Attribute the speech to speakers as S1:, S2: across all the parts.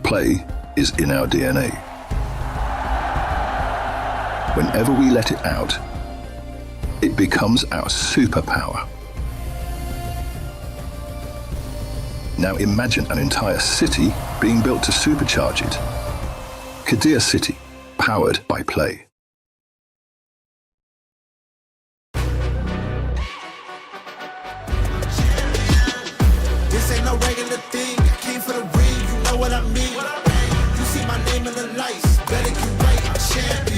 S1: Play is in our DNA. Whenever we let it out, it becomes our superpower. Now imagine an entire city being built to supercharge it. Kadir City, powered by Play.
S2: This ain't no regular thing. I came for the ring, you know what I mean. You see my name in the lights, better get right, I'm champion.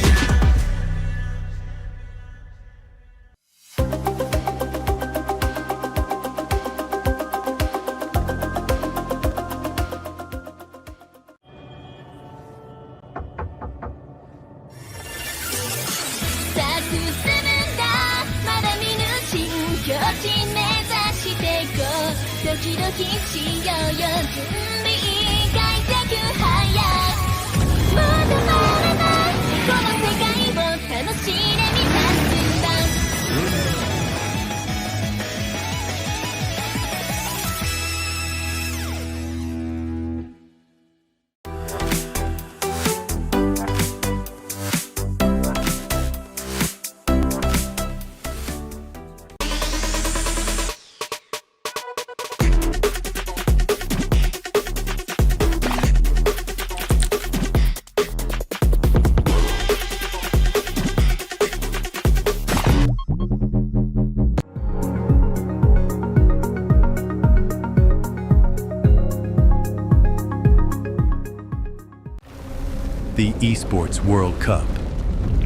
S3: The Esports World Cup,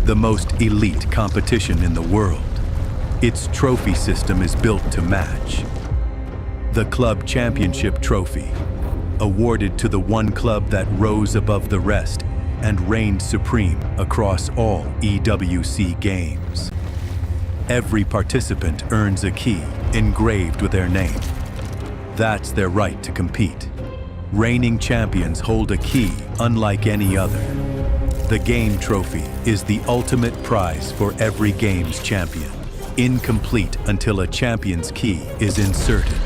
S3: the most elite competition in the world. Its trophy system is built to match. The Club Championship Trophy, awarded to the one club that rose above the rest and reigned supreme across all EWC games. Every participant earns a key engraved with their name. That's their right to compete. Reigning champions hold a key unlike any other. The Game Trophy is the ultimate prize for every Games champion, incomplete until a champion's key is inserted.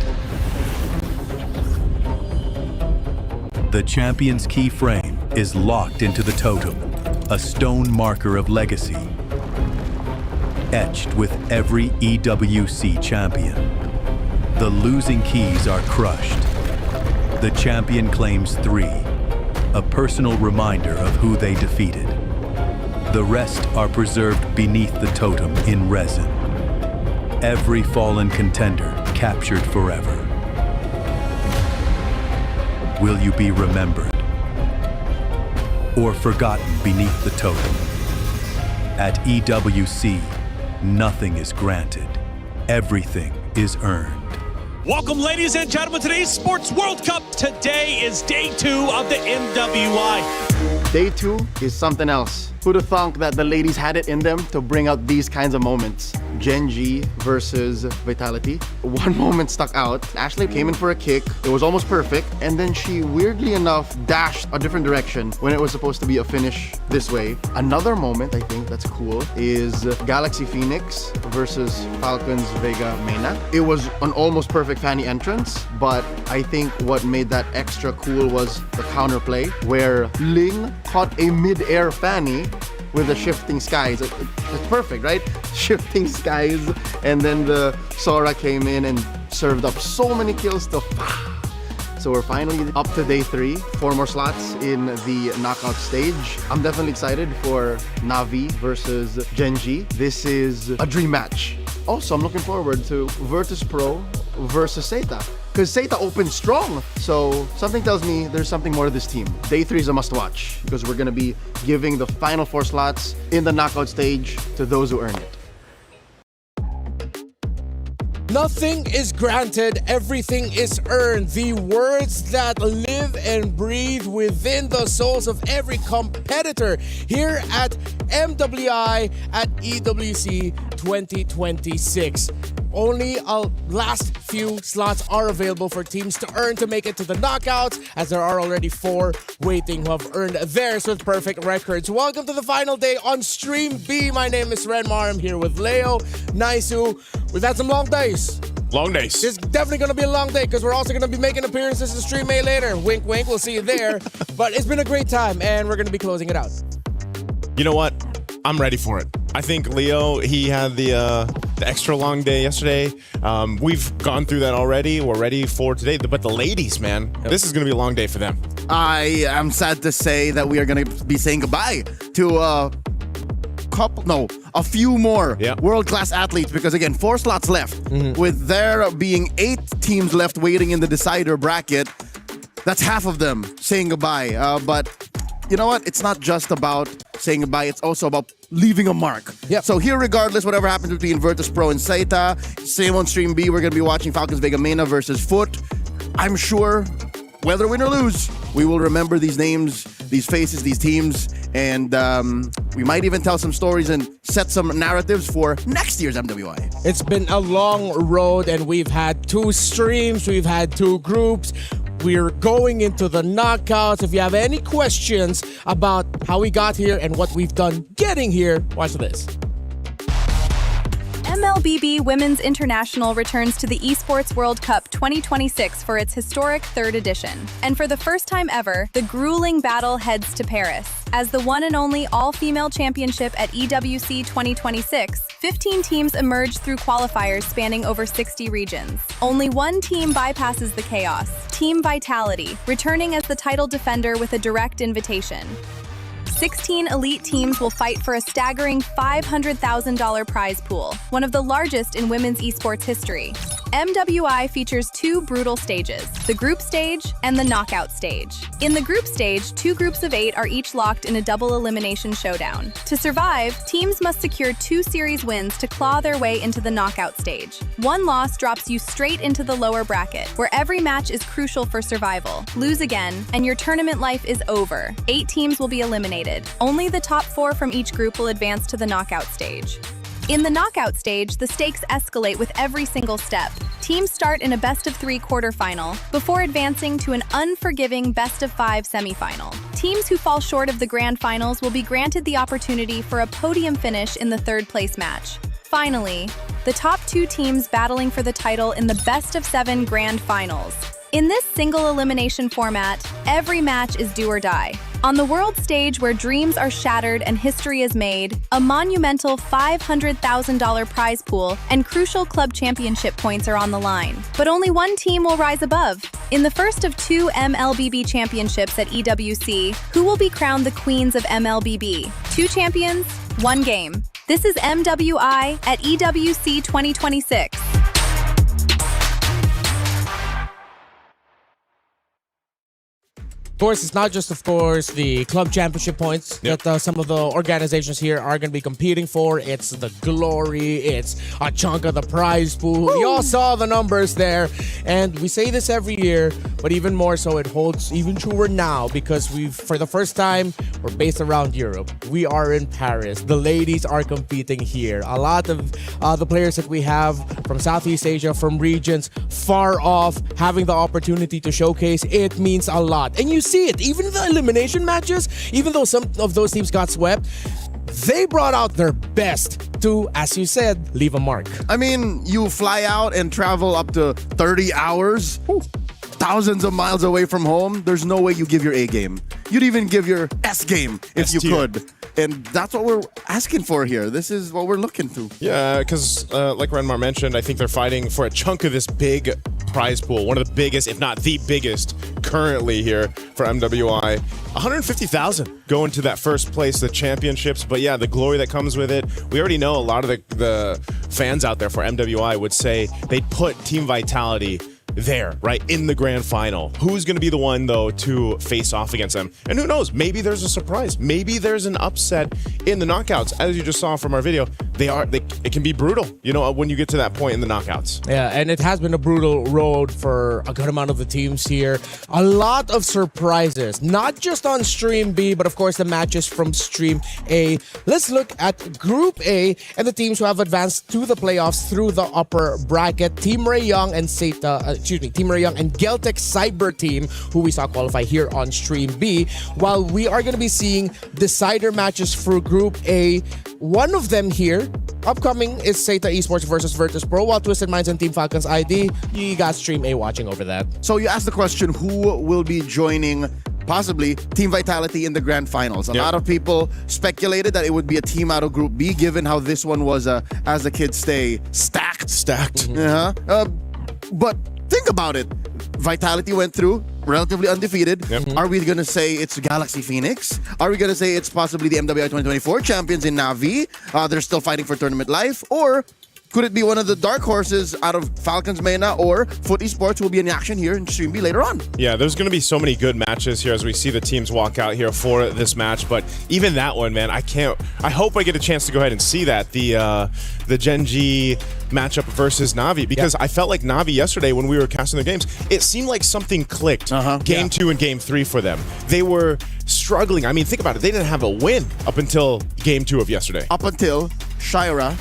S3: The champion's key frame is locked into the totem, a stone marker of legacy, etched with every EWC champion. The losing keys are crushed. The champion claims 3, a personal reminder of who they defeated. The rest are preserved beneath the totem in resin. Every fallen contender captured forever. Will you be remembered or forgotten beneath the totem? At EWC, nothing is granted. Everything is earned.
S4: Welcome, ladies and gentlemen, to today's Sports World Cup. Today is day 2 of the MWI.
S5: Day 2 is something else. Who'd have thunk that the ladies had it in them to bring out these kinds of moments? Genji versus Vitality. One moment stuck out. Ashley came in for a kick. It was almost perfect. And then she, weirdly enough, dashed a different direction when it was supposed to be a finish this way. Another moment, I think, that's cool is Galaxy Phoenix versus Falcons Vega Mena. It was an almost perfect Fanny entrance, but I think what made that extra cool was the counterplay, where Ling caught a mid-air Fanny with the shifting skies. It's perfect, right? Shifting skies. And then the Sora came in and served up so many kills to So we're finally up to day 3. 4 more slots in the knockout stage. I'm definitely excited for Navi versus Genji. This is a dream match. Also, I'm looking forward to Virtus Pro versus Seita, because Seita opened strong. So something tells me there's something more to this team. Day 3 is a must-watch because we're going to be giving the final 4 slots in the knockout stage to those who earn it.
S6: Nothing is granted, everything is earned. The words that live and breathe within the souls of every competitor here at MWI at EWC 2026. Only a last few slots are available for teams to earn to make it to the knockouts, as there are already 4 waiting who have earned theirs with perfect records. Welcome to the final day on Stream B. My name is Renmar. I'm here with Leo, Naisu. We've had some long days.
S7: long days.
S6: It's definitely going to be a long day because we're also going to be making appearances in Stream A later. Wink, wink. We'll see you there. But it's been a great time, and we're going to be closing it out.
S7: You know what? I'm ready for it. I think Leo, he had the extra long day yesterday. We've gone through that already. We're ready for today. But the ladies, man, this is going to be a long day for them.
S5: I am sad to say that we are going to be saying goodbye to a few more world-class athletes because, again, 4 slots left. With there being 8 teams left waiting in the decider bracket, that's half of them saying goodbye. But you know what? It's not just about saying goodbye. It's also about leaving a mark. So here, regardless, whatever happens between Virtus Pro and Saita, same on Stream B, we're going to be watching Falcons Vega Mena versus Foot. I'm sure, whether win or lose, we will remember these names, these faces, these teams, and we might even tell some stories and set some narratives for next year's MWI.
S6: It's been a long road, and we've had 2 streams, we've had 2 groups. We're going into the knockouts. If you have any questions about how we got here and what we've done getting here, watch this.
S8: MLBB Women's International returns to the Esports World Cup 2026 for its historic 3rd edition. And for the first time ever, the grueling battle heads to Paris. As the one and only all-female championship at EWC26, 15 teams emerge through qualifiers spanning over 60 regions. Only one team bypasses the chaos, Team Vitality, returning as the title defender with a direct invitation. 16 elite teams will fight for a staggering $500,000 prize pool, one of the largest in women's esports history. MWI features 2 brutal stages, the group stage and the knockout stage. In the group stage, 2 groups of 8 are each locked in a double elimination showdown. To survive, teams must secure 2 series wins to claw their way into the knockout stage. One loss drops you straight into the lower bracket, where every match is crucial for survival. Lose again, and your tournament life is over. 8 teams will be eliminated. Only the top 4 from each group will advance to the knockout stage. In the knockout stage, the stakes escalate with every single step. Teams start in a best-of-3 quarterfinal before advancing to an unforgiving best-of-5 semifinal. Teams who fall short of the grand finals will be granted the opportunity for a podium finish in the 3rd-place match. Finally, the top 2 teams battling for the title in the best-of-7 grand finals. In this single elimination format, every match is do or die. On the world stage where dreams are shattered and history is made, a monumental $500,000 prize pool and crucial club championship points are on the line. But only one team will rise above. In the first of 2 MLBB championships at EWC, who will be crowned the queens of MLBB? 2 champions, 1 game. This is MWI at EWC 2026.
S6: Of course, it's not just, of course, the club championship points that some of the organizations here are going to be competing for. It's the glory. It's a chunk of the prize pool. Woo! You all saw the numbers there. And we say this every year, but even more so, it holds even truer now because for the first time, we're based around Europe. We are in Paris. The ladies are competing here. A lot of the players that we have from Southeast Asia, from regions far off, having the opportunity to showcase, it means a lot. And you see it, even the elimination matches, even though some of those teams got swept, they brought out their best to, as you said, leave a mark.
S5: I mean, you fly out and travel up to 30 hours, thousands of miles away from home. There's no way you give your A game. You'd even give your S game if you could. And that's what we're asking for here. This is what we're looking to.
S7: Yeah, because like Renmar mentioned, I think they're fighting for a chunk of this big prize pool. One of the biggest, if not the biggest, currently here for MWI. 150,000 going to that first place, the championships. But yeah, the glory that comes with it. We already know a lot of the fans out there for MWI would say they'd put Team Vitality there, right, in the grand final. Who's going to be the one, though, to face off against them? And who knows? Maybe there's a surprise. Maybe there's an upset in the knockouts. As you just saw from our video, it can be brutal, you know, when you get to that point in the knockouts.
S6: Yeah, and it has been a brutal road for a good amount of the teams here. A lot of surprises, not just on Stream B, but of course the matches from Stream A. Let's look at Group A and the teams who have advanced to the playoffs through the upper bracket. Team Ray Young and Team Ray Young and Geltec Cyber Team, who we saw qualify here on Stream B. While we are going to be seeing decider matches for Group A, one of them here here. Upcoming is Seita Esports versus Virtus Pro, while Twisted Minds and Team Falcons ID, you got Stream A watching over that.
S5: So you asked the question, who will be joining possibly Team Vitality in the grand finals? A lot of people speculated that it would be a team out of Group B, given how this one was, as the kids say, stacked. But think about it. Vitality went through, relatively undefeated. Are we going to say it's Galaxy Phoenix? Are we going to say it's possibly the MWI 2024 champions in Navi? They're still fighting for tournament life? Or could it be one of the dark horses out of Falcons Mena or Foot Esports will be in action here in Stream B later on?
S7: Yeah, there's going to be so many good matches here as we see the teams walk out here for this match. But even that one, man, I hope I get a chance to go ahead and see that. The Gen G matchup versus Navi, because I felt like Navi yesterday when we were casting their games, it seemed like something clicked game 2 and game 3 for them. They were struggling. I mean, think about it. They didn't have a win up until game 2 of yesterday.
S5: Up until Shira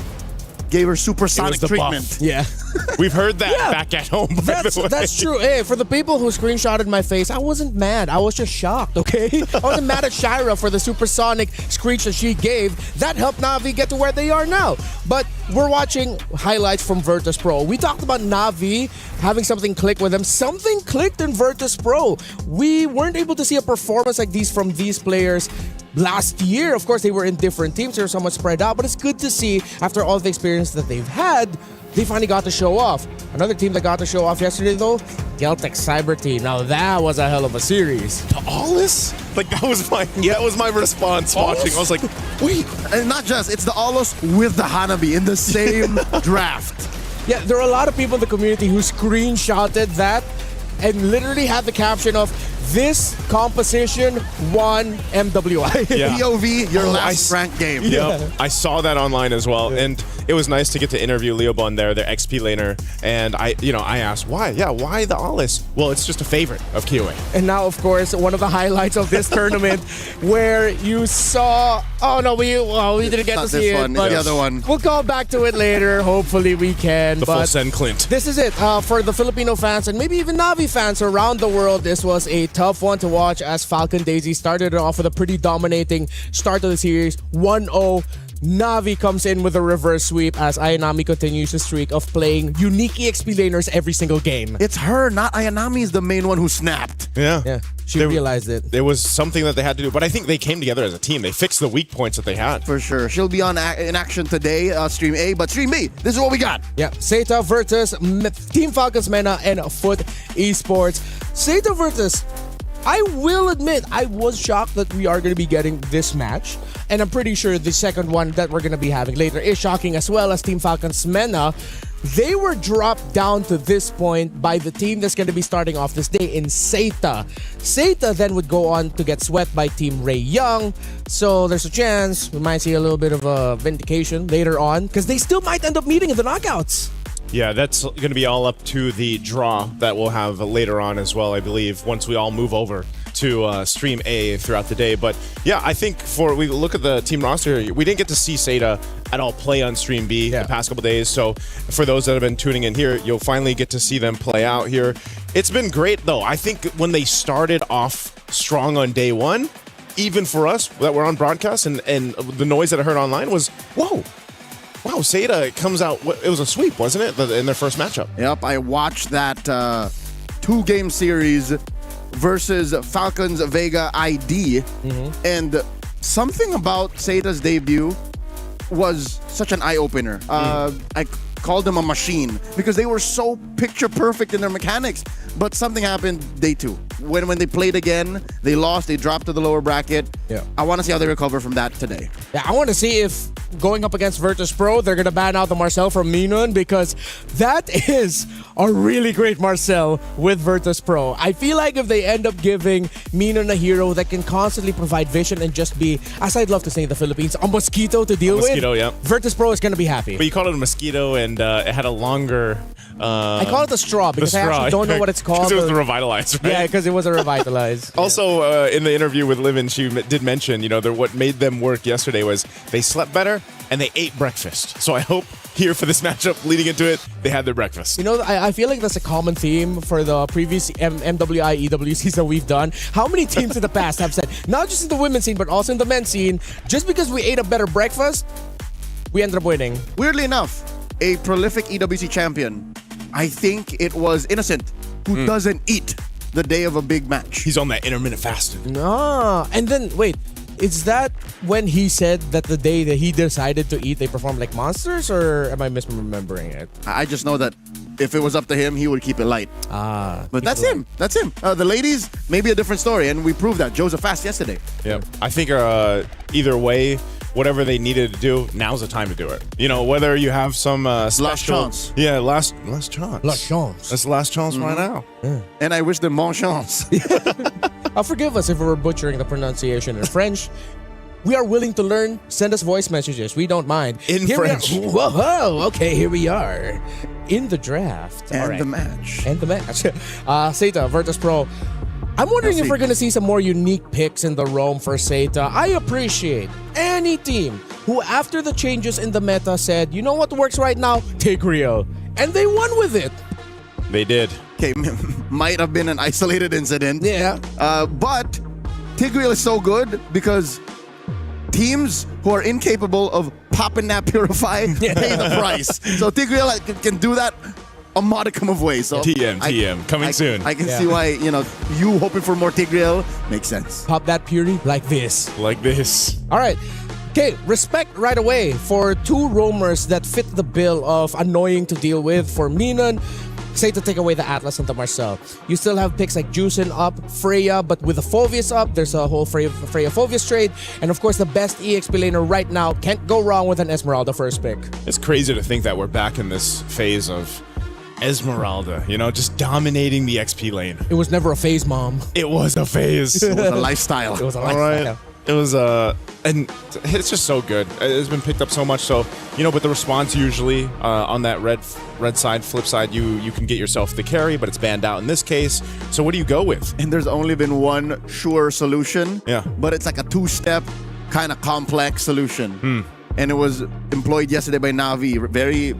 S5: gave her supersonic treatment.
S6: Yeah.
S7: We've heard that back at home, by the way.
S6: That's true. Hey, for the people who screenshotted my face, I wasn't mad. I was just shocked, okay? I wasn't mad at Shira for the supersonic screech that she gave. That helped Navi get to where they are now. But we're watching highlights from Virtus Pro. We talked about Navi having something click with them. Something clicked in Virtus Pro. We weren't able to see a performance like these from these players last year. Of course, they were in different teams. They were somewhat spread out, but it's good to see after all the experience that they've had, they finally got to show off. Another team that got to show off yesterday, though, Geltec Cyber Team. Now that was a hell of a series.
S7: The Aulus? Like that was my response watching. I was like, wait.
S5: And not just, it's the Aulus with the Hanabi in the same draft.
S6: Yeah, there are a lot of people in the community who screenshotted that and literally had the caption of, "This composition won MWI."
S5: POV, your last ranked game.
S7: I saw that online as well, and it was nice to get to interview Leobon there, their XP laner, and I asked why. Yeah, why the Aulus? Well, it's just a favorite of KOA.
S6: And now, of course, one of the highlights of this tournament, where you saw. Oh no, we didn't get to see it.
S5: But the other one.
S6: We'll go back to it later. Hopefully, we can.
S7: The full send Clint.
S6: This is it for the Filipino fans and maybe even Navi fans around the world. This was a tough one to watch as Falcon Daisy started it off with a pretty dominating start of the series. 1-0. Navi comes in with a reverse sweep as Ayanami continues the streak of playing unique EXP laners every single game.
S5: It's her, not Ayanami, is the main one who snapped.
S6: Yeah. She realized it.
S7: There was something that they had to do, but I think they came together as a team. They fixed the weak points that they had.
S5: For sure. She'll be in action today, Stream A, but Stream B, this is what we got.
S6: Yeah, Seita Virtus, Team Falcons Mena, and Foot Esports. Seita Virtus, I will admit, I was shocked that we are going to be getting this match. And I'm pretty sure the second one that we're going to be having later is shocking as well, as Team Falcons Mena. They were dropped down to this point by the team that's going to be starting off this day in Seita. Seita then would go on to get swept by Team Ray Young. So there's a chance we might see a little bit of a vindication later on, because they still might end up meeting in the knockouts.
S7: Yeah, that's going to be all up to the draw that we'll have later on as well, I believe, once we all move over to Stream A throughout the day. But yeah, I think we look at the team roster, we didn't get to see Seita at all play on Stream B the past couple days. So for those that have been tuning in here, you'll finally get to see them play out here. It's been great, though. I think when they started off strong on day one, even for us that were on broadcast and the noise that I heard online was, whoa. Wow, Seita comes out. It was a sweep, wasn't it, in their first matchup?
S5: Yep, I watched that 2-game series versus Falcons Vega ID, and something about Seita's debut was such an eye-opener. I called them a machine because they were so picture perfect in their mechanics, but something happened day 2. When they played again, they lost, they dropped to the lower bracket. I want to see how they recover from that today.
S6: Yeah, I want to see if going up against Virtus Pro, they're going to ban out the Marcel from Minun, because that is a really great Marcel with Virtus Pro. I feel like if they end up giving Minun a hero that can constantly provide vision and just be, as I'd love to say in the Philippines, a mosquito to deal with, Virtus Pro is going to be happy.
S7: But you called it a mosquito, and it had a longer...
S6: I call it the straw because I actually don't know what it's called.
S7: Because it was the Revitalize, right?
S6: Yeah, because it was a Revitalize.
S7: Also, in the interview with Livin, she did mention, what made them work yesterday was they slept better and they ate breakfast. So I hope here for this matchup, leading into it, they had their breakfast.
S6: I feel like that's a common theme for the previous MWI EWCs that we've done. How many teams in the past have said, not just in the women's scene, but also in the men's scene, just because we ate a better breakfast, we ended up winning.
S5: Weirdly enough, a prolific EWC champion, I think it was Innocent, who doesn't eat the day of a big match.
S7: He's on that intermittent fasting.
S6: No. And then, wait, is that when he said that the day that he decided to eat, they performed like monsters? Or am I misremembering it?
S5: I just know that if it was up to him, he would keep it light. But that's him. That's him. The ladies, maybe a different story, and we proved that. Joseph fast yesterday.
S7: Yeah, I think either way, whatever they needed to do, now's the time to do it. You know, whether you have some special...
S5: Last chance.
S7: Yeah, last chance.
S6: La chance.
S7: That's the last chance right now.
S5: And I wish them bon chance.
S6: Forgive us if we're butchering the pronunciation in French. We are willing to learn. Send us voice messages. We don't mind.
S7: In French.
S6: Whoa, okay, here we are. In the draft.
S5: And
S6: All right.
S5: the match.
S6: And the match. Seta, Virtus Pro. I'm wondering if we're going to see some more unique picks in the Rome for Seta. I appreciate any team who, after the changes in the meta, said, you know what works right now? Tigreal. And they won with it.
S7: They did.
S5: Okay, might have been an isolated incident.
S6: Yeah.
S5: But Tigreal is so good because teams who are incapable of pop and nap purify pay the price. So Tigreal can do that a modicum of ways. So
S7: TM, coming soon.
S5: I can see why, you hoping for more Tigreal makes sense.
S6: Pop that purity like this.
S7: Like this.
S6: All right. Okay, respect right away for two roamers that fit the bill of annoying to deal with. For Minan, say to take away the Atlas and the Marcel. You still have picks like Juicin up, Freya, but with the Phoveus up, there's a whole Freya Phoveus trade. And of course, the best EXP laner right now, can't go wrong with an Esmeralda first pick.
S7: It's crazy to think that we're back in this phase of Esmeralda, just dominating the XP lane.
S6: It was never a phase, Mom.
S7: It was a phase.
S5: It was a lifestyle.
S6: It was a
S7: All
S6: lifestyle.
S7: right. It was and it's just so good. It's been picked up so much. So but the response usually on that red side, flip side, you can get yourself the carry, but it's banned out in this case. So what do you go with?
S5: And there's only been one sure solution.
S7: Yeah.
S5: But it's like a two-step kind of complex solution. And it was employed yesterday by Navi very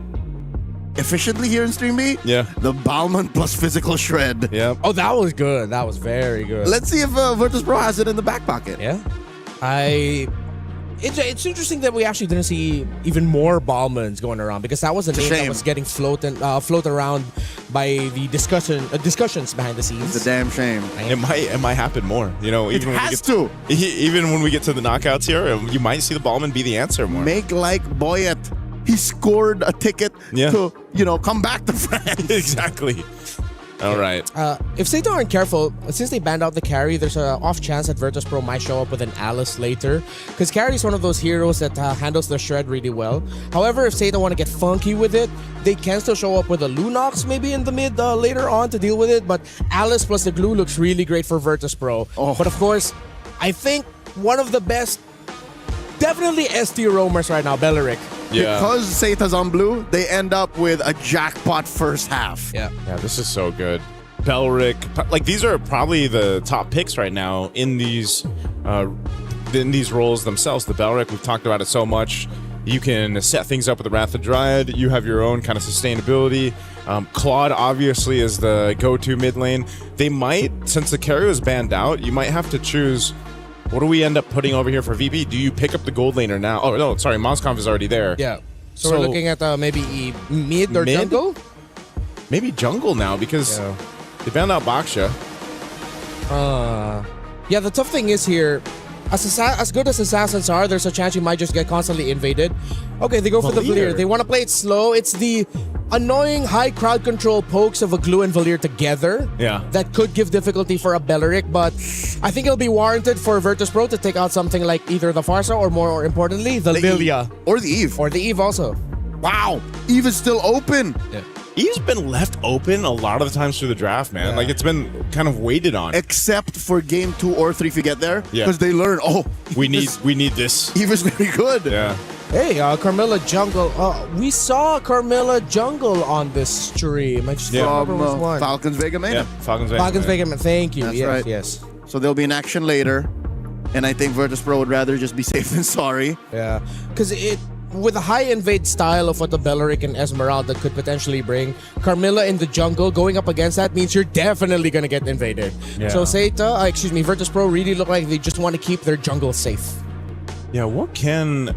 S5: efficiently here in Stream B.
S7: Yeah.
S5: The Balmond plus physical shred.
S7: Yeah.
S6: Oh, that was good. That was very good.
S5: Let's see if Virtus Pro has it in the back pocket.
S6: Yeah. It's interesting that we actually didn't see even more Balmons going around, because that was a name that was getting float around by the discussions behind the scenes.
S5: It's a damn shame.
S7: It might happen more.
S5: It has to.
S7: Even when we get to the knockouts here, you might see the Ballman be the answer more.
S5: Make like Boyet. He scored a ticket to, come back to France.
S7: Exactly. All right.
S6: If Seta aren't careful, since they banned out the carry, there's an off chance that Virtus Pro might show up with an Alice later, because carry is one of those heroes that handles the shred really well. However, if Seta want to get funky with it, they can still show up with a Lunox maybe in the mid later on to deal with it, but Alice plus the glue looks really great for Virtus Pro. But of course, I think one of the best, definitely ST roamers right now, Beleric.
S7: Yeah.
S5: Because Seta's on blue, they end up with a jackpot first half.
S6: Yeah,
S7: this is so good. Belric, these are probably the top picks right now in these roles themselves. The Belric, we've talked about it so much. You can set things up with the Wrath of Dryad. You have your own kind of sustainability. Claude obviously is the go-to mid lane. They might, since the carry was banned out, you might have to choose. What do we end up putting over here for VP? Do you pick up the gold laner now? Oh, no, sorry, Moscomp is already there.
S6: Yeah. So we're looking at maybe mid or jungle?
S7: Maybe jungle now, because they banned out Baksha.
S6: Yeah, the tough thing is here, as good as assassins are, there's a chance you might just get constantly invaded. Okay, they go for the Valir. They want to play it slow. It's the annoying high crowd control pokes of a Glue and Valir together that could give difficulty for a Beleric, but I think it'll be warranted for Virtus Pro to take out something like either the Farsa or, more importantly, the Lilia.
S5: Or the Eve.
S6: Or the Eve also.
S5: Wow, Eve is still open.
S6: Yeah.
S7: Eve's been left open a lot of the times through the draft, man.
S6: Yeah.
S7: It's been kind of waited on.
S5: Except for game 2 or 3 if you get there. Because they learn,
S7: we need this.
S5: Eve is very good.
S7: Yeah.
S6: Hey, Carmilla Jungle. We saw Carmilla Jungle on this stream. I just remember which one.
S5: Falcons Vega Main.
S7: Yeah, Falcons
S6: Vega Main. Thank you.
S5: That's
S6: yes,
S5: right.
S6: yes.
S5: So they'll be in action later. And I think Virtus Pro would rather just be safe than sorry.
S6: Yeah. Because with a high invade style of what the Beleric and Esmeralda could potentially bring, Carmilla in the jungle going up against that means you're definitely going to get invaded.
S7: Yeah.
S6: So Virtus Pro really look like they just want to keep their jungle safe.
S7: Yeah, what can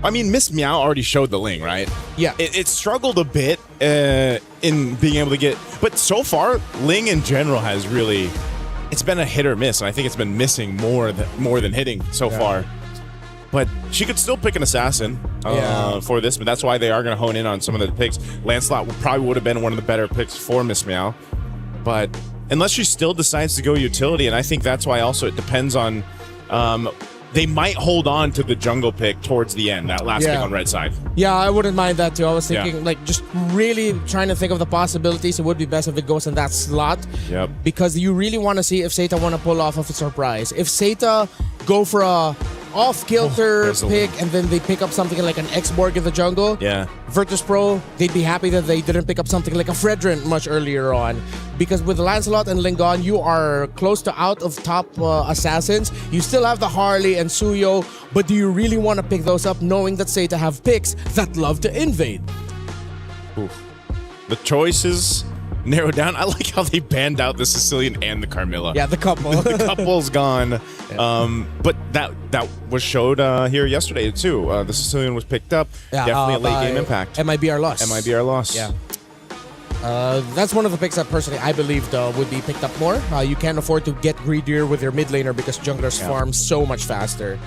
S7: I mean, Miss Meow already showed the Ling, right?
S6: Yeah.
S7: It struggled a bit in being able to get, but so far, Ling in general has really, it's been a hit or miss, and I think it's been missing more than hitting so far. But she could still pick an assassin for this, but that's why they are going to hone in on some of the picks. Lancelot probably would have been one of the better picks for Miss Meow, but unless she still decides to go utility, and I think that's why also it depends on. They might hold on to the jungle pick towards the end, that last pick on red side.
S6: Yeah, I wouldn't mind that too. I was thinking, like, just really trying to think of the possibilities. It would be best if it goes in that slot.
S7: Yep.
S6: Because you really want to see if Seta want to pull off of a surprise. If Seta go for a off-kilter pick and then they pick up something like an X-Borg in the jungle, Virtus Pro, they'd be happy that they didn't pick up something like a Fredrin much earlier on. Because with Lancelot and Lingon, you are close to out of top assassins. You still have the Harley and Suyo, but do you really want to pick those up knowing that Seta have picks that love to invade?
S7: Oof. The choices narrowed down. I like how they banned out the Sicilian and the Carmilla.
S6: Yeah, the couple.
S7: The couple's gone. But that was showed here yesterday too. The Sicilian was picked up. Definitely a late game impact.
S6: MIBR loss.
S7: MIBR loss.
S6: Yeah. That's one of the picks that personally I believed would be picked up more. You can't afford to get greedier with your mid laner because junglers farm so much faster.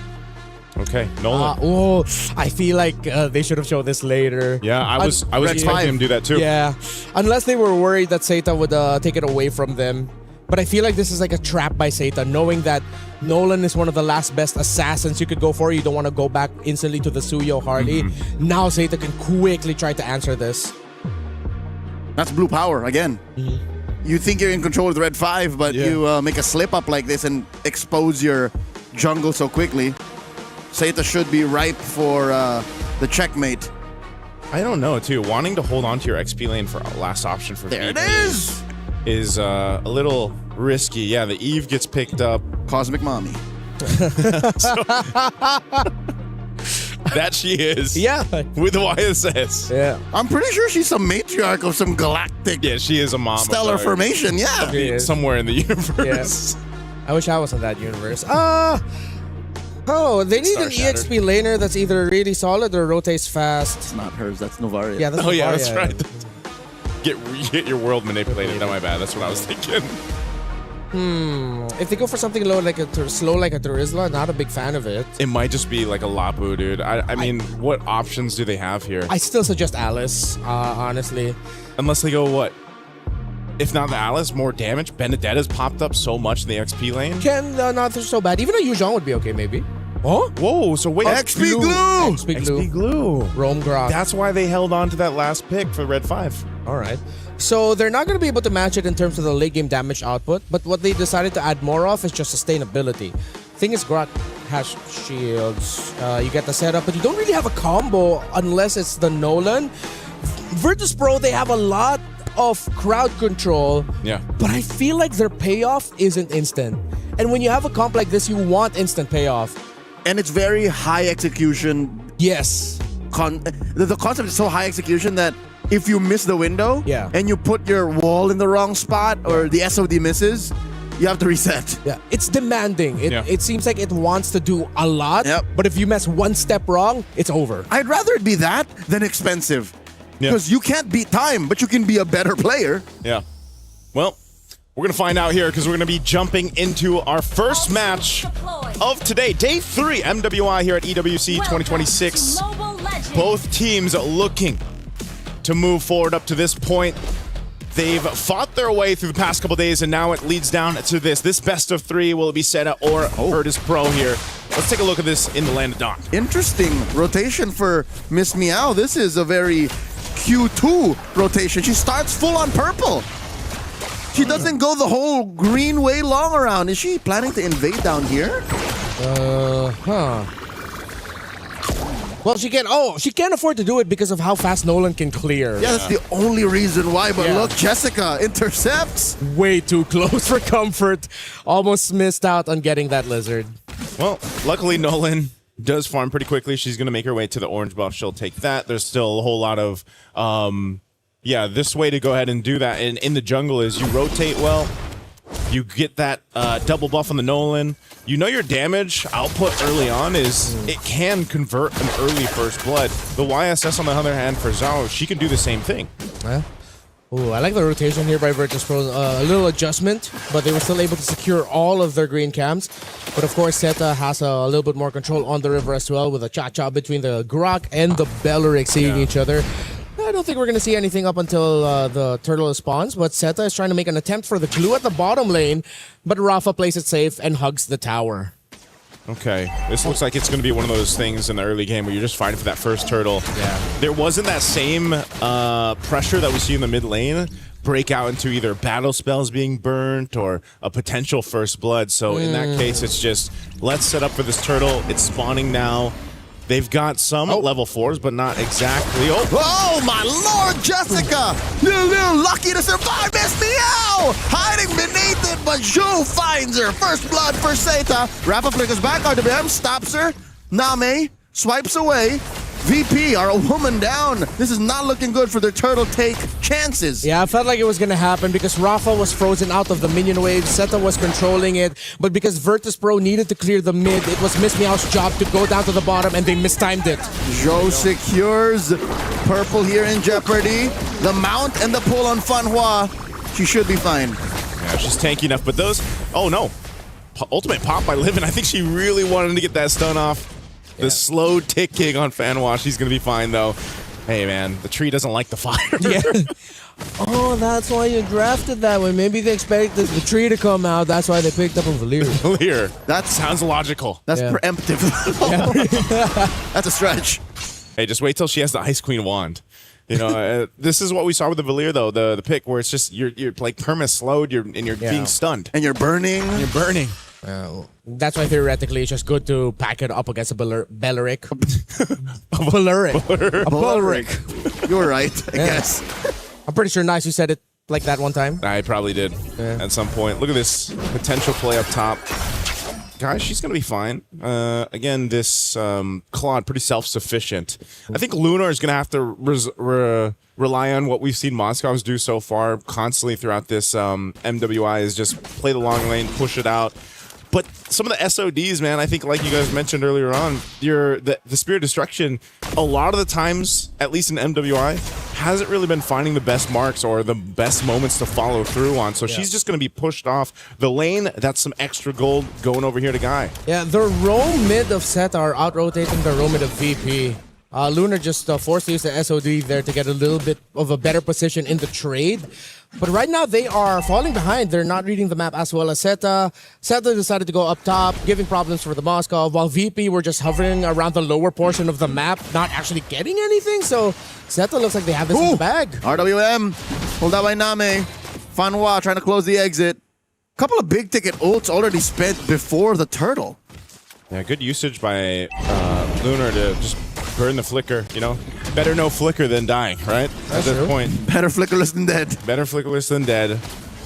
S7: Okay, Nolan.
S6: I feel like they should have shown this later.
S7: Yeah, I was expecting him to do that too.
S6: Yeah, unless they were worried that Seta would take it away from them. But I feel like this is like a trap by Seta, knowing that Nolan is one of the last best assassins you could go for. You don't want to go back instantly to the Suyo Harley. Now Seta can quickly try to answer this.
S5: That's blue power again. You think you're in control of the red 5, but you make a slip up like this and expose your jungle so quickly. Seta should be ripe for the checkmate.
S7: I don't know, too. Wanting to hold on to your XP lane for a last option for
S5: there
S7: Eve
S5: it is!
S7: Is a little risky. Yeah, the Eve gets picked up.
S5: Cosmic Mommy.
S7: That she is.
S6: Yeah.
S7: With the YSS.
S6: Yeah.
S5: I'm pretty sure she's some matriarch of some galactic
S7: Yeah, she is a mom.
S5: stellar formation. Yeah.
S7: Somewhere in the universe.
S6: I wish I was in that universe. They need an EXP laner that's either really solid or rotates fast.
S5: It's not hers, that's Novaria.
S6: Yeah, that's
S7: Yeah,
S6: Novaria.
S7: that's right. Get your world manipulated. Not my bad. That's what I was thinking.
S6: If they go for something low like slow like a Turisla, not a big fan of it.
S7: It might just be like a Lapu, dude. I mean, what options do they have here?
S6: I still suggest Alice, honestly.
S7: Unless they go what? If not the Alice, more damage. Benedetta's popped up so much in the XP lane.
S6: Ken, not so bad. Even a Yuzhong would be okay, maybe. Oh?
S7: Whoa, so wait.
S5: XP glue!
S6: XP
S7: glue.
S6: Rome Grok.
S7: That's why they held on to that last pick for Red 5.
S6: All right. So they're not going to be able to match it in terms of the late game damage output, but what they decided to add more of is just sustainability. Thing is, Grok has shields. You get the setup, but you don't really have a combo unless it's the Nolan. Virtus Pro, they have a lot of crowd control, but I feel like their payoff isn't instant. And when you have a comp like this, you want instant payoff.
S5: And it's very high execution.
S6: Yes.
S5: The concept is so high execution that if you miss the window and you put your wall in the wrong spot or the SOD misses, you have to reset.
S6: Yeah, it's demanding. It seems like it wants to do a lot, but if you mess one step wrong, it's over.
S5: I'd rather it be that than expensive. Because you can't beat time, but you can be a better player.
S7: Yeah. Well, we're going to find out here because we're going to be jumping into our first match of today. Day 3, MWI here at EWC26. Both teams looking to move forward up to this point. They've fought their way through the past couple days, and now it leads down to this. This best of 3, will it be Seta or Virtus Pro here? Let's take a look at this in the Land of Dawn.
S5: Interesting rotation for Miss Meow. This is a very Q2 rotation. She starts full on purple. She doesn't go the whole green way long around. Is she planning to invade down here?
S6: Well, she can't afford to do it because of how fast Nolan can clear.
S5: Yeah, that's the only reason why. But look, Jessica intercepts.
S6: Way too close for comfort. Almost missed out on getting that lizard.
S7: Well, luckily Nolan does farm pretty quickly. She's going to make her way to the orange buff. She'll take that. There's still a whole lot of, this way to go ahead and do that. And in the jungle is you rotate well. You get that double buff on the Nolan. You know your damage output early on is it can convert an early first blood. The YSS on the other hand for Zhao, she can do the same thing.
S6: Yeah. Ooh, I like the rotation here by Virtus.pro. A little adjustment, but they were still able to secure all of their green cams. But of course, Zeta has a little bit more control on the river as well, with a cha-cha between the Grok and the Belleric seeing each other. I don't think we're going to see anything up until the turtle spawns, but Zeta is trying to make an attempt for the glue at the bottom lane, but Rafa plays it safe and hugs the tower.
S7: Okay, this looks like it's going to be one of those things in the early game where you're just fighting for that first turtle.
S6: Yeah.
S7: There wasn't that same pressure that we see in the mid lane break out into either battle spells being burnt or a potential first blood. So in that case, it's just, let's set up for this turtle. It's spawning now. They've got some level 4s, but not exactly.
S9: Oh my lord, Jessica! You're a little lucky to survive, Miss Meow! Hiding beneath it, but Zhou finds her. First blood for Zeta. Rafa flickers back, RWM stops her. Name swipes away. VP are a woman down. This is not looking good for their turtle take chances.
S6: Yeah, I felt like it was going to happen because Rafa was frozen out of the minion wave. Zeta was controlling it. But because Virtus.pro needed to clear the mid, it was Miss Meow's job to go down to the bottom, and they mistimed it.
S9: Zhou secures. Purple here in jeopardy. The mount and the pull on Fanhua. She should be fine.
S7: Yeah, she's tanky enough, but those... Oh, no. Ultimate pop by Livin. I think she really wanted to get that stun off. The slow ticking on Fanhua. She's going to be fine, though. Hey, man, the tree doesn't like the fire.
S6: Yeah. Oh, that's why you drafted that way. Maybe they expected the tree to come out. That's why they picked up a Valir.
S7: Valir.
S9: That
S7: sounds logical.
S9: That's preemptive. That's a stretch.
S7: Hey, just wait till she has the Ice Queen wand. You know, this is what we saw with the Valir, though. The pick where it's just you're like perma slowed, and you're being stunned,
S9: and you're burning.
S7: You're burning.
S6: That's why theoretically it's just good to pack it up against a Belleric. A Belleric.
S9: You're right, I guess.
S6: I'm pretty sure Nice you said it like that one time.
S7: I probably did at some point. Look at this potential play up top. Guys, she's going to be fine. Again, this Claude, pretty self-sufficient. I think Lunar is going to have to rely on what we've seen Moscow's do so far constantly throughout this MWI is just play the long lane, push it out. But some of the SODs, man, I think like you guys mentioned earlier on, the Spirit of Destruction, a lot of the times, at least in MWI, hasn't really been finding the best marks or the best moments to follow through on. So she's just going to be pushed off the lane. That's some extra gold going over here to Guy.
S6: Yeah, the roam mid of Zeta are out-rotating the roam mid of VP. Lunar just forced to use the SOD there to get a little bit of a better position in the trade. But right now, they are falling behind. They're not reading the map as well as Zeta. Zeta decided to go up top, giving problems for the Moscow, while VP were just hovering around the lower portion of the map, not actually getting anything. So Zeta looks like they have this in the bag.
S9: RWM, pulled out by Name. Fanhua trying to close the exit. Couple of big ticket ults already spent before the turtle.
S7: Yeah, good usage by Lunar to just burn the flicker, you know? Better no flicker than dying, right? At this point.
S9: Better flickerless than dead.
S7: Better flickerless than dead.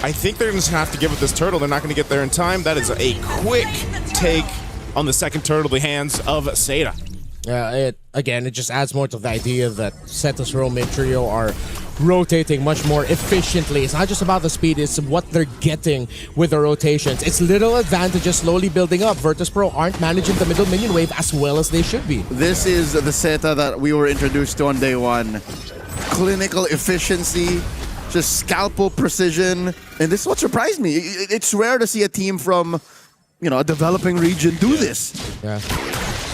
S7: I think they're just going to have to give it this turtle. They're not going to get there in time. That is a quick take on the second turtle, the hands of Zeta.
S6: Again, it just adds more to the idea that Zeta's roam mid trio are rotating much more efficiently. It's not just about the speed, it's what they're getting with the rotations. It's little advantages slowly building up. Virtus.pro aren't managing the middle minion wave as well as they should be.
S9: This is the Zeta that we were introduced to on day one. Clinical efficiency, just scalpel precision. And this is what surprised me. It's rare to see a team from, you know, a developing region do this.
S6: Yeah.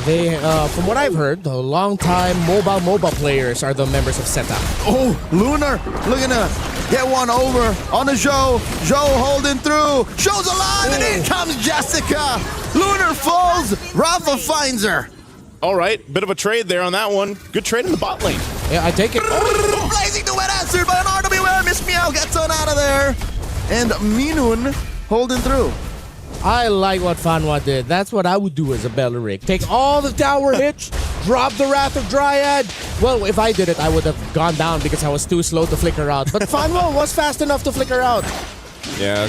S6: They, from what I've heard, the long-time mobile players are the members of Zeta.
S9: Oh, Lunar looking to get one over on the Zhou. Zhou holding through. Zhou's alive, and in comes Jessica. Lunar falls. Rafa finds her.
S7: All right, bit of a trade there on that one. Good trade in the bot lane.
S6: Yeah, I take it.
S9: Blazing the wet answered by an RWM. Miss Meow gets on out of there. And Minun holding through.
S6: I like what Fanhua did. That's what I would do as a Belleric. Take all the tower hits, drop the Wrath of Dryad. Well, if I did it, I would have gone down because I was too slow to flicker out. But Fanhua was fast enough to flicker out.
S7: Yeah,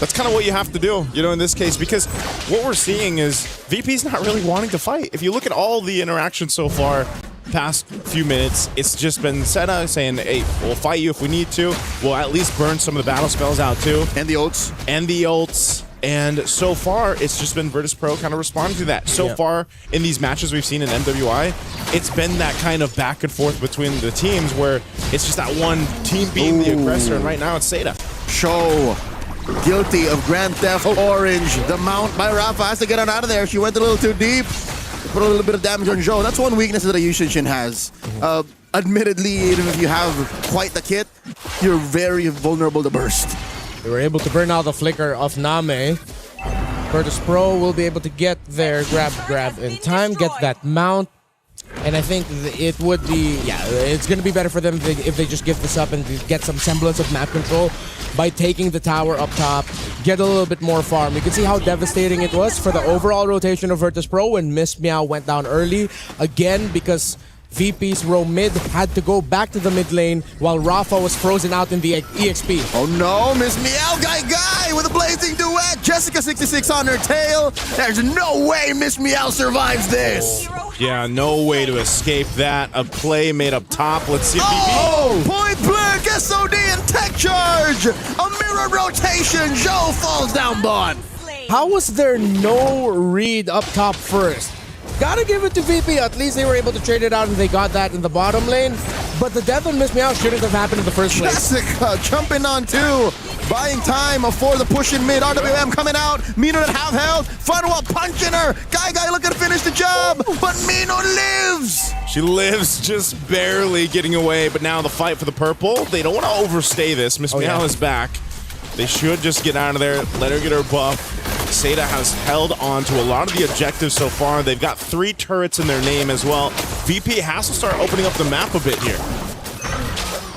S7: that's kind of what you have to do, you know, in this case, because what we're seeing is VP's not really wanting to fight. If you look at all the interactions so far, past few minutes, it's just been Seta saying, hey, we'll fight you if we need to. We'll at least burn some of the battle spells out too.
S9: And the ults.
S7: And so far, it's just been Virtus Pro kind of responding to that. So far, in these matches we've seen in MWI, it's been that kind of back and forth between the teams where it's just that one team being the aggressor, and right now it's Seta.
S9: Show guilty of Grand Theft Orange. The mount by Rafa has to get on out of there. She went a little too deep. Put a little bit of damage on Joe. That's one weakness that a Yushin has. Admittedly, even if you have quite the kit, you're very vulnerable to burst.
S6: They were able to burn out the flicker of Name. Virtus Pro will be able to get their grab in time, get that mount. And I think it would be, it's going to be better for them if they just give this up and get some semblance of map control by taking the tower up top, get a little bit more farm. You can see how devastating it was for the overall rotation of Virtus Pro when Miss Meow went down early. Again, because VP's row mid had to go back to the mid lane while Rafa was frozen out in the EXP.
S9: Oh no, Miss Meow Guy with a blazing duet. Jessica66 on her tail. There's no way Miss Meow survives this.
S7: Yeah, no way to escape that. A play made up top. Let's see if
S9: Point blank, SOD and tech charge. A mirror rotation. Joe falls down bot.
S6: How was there no read up top first? Gotta give it to VP. At least they were able to trade it out and they got that in the bottom lane. But the death on Miss Meow shouldn't have happened in the first place.
S9: Jessica jumping on two. Buying time for the push in mid. RWM coming out. Mino at half health. Funwell punching her. Guy looking to finish the job. But Mino lives.
S7: She lives, just barely getting away. But now the fight for the purple. They don't want to overstay this. Miss Meow is back. They should just get out of there. Let her get her buff. Seta has held on to a lot of the objectives so far. They've got 3 turrets in their name as well. VP has to start opening up the map a bit here.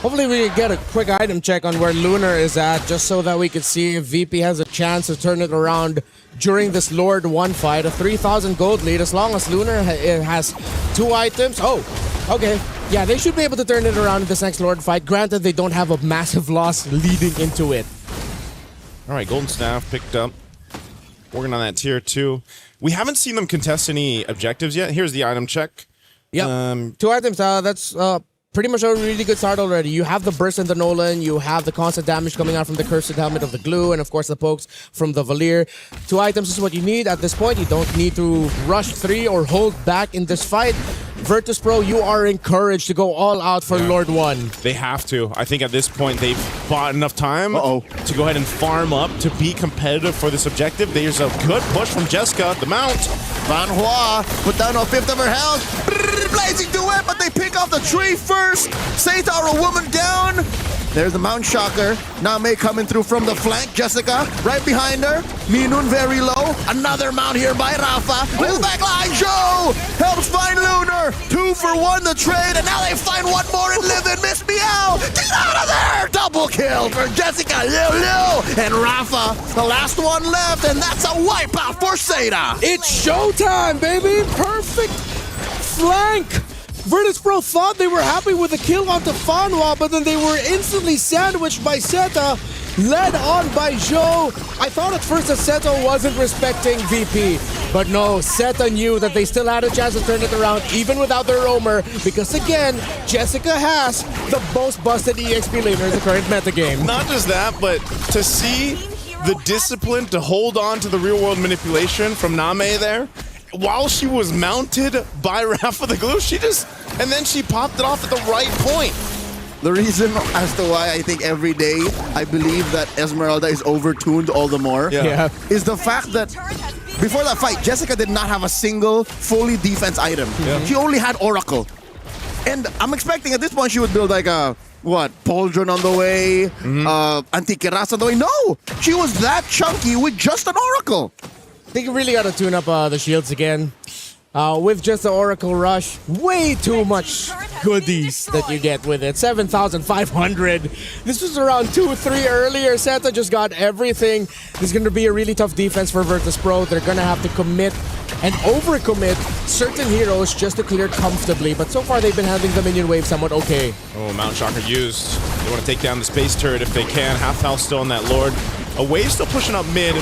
S6: Hopefully we can get a quick item check on where Lunar is at, just so that we can see if VP has a chance to turn it around during this Lord 1 fight. A 3,000 gold lead, as long as Lunar has 2 items. Oh, okay. Yeah, they should be able to turn it around in this next Lord fight. Granted, they don't have a massive loss leading into it.
S7: All right, Golden Staff picked up. Working on that tier 2. We haven't seen them contest any objectives yet. Here's the item check.
S6: Yeah, 2 items. That's pretty much a really good start already. You have the burst in the Nolan, you have the constant damage coming out from the cursed helmet of the glue, and of course the pokes from the Valir. 2 items is what you need at this point. You don't need to rush 3 or hold back in this fight. Virtus Pro, you are encouraged to go all out for Lord 1.
S7: They have to. I think at this point they've bought enough time to go ahead and farm up to be competitive for this objective. There's a good push from Jessica, the mount.
S9: Van Hua put down a 5th of her health. Blazing duet, but they pick off the tree first. Seta, a woman down. There's the Mount Shocker. Name coming through from the flank. Jessica right behind her. Minun very low. Another mount here by Rafa. Little back line. Joe helps find Lunar. 2 for 1 the trade, and now they find one more and live in Miss Meow. Get out of there! Double kill for Jessica. Lulu and Rafa. The last one left, and that's a wipeout for Seta.
S6: It's showtime, baby! Perfect flank! Virtus Pro thought they were happy with the kill onto Fanwa, but then they were instantly sandwiched by Seta, led on by Joe. I thought at first that Seta wasn't respecting VP, but no, Seta knew that they still had a chance to turn it around even without their roamer, because again, Jessica has the most busted EXP laner in the current metagame.
S7: Not just that, but to see the discipline to hold on to the real-world manipulation from Name there, while she was mounted by Rafa the Glue, and then she popped it off at the right point.
S9: The reason as to why I think every day I believe that Esmeralda is overtuned all the more is the fact that before that fight, Jessica did not have a single fully defense item. She only had Oracle. And I'm expecting at this point she would build like a, Pauldron on the way, Antikiras on the way. No! She was that chunky with just an Oracle.
S6: I think you really got to tune up the shields again. With just the Oracle Rush, way too much goodies that you get with it. 7,500. This was around 2 or 3 earlier. Seta just got everything. This is going to be a really tough defense for Virtus Pro. They're going to have to commit and overcommit certain heroes just to clear comfortably. But so far, they've been handling the minion wave somewhat okay.
S7: Oh, Mount Shocker used. They want to take down the space turret if they can. Half health still on that Lord. A wave still pushing up mid.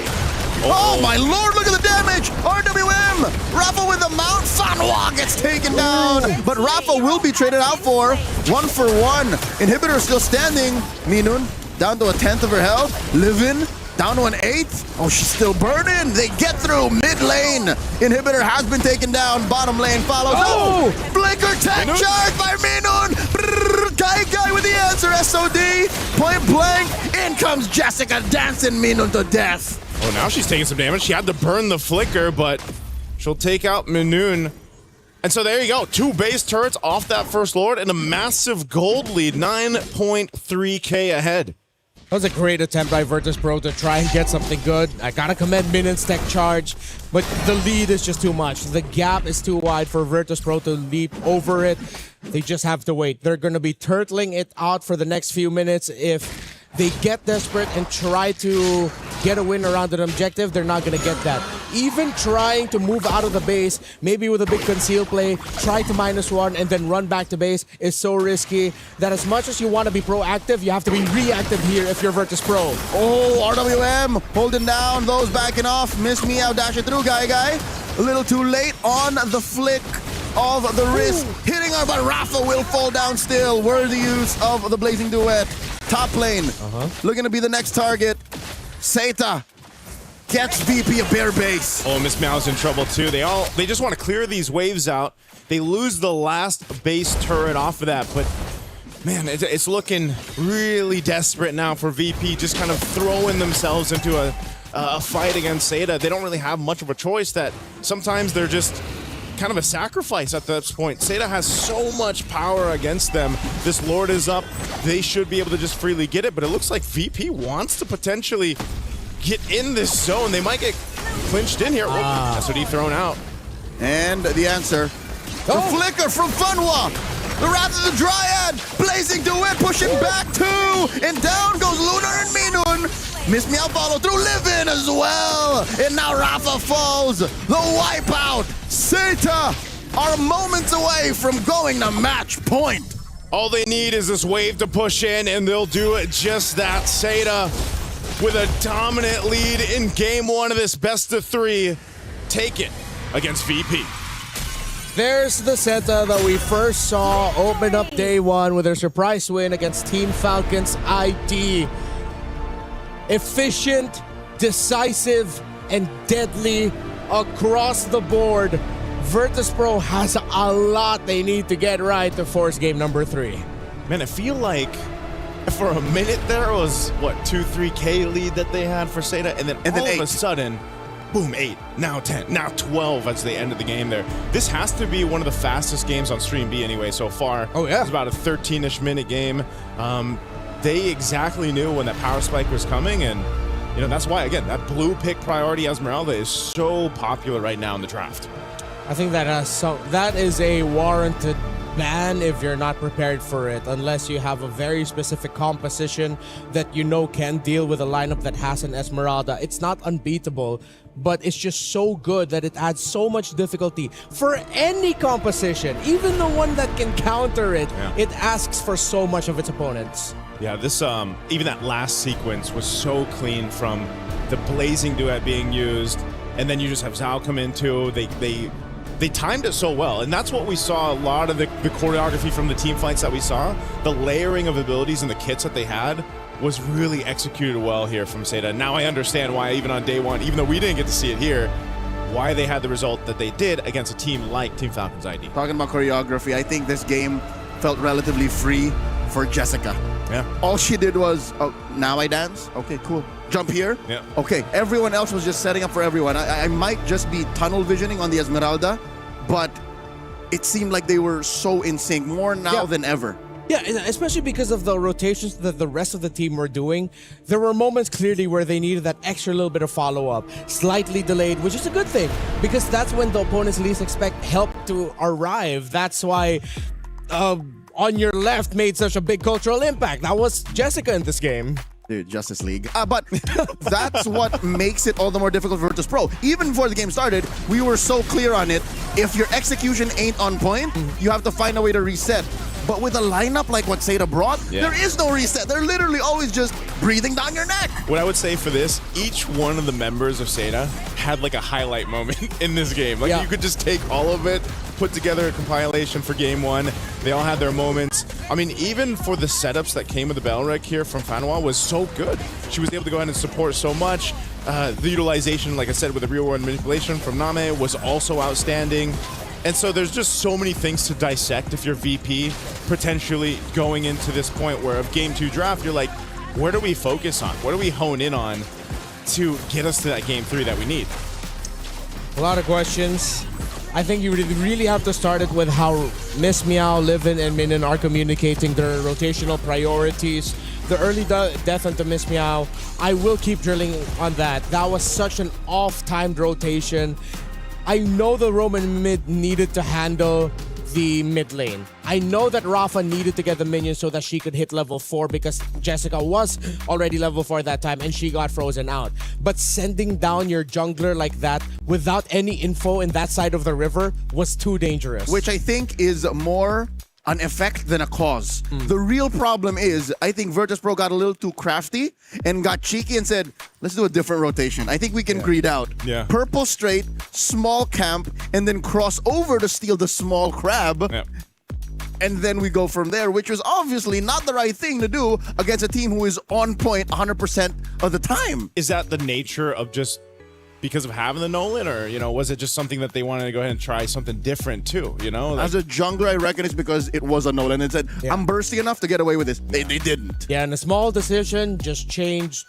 S9: Oh my lord, look at the damage! RWM! Rafa with the mount, Fanwa gets taken down, but Rafa will be traded out for 1-for-1. Inhibitor still standing. Minun down to 1/10 of her health. Livin down to 1/8. Oh, she's still burning. They get through mid lane. Inhibitor has been taken down. Bottom lane follows. Oh! Flicker tech charge by Minun. Guy with the answer. SOD. Point blank. In comes Jessica dancing Minun to death.
S7: Oh, now she's taking some damage. She had to burn the flicker, but she'll take out Minun. And so there you go. 2 base turrets off that first Lord and a massive gold lead. 9.3k ahead.
S6: That was a great attempt by Virtus.pro to try and get something good. I gotta commend Minun's tech charge, but the lead is just too much. The gap is too wide for Virtus.pro to leap over it. They just have to wait. They're gonna be turtling it out for the next few minutes. If they get desperate and try to get a win around an objective, they're not gonna get that. Even trying to move out of the base, maybe with a big conceal play, try to -1 and then run back to base is so risky that as much as you want to be proactive, you have to be reactive here if you're Virtus.pro.
S9: Oh, RWM holding down those backing off. Miss me out, dash it through, guy. A little too late on the flick of the wrist. Hitting her, but Rafa will fall down still. Worthy use of the Blazing Duet. Top lane, looking to be the next target. Seita gets VP a bare base.
S7: Oh, Miss Meow's in trouble too. They just want to clear these waves out. They lose the last base turret off of that, but man, it's looking really desperate now for VP, just kind of throwing themselves into a fight against Seita. They don't really have much of a choice. That sometimes they're just kind of a sacrifice at this point. Seita has so much power against them. This Lord is up. They should be able to just freely get it, but it looks like VP wants to potentially get in this zone. They might get clinched in here. SOD thrown out.
S9: And the answer, the flicker from Funwa. The Wrath of the Dryad, Blazing Duet, pushing back 2, and down goes Lunar and Minun. Miss Meow follow through, Livin as well, and now Rafa falls. The wipeout. Seita are moments away from going to match point.
S7: All they need is this wave to push in, and they'll do it just that. Seita with a dominant lead in game 1 of this best of 3. Take it against VP.
S6: There's the Seita that we first saw open up day 1 with their surprise win against Team Falcon's ID. Efficient, decisive, and deadly across the board. Virtus.pro has a lot they need to get right to force game number 3.
S7: Man, I feel like for a minute there was, 2-3k lead that they had for Seita, and then all of a sudden, boom, 8, now 10, now 12 as the end of the game there. This has to be one of the fastest games on Stream B anyway so far.
S6: Oh, yeah.
S7: It's about a 13-ish minute game. They exactly knew when that power spike was coming, and you know that's why, again, that blue pick priority Esmeralda is so popular right now in the draft.
S6: I think that is a warranted ban if you're not prepared for it, unless you have a very specific composition that you know can deal with a lineup that has an Esmeralda. It's not unbeatable, but it's just so good that it adds so much difficulty for any composition, even the one that can counter it.
S7: Yeah.
S6: It asks for so much of its opponents.
S7: Yeah, this even that last sequence was so clean from the Blazing Duet being used, and then you just have Zhao come in too. They timed it so well, and that's what we saw. A lot of the choreography from the team fights that we saw, the layering of abilities and the kits that they had was really executed well here from Seita. Now I understand why, even on day 1, even though we didn't get to see it here, why they had the result that they did against a team like Team Falcon's ID.
S9: Talking about choreography, I think this game felt relatively free for Jessica.
S7: Yeah.
S9: All she did was, oh, now I dance? Okay, cool. Jump here?
S7: Yeah.
S9: Okay, everyone else was just setting up for everyone. I might just be tunnel visioning on the Esmeralda, but it seemed like they were so in sync, more now than ever.
S6: Yeah, especially because of the rotations that the rest of the team were doing. There were moments clearly where they needed that extra little bit of follow-up, slightly delayed, which is a good thing, because that's when the opponents least expect help to arrive. That's why On Your Left made such a big cultural impact. That was Jessica in this game.
S9: Dude, Justice League. But that's what makes it all the more difficult for Virtus.pro. Even before the game started, we were so clear on it. If your execution ain't on point, you have to find a way to reset. But with a lineup like what Seda brought, there is no reset. They're literally always just breathing down your neck.
S7: What I would say for this, each one of the members of Seda had like a highlight moment in this game. Like you could just take all of it, put together a compilation for game one. They all had their moments. I mean, even for the setups that came with the Bell Rec here from Fanwa was so good. She was able to go ahead and support so much. The utilization, like I said, with the real world manipulation from Name was also outstanding. And so there's just so many things to dissect if you're VP, potentially going into this point where of game 2 draft, you're like, where do we focus on? What do we hone in on to get us to that game 3 that we need?
S6: A lot of questions. I think you really have to start it with how Miss Meow, Livin, and Minin are communicating their rotational priorities. The early death onto Miss Meow, I will keep drilling on that. That was such an off-timed rotation. I know the Roman mid needed to handle the mid lane. I know that Rafa needed to get the minions so that she could hit level 4 because Jessica was already level 4 at that time and she got frozen out. But sending down your jungler like that without any info in that side of the river was too dangerous.
S9: Which I think is more an effect than a cause. The real problem is, I think Virtus Pro got a little too crafty and got cheeky and said, let's do a different rotation. I think we can greed out. Purple straight, small camp, and then cross over to steal the small crab. And then we go from there, which was obviously not the right thing to do against a team who is on point 100% of the time.
S7: Is that the nature of just because of having the Nolan, or was it just something that they wanted to go ahead and try something different too?
S9: As a jungler, I reckon it's because it was a Nolan and said, I'm bursty enough to get away with this. They didn't.
S6: Yeah, and a small decision just changed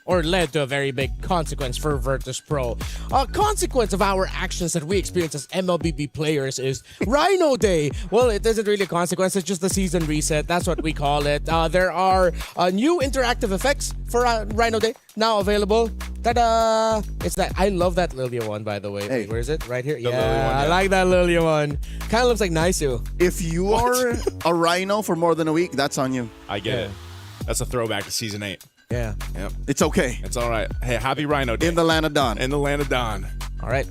S6: or led to a very big consequence for Virtus Pro. A consequence of our actions that we experience as MLBB players is Rhino Day. Well, it isn't really a consequence, it's just the season reset. That's what we call it. There are new interactive effects for Rhino Day now available. Ta-da! It's that. I love that Lilia one, by the way.
S9: Hey.
S6: Wait, where is it? Right here?
S7: Lilia one,
S6: I like that Lilia one. Kind of looks like Naisu.
S9: If you are a Rhino for more than a week, that's on you.
S7: I get it. That's a throwback to season 8.
S6: Yeah.
S7: Yep.
S9: It's okay.
S7: It's all right. Hey, happy Rhino Day.
S9: In the land of Dawn.
S7: In the land of Dawn.
S6: All right.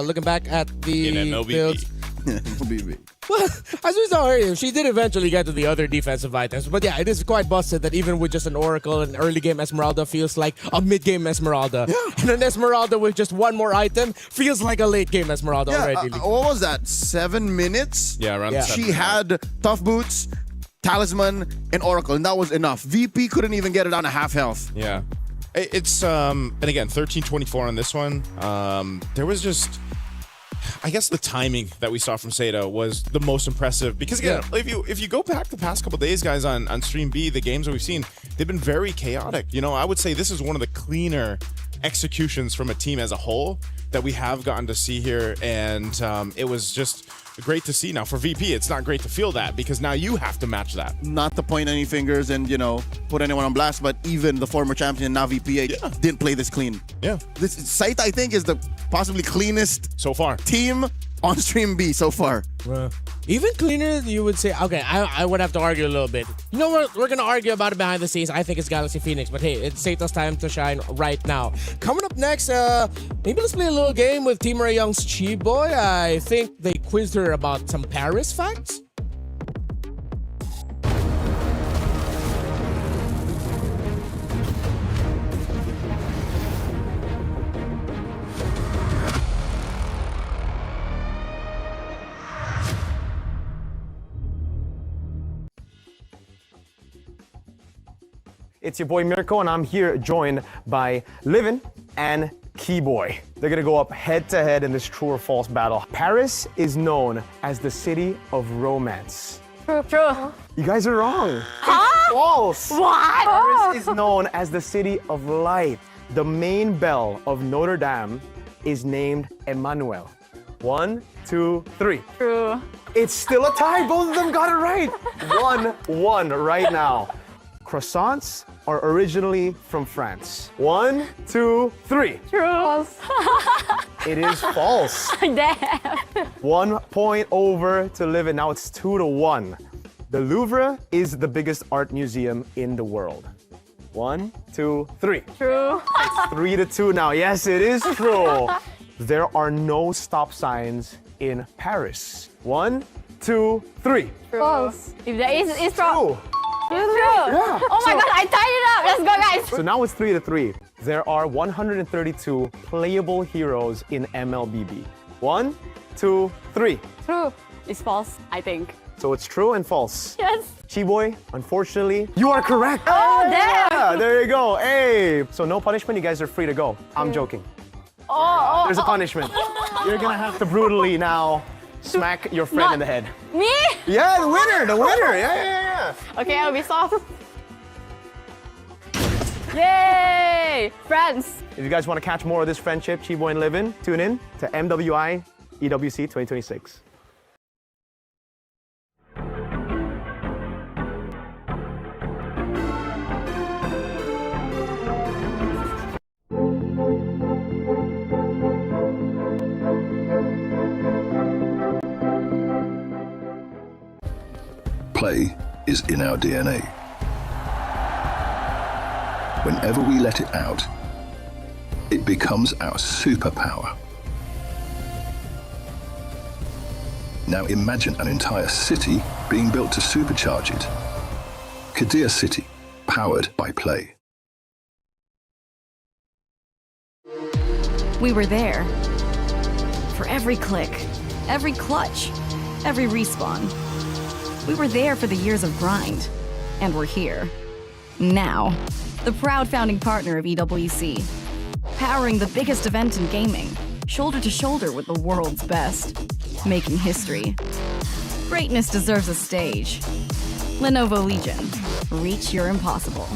S6: Looking back at the
S7: In MLBB.
S6: builds.
S9: MLBB.
S6: Well, as we saw earlier, she did eventually get to the other defensive items. But yeah, it is quite busted that even with just an Oracle, an early game Esmeralda feels like a mid game Esmeralda.
S9: Yeah.
S6: And an Esmeralda with just one more item feels like a late game Esmeralda already.
S9: What was that? 7 minutes?
S7: Yeah, around 7
S9: She had Tough Boots, Talisman, and Oracle, and that was enough. VP couldn't even get it down to half health.
S7: Yeah. It's, and again, 13-24 on this one. There was just, I guess the timing that we saw from Seda was the most impressive because again, if you go back the past couple days, guys, on Stream B, the games that we've seen, they've been very chaotic. I would say this is one of the cleaner executions from a team as a whole that we have gotten to see here, and it was just great to see. Now for VP, it's not great to feel that because now you have to match that.
S9: Not to point any fingers and put anyone on blast, but even the former champion, now VP8, didn't play this clean.
S7: Yeah.
S9: This site, I think, is the possibly cleanest
S7: so far
S9: team on Stream B so far.
S6: Even cleaner, you would say. Okay, I would have to argue a little bit. You know what? We're going to argue about it behind the scenes. I think it's Galaxy Phoenix, but hey, it's Seta's time to shine right now. Coming up next, maybe let's play a little game with Team Ray Young's Chi Boy. I think they quizzed her about some Paris facts.
S10: It's your boy Mirko, and I'm here joined by Livin and Keyboy. They're gonna go up head to head in this true or false battle. Paris is known as the city of romance.
S11: True.
S10: You guys are wrong. It's false.
S11: What?
S10: Paris is known as the city of light. The main bell of Notre Dame is named Emmanuel. 1, 2, 3.
S11: True.
S10: It's still a tie. Both of them got it right. 1-1 right now. Croissants are originally from France. 1, 2, 3.
S11: True.
S10: It is false.
S11: Damn.
S10: 1 point over to Livin. Now it's 2-1. The Louvre is the biggest art museum in the world. 1, 2, 3.
S11: True.
S10: It's 3-2 now. Yes, it is true. There are no stop signs in Paris. 1, 2, 3.
S11: False. If there is, it's wrong.
S10: True.
S11: It's true. Oh my god, I tied it up. Let's go, guys.
S10: So now it's 3-3. There are 132 playable heroes in MLBB. 1, 2, 3.
S11: True. It's false, I think.
S10: So it's true and false.
S11: Yes.
S10: Chiboy, unfortunately, you are correct.
S11: Oh, damn.
S10: Yeah, there you go. Hey. So no punishment. You guys are free to go. I'm joking.
S11: Oh,
S10: There's a punishment. You're gonna have to brutally now smack your friend in the head.
S11: Me?
S10: Yeah, the winner. Yeah.
S11: Okay, I'll be soft. Yay! Friends.
S10: If you guys want to catch more of this friendship, Chiboy and Livin, tune in to MWI EWC26.
S1: Play is in our DNA. Whenever we let it out, it becomes our superpower. Now imagine an entire city being built to supercharge it. Kadir City, powered by play.
S12: We were there. For every click, every clutch, every respawn. We were there for the years of grind. And we're here. Now. The proud founding partner of EWC. Powering the biggest event in gaming. Shoulder to shoulder with the world's best. Making history. Greatness deserves a stage. Lenovo Legion. Reach your impossible.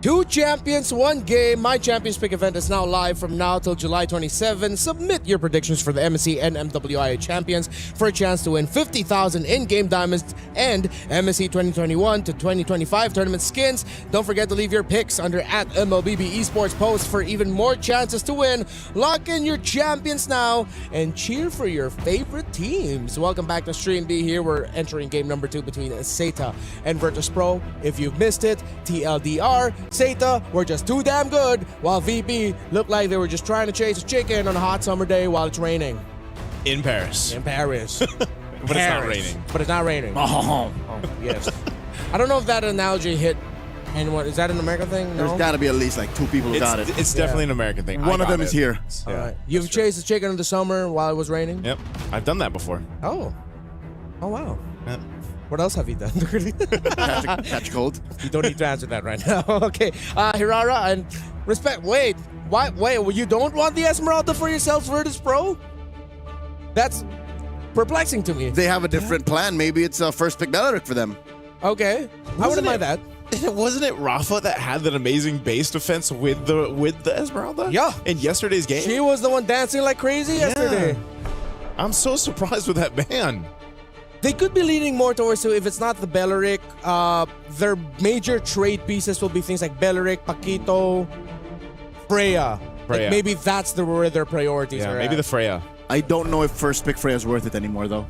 S6: Two champions, one game. My Champions Pick event is now live from now till July 27. Submit your predictions for the MSC and MWI champions for a chance to win 50,000 in-game diamonds and MSC 2021 to 2025 tournament skins. Don't forget to leave your picks under @MLBB Esports post for even more chances to win. Lock in your champions now and cheer for your favorite teams. Welcome back to Stream B. Here we're entering game number 2 between Seta and Virtus Pro. If you've missed it, TLDR, Seta were just too damn good, while VP looked like they were just trying to chase a chicken on a hot summer day while it's raining.
S7: In Paris.
S6: In Paris.
S7: But it's not raining.
S6: But it's not raining.
S9: Oh.
S6: Yes. I don't know if that analogy hit anyone. Is that an American thing? No?
S9: There's got to be at least like 2 people who got it.
S7: It's definitely an American thing.
S9: One of them is here.
S6: All right. You've chased a chicken in the summer while it was raining?
S7: Yep. I've done that before.
S6: Oh. Oh, wow.
S7: Yep.
S6: What else have you done?
S9: Catch cold.
S6: You don't need to answer that right now. Okay. Hirara, and respect. Wait. Why? Wait. You don't want the Esmeralda for yourselves, Virtus Pro? That's perplexing to me.
S9: They have a different plan. Maybe it's a first pick Beleric for them.
S6: Okay. I wouldn't mind that.
S7: Wasn't it Rafa that had that amazing base defense with the Esmeralda?
S6: Yeah.
S7: In yesterday's game?
S6: She was the one dancing like crazy yesterday.
S7: I'm so surprised with that ban.
S6: They could be leaning more towards, so if it's not the Beleric, their major trade pieces will be things like Beleric, Paquito, Freya. Like maybe that's where their priorities are
S7: maybe
S6: at.
S7: the Freya.
S9: I don't know if first pick Freya is worth it anymore, though.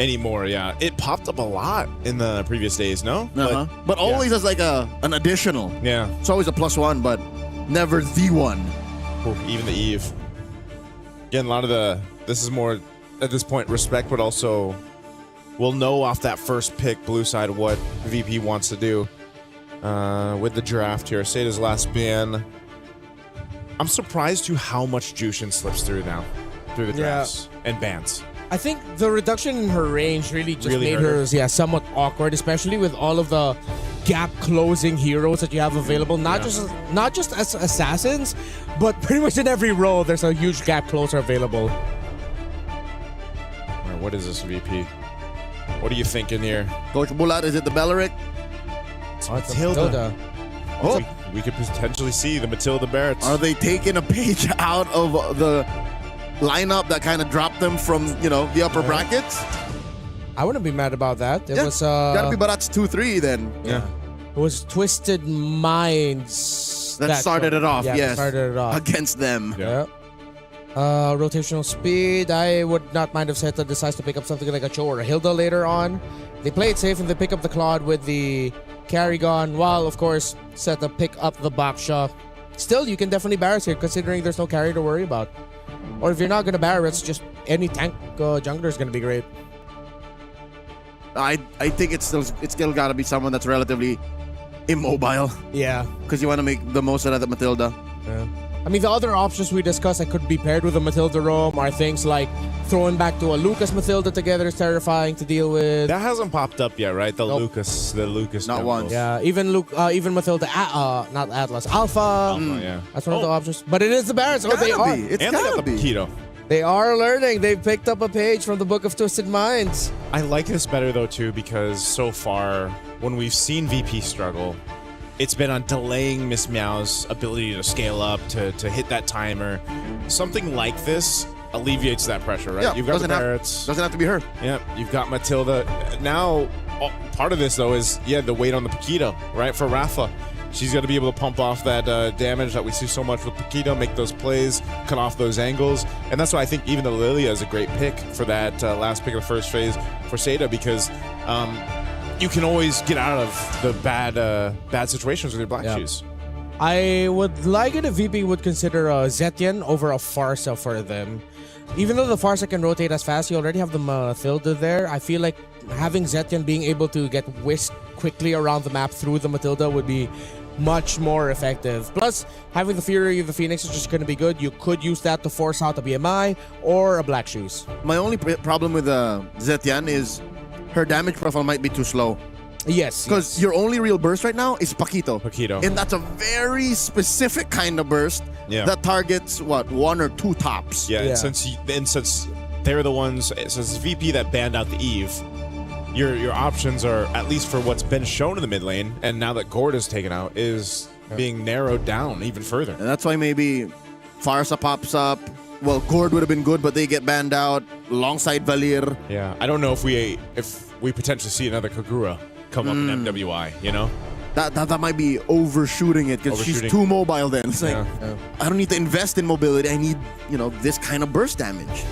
S7: Anymore, yeah. It popped up a lot in the previous days, no?
S9: But always as like an additional.
S7: Yeah.
S9: It's always a +1, but never the one.
S7: Even the Eve. Again, a lot of this is more, at this point, respect, but also we'll know off that first pick, blue side, what VP wants to do with the draft here. Seta's last ban. I'm surprised to how much Jushin slips through now, through the drafts and bands.
S6: I think the reduction in her range really just made
S7: hurt
S6: her somewhat awkward, especially with all of the gap closing heroes that you have available. Not just as assassins, but pretty much in every role there's a huge gap closer available.
S7: All right, what is this VP? What are you thinking here?
S9: Coach Bulat, is it the Belleric?
S7: It's Matilda.
S9: Oh,
S7: We could potentially see the Matilda Barretts.
S9: are they taking a page out of the lineup that kind of dropped them from, the upper brackets?
S6: I wouldn't be mad about that. It was
S9: gotta be Barat's 2-3 then.
S7: Yeah.
S6: It was Twisted Minds
S9: That started it off,
S6: Yeah,
S9: yes.
S6: started it off.
S9: Against them.
S6: Yeah. Rotational speed. I would not mind if Zeta decides to pick up something like a Cho or a Hilda later on. They play it safe and they pick up the Claude with the Carrigon, while of course Zeta pick up the Baksha. Still, you can definitely Barrett here considering there's no carry to worry about. Or if you're not gonna Barrett, it's just any tank jungler is gonna be great.
S9: I think it's still gotta be someone that's relatively immobile.
S6: Yeah.
S9: Because you want to make the most out of the Matilda.
S6: Yeah. I mean, the other options we discussed that could be paired with a Matilda Rome are things like throwing back to a Lucas Matilda together is terrifying to deal with.
S7: That hasn't popped up yet, right? The
S6: Nope.
S7: Lucas
S9: Not
S7: jungles.
S9: once.
S6: Yeah, even Matilda, not Atlas, Alpha.
S7: Yeah.
S6: That's one of the options. But it is the Barretts. Oh, they
S9: Gotta
S6: are.
S9: be. It's
S7: And they
S9: gotta
S7: got the
S9: be.
S7: Keto.
S6: They are learning. They've picked up a page from the Book of Twisted Minds.
S7: I like this better though too because so far when we've seen VP struggle, it's been on delaying Miss Meow's ability to scale up to hit that timer. Something like this alleviates that pressure, right?
S9: Yeah,
S7: You've got the
S9: doesn't
S7: Barretts.
S9: Doesn't have to be her.
S7: Yeah, you've got Matilda. Now, part of this though is the weight on the Paquito, right? For Rafa, she's got to be able to pump off that damage that we see so much with Paquito, make those plays, cut off those angles, and that's why I think even the Lilia is a great pick for that last pick of the first phase for Seda because you can always get out of the bad situations with your Black Shoes.
S6: I would like it if VP would consider Zetian over a Farsa for them. Even though the Farsa can rotate as fast, you already have the Matilda there. I feel like having Zetian being able to get whisked quickly around the map through the Matilda would be much more effective. Plus, having the Fury of the Phoenix is just going to be good. You could use that to force out a BMI or a Black Shoes.
S9: My only problem with Zetian is her damage profile might be too slow.
S6: Yes.
S9: Because your only real burst right now is Paquito. And that's a very specific kind of burst that targets, one or two tops.
S7: Yeah, and since they're the ones, since VP that banned out the Eve, your options are, at least for what's been shown in the mid lane, and now that Gord is taken out, is being narrowed down even further.
S9: And that's why maybe Farsa pops up. Well, Gord would have been good, but they get banned out alongside Valir.
S7: Yeah, I don't know if we potentially see another Kagura come up in MWI, you know?
S9: That might be overshooting it because she's too mobile then. It's like, I don't need to invest in mobility. I need, this kind of burst damage.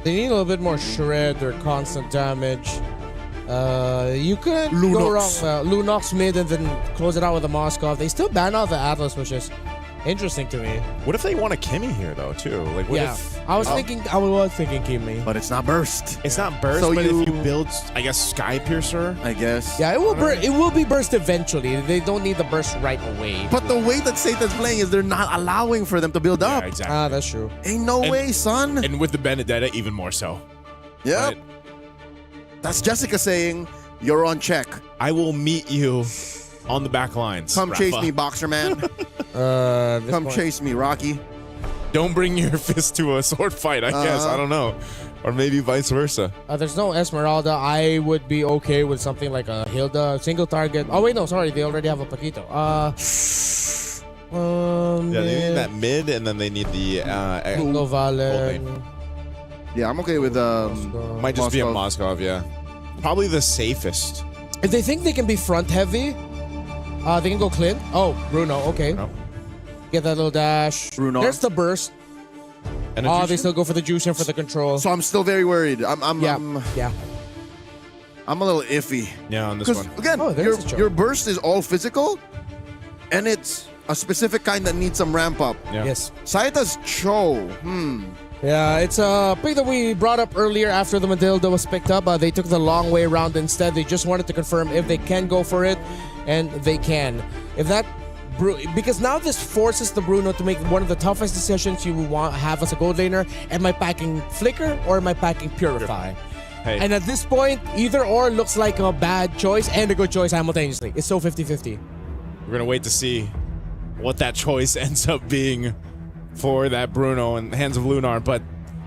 S6: They need a little bit more shred or constant damage. You could go wrong. Lunox mid and then close it out with a Moskov. They still ban out the Atlas, which is interesting to me.
S7: What if they want a Kimmy here though too? Like what if
S6: I was thinking Kimmy.
S9: But it's not burst.
S7: It's not burst,
S9: So
S7: but if you build Sky Piercer,
S9: I guess.
S6: Yeah, it will be burst eventually. They don't need the burst right away.
S9: But the way that Satan's playing is they're not allowing for them to build up.
S7: exactly.
S6: That's true.
S9: Ain't no way, son.
S7: And with the Benedetta, even more so.
S9: Yep.
S7: Right?
S9: That's Jessica saying, you're on check.
S7: I will meet you on the back lines.
S9: Come
S7: Rafa.
S9: chase me, boxer man. Come chase me, Rocky.
S7: Don't bring your fist to a sword fight, I guess. I don't know. Or maybe vice versa.
S6: There's no Esmeralda. I would be okay with something like a Hilda, single target. Oh, wait, no, sorry. They already have a Paquito.
S7: Yeah, they need that mid, and then they need the
S6: Bingo Valen.
S9: Yeah, I'm okay with
S7: might just be a Moskov, yeah. Probably the safest.
S6: If they think they can be front heavy, they can go Clint. Oh, Bruno, okay. Get that little dash.
S9: Bruno.
S6: There's the burst.
S7: And
S6: they still go for the juice and for the control.
S9: So I'm still very worried. I'm a little iffy.
S7: Yeah, on this one.
S9: Again, your burst is all physical, and it's a specific kind that needs some ramp up.
S7: Yeah.
S6: Yes.
S9: Saita's Cho.
S6: Yeah, it's a pick that we brought up earlier after the Matilda was picked up. They took the long way around instead. They just wanted to confirm if they can go for it, and they can. If that because now this forces the Bruno to make one of the toughest decisions you want have as a gold laner. Am I packing Flicker or am I packing Purify?
S7: Hey.
S6: And at this point, either or looks like a bad choice and a good choice simultaneously. It's so 50-50.
S7: We're gonna wait to see what that choice ends up being for that Bruno in the hands of Lunar, but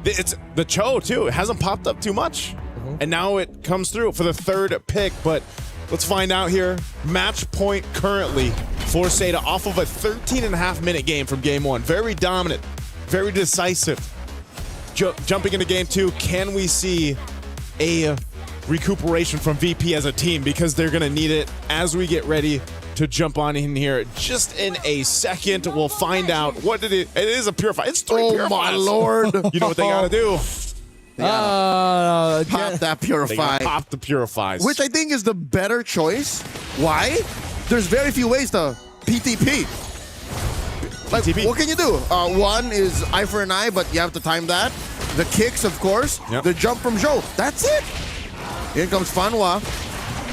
S7: it's the Cho too. It hasn't popped up too much, and now it comes through for the third pick. But let's find out here. Match point currently for Seda off of a 13.5-minute game from game one. Very dominant, very decisive. Jumping into game two, can we see a recuperation from VP as a team? Because they're gonna need it as we get ready to jump on in here just in a second. We'll find out what it is. A Purify. It's 3 Purifies.
S9: Oh my lord.
S7: You know what they gotta do.
S9: Pop that
S7: They
S9: Purify.
S7: gotta pop the Purifies.
S9: Which I think is the better choice. Why? There's very few ways to PTP. Like,
S7: PTP.
S9: what can you do? One is eye for an eye, but you have to time that. The kicks, of course.
S7: Yep.
S9: The jump from Zhou. That's it. In comes Fanhua,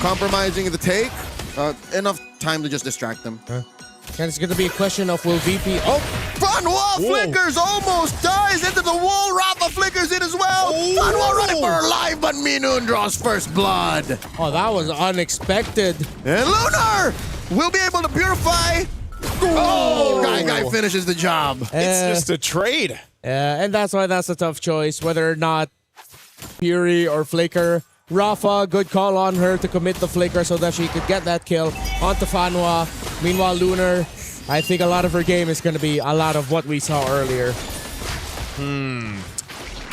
S9: compromising the take. Enough time to just distract them.
S6: And it's going to be a question of will VP... Oh!
S9: Fanhua flickers, almost dies into the wall. Rafa flickers in as well. Fanhua running for her life, but Minun draws first blood.
S6: Oh, that was unexpected.
S9: And Lunar will be able to purify. Oh, Guy finishes the job.
S7: It's just a trade.
S6: And that's why that's a tough choice, whether or not Fury or Flicker. Rafa, good call on her to commit the Flicker so that she could get that kill onto Fanhua. Meanwhile, Lunar, I think a lot of her game is going to be a lot of what we saw earlier.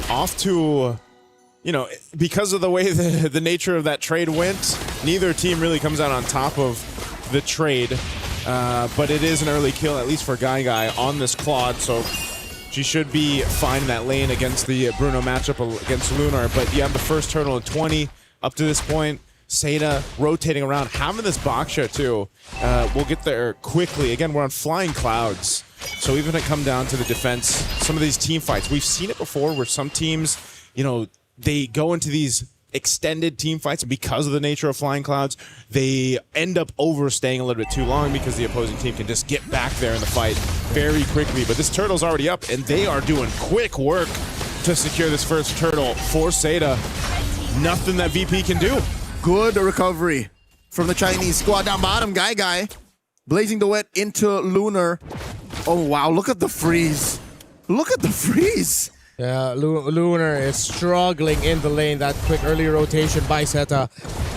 S7: Off to, because of the way the nature of that trade went, neither team really comes out on top of the trade. But it is an early kill, at least for Guy on this Claude, so she should be fine in that lane against the Bruno matchup against Lunar. But you have the first turtle in 20 up to this point. Seda rotating around, having this Baksha too. We'll get there quickly. Again, we're on flying clouds. So even when it comes down to the defense, some of these team fights, we've seen it before where some teams, they go into these extended team fights, and because of the nature of flying clouds, they end up overstaying a little bit too long because the opposing team can just get back there in the fight very quickly. But this turtle's already up, and they are doing quick work to secure this first turtle for Seda. Nothing that VP can do.
S9: Good recovery from the Chinese squad. Down bottom, Guy. Blazing the wet into Lunar. Oh, wow. Look at the freeze. Look at the freeze.
S6: Yeah, Lunar is struggling in the lane. That quick early rotation by Zeta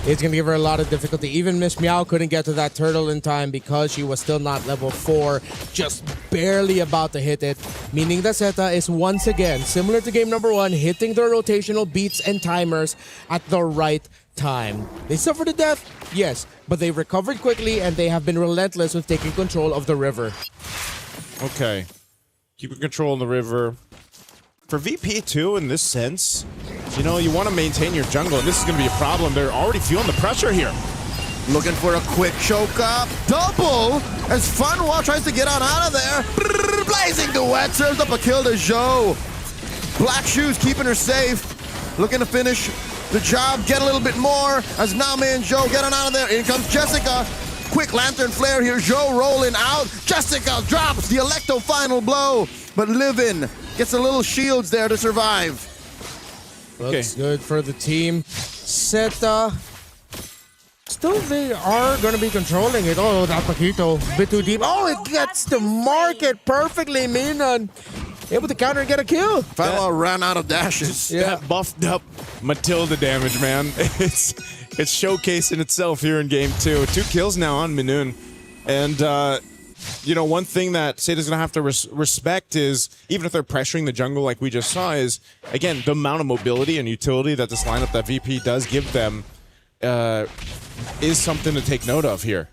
S6: is going to give her a lot of difficulty. Even Miss Meow couldn't get to that turtle in time because she was still not level 4, just barely about to hit it. Meaning that Zeta is once again, similar to game number 1, hitting their rotational beats and timers at the right time. They suffered a death, yes, but they recovered quickly and they have been relentless with taking control of the river.
S7: Okay. Keeping control in the river. For VP too, in this sense, you want to maintain your jungle, and this is going to be a problem. They're already feeling the pressure here.
S9: Looking for a quick choke up. Double as Fanhua tries to get on out of there. Blazing the wet, serves up a kill to Zhou. Black Shoes keeping her safe. Looking to finish the job, get a little bit more as Name and Zhou get on out of there. In comes Jessica. Quick lantern flare here. Zhou rolling out. Jessica drops the Electo final blow, but Livin gets a little shields there to survive.
S6: Looks good for the team. Zeta, still they are going to be controlling it. Oh, that Paquito, a bit too deep. Oh, it gets to market perfectly. Minan able to counter and get a kill.
S9: Fanhua ran out of dashes.
S6: Yeah,
S7: that buffed up Matilda damage, man. It's showcasing itself here in game 2. 2 kills now on Minun. And, one thing that Seda's going to have to respect is, even if they're pressuring the jungle like we just saw, is, again, the amount of mobility and utility that this lineup that VP does give them is something to take note of here.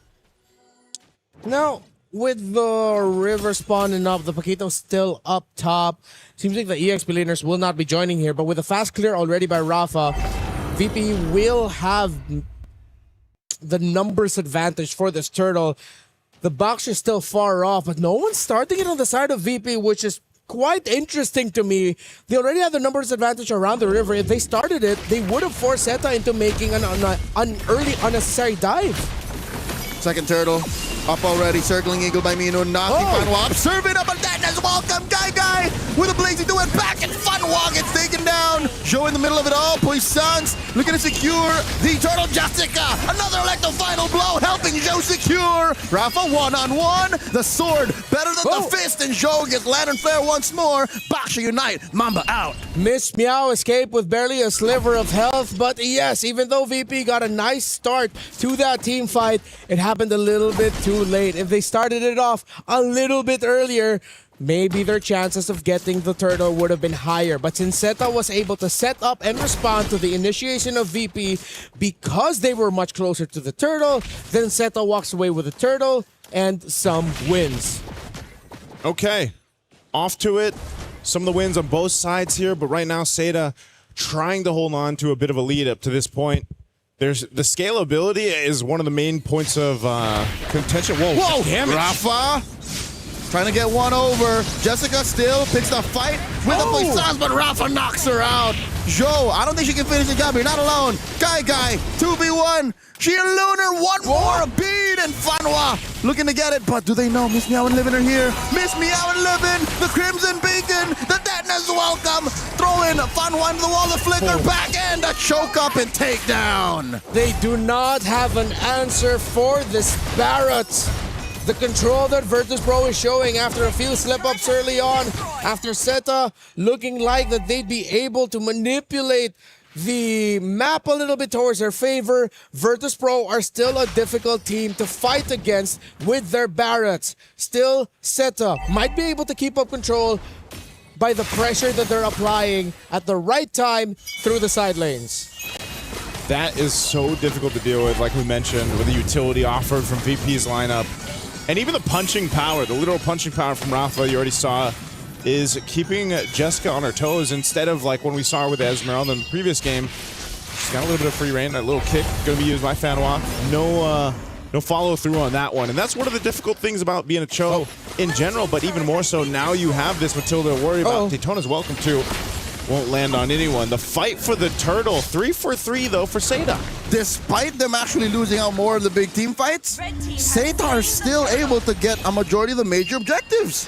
S6: Now, with the river spawning up, the Paquito still up top. Seems like the EXP laners will not be joining here, but with a fast clear already by Rafa, VP will have the numbers advantage for this turtle. The box is still far off, but no one's starting it on the side of VP, which is quite interesting to me. They already have the numbers advantage around the river. If they started it, they would have forced Zeta into making an early unnecessary dive.
S9: Second turtle. Up already. Circling eagle by Mino. Knocking Fanwa up. Serving up. And that is welcome. Guy with a blazing do it back. And Fanwa gets taken down. Joe in the middle of it all. Puissance looking to secure the turtle. Jessica. Another electro final blow. Helping Joe secure. Rafa one-on-one. The sword better than the fist. And Joe gets Lantern Flare once more. Baksha unite. Mamba out.
S6: Miss Meow escaped with barely a sliver of health, but yes, even though VP got a nice start to that team fight, it happened a little bit too late. If they started it off a little bit earlier, maybe their chances of getting the turtle would have been higher. But since Zeta was able to set up and respond to the initiation of VP because they were much closer to the turtle, then Zeta walks away with the turtle and some wins.
S7: Okay, off to it. Some of the wins on both sides here, but right now Zeta trying to hold on to a bit of a lead up to this point. There's the scalability is one of the main points of contention. Whoa, damage.
S9: Rafa trying to get one over. Jessica still picks the fight with the Puissance, but Rafa knocks her out. Joe, I don't think she can finish the job. You're not alone. Guy, 2v1. She and Lunar, one more beat, and Fanwa looking to get it, but do they know Miss Meow and Livin are here? Miss Meow and Livin, the Crimson Beacon, the Deton's welcome. Throw in Fanwa into the wall, the flicker, back end, a choke up and takedown.
S6: They do not have an answer for this Barrett. The control that Virtus Pro is showing after a few slip-ups early on, after Zeta looking like that they'd be able to manipulate the map a little bit towards their favor, Virtus Pro are still a difficult team to fight against with their Barretts. Still, Zeta might be able to keep up control by the pressure that they're applying at the right time through the side lanes.
S7: That is so difficult to deal with, like we mentioned, with the utility offered from VP's lineup. And even the punching power, the literal punching power from Rafa, you already saw, is keeping Jessica on her toes instead of like when we saw her with Esmeralda in the previous game. She's got a little bit of free reign, a little kick going to be used by Fanwa. No follow through on that one. And that's one of the difficult things about being a Cho in general, but even more so now you have this Matilda to worry about. Daytona's welcome to. Won't land on anyone. The fight for the turtle, 3 for 3 though for Zeta.
S9: Despite them actually losing out more of the big team fights, Zeta are still able to get a majority of the major objectives.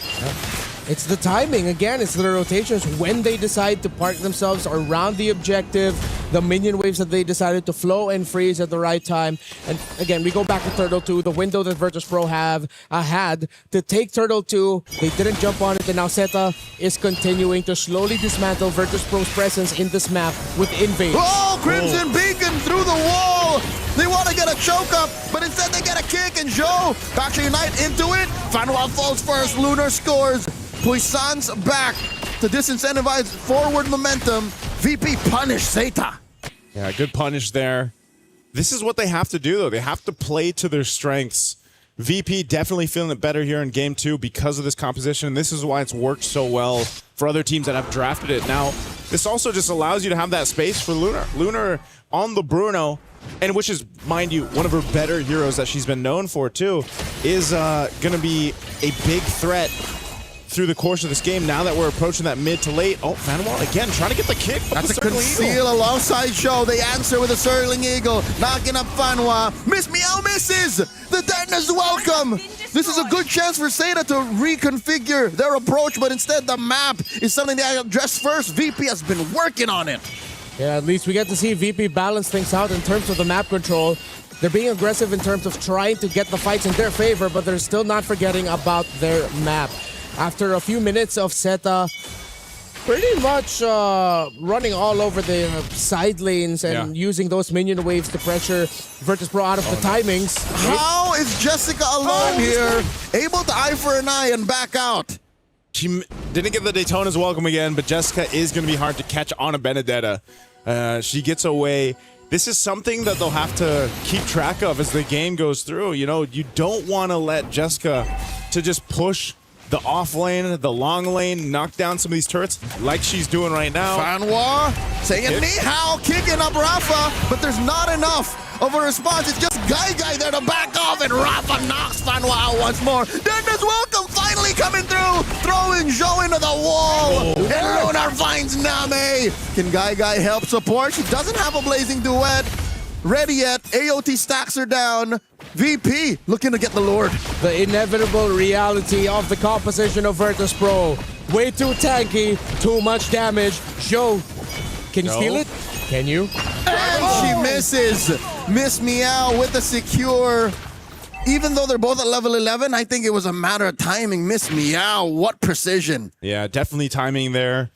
S6: It's the timing. Again, it's the rotations when they decide to park themselves around the objective, the minion waves that they decided to flow and freeze at the right time. And again, we go back to Turtle 2, the window that Virtus Pro had to take Turtle 2. They didn't jump on it, and now Zeta is continuing to slowly dismantle Virtus Pro's presence in this map with Invade.
S9: Oh, Crimson Beacon through the wall! They want to get a choke up, but instead they get a kick, and Joe Baksha unite into it. Fanwa falls first, Lunar scores. Puissance back to disincentivize forward momentum. VP punish Zeta.
S7: Yeah, good punish there. This is what they have to do, though. They have to play to their strengths. VP definitely feeling it better here in Game 2 because of this composition. This is why it's worked so well for other teams that have drafted it. Now, this also just allows you to have that space for Lunar. Lunar on the Bruno, and which is, mind you, one of her better heroes that she's been known for, too, is going to be a big threat through the course of this game. Now that we're approaching that mid to late. Oh, Fanwa again trying to get the kick.
S9: That's a conceal alongside Show. They answer with a Circling Eagle, knocking up Fanwa. Miss Meow misses. The Deton's welcome. This is a good chance for Zeta to reconfigure their approach, but instead the map is something they address first. VP has been working on it.
S6: Yeah, at least we get to see VP balance things out in terms of the map control. They're being aggressive in terms of trying to get the fights in their favor, but they're still not forgetting about their map. After a few minutes of Zeta pretty much running all over the side lanes and using those minion waves to pressure Virtus Pro out of the timings.
S9: How is Jessica alone here, able to eye for an eye and back out?
S7: She didn't get the Daytona's welcome again, but Jessica is going to be hard to catch on a Benedetta. She gets away. This is something that they'll have to keep track of as the game goes through. You know, you don't want to let Jessica to just push the off lane, the long lane, knock down some of these turrets like she's doing right now.
S9: Fanwa saying ni hao, kicking up Rafa, but there's not enough of a response. It's just Guy there to back off, and Rafa knocks Fanwa out once more. Dennis welcome finally coming through, throwing Joe into the wall. And Lunar finds Name. Can Guy help support? She doesn't have a blazing duet ready yet. AOT stacks her down. VP looking to get the Lord.
S6: The inevitable reality of the composition of Virtus Pro. Way too tanky, too much damage. Joe, can you steal it? Can you?
S9: And she misses. Miss Meow with the secure. Even though they're both at level 11, I think it was a matter of timing. Miss Meow, what precision.
S7: Yeah, definitely timing there.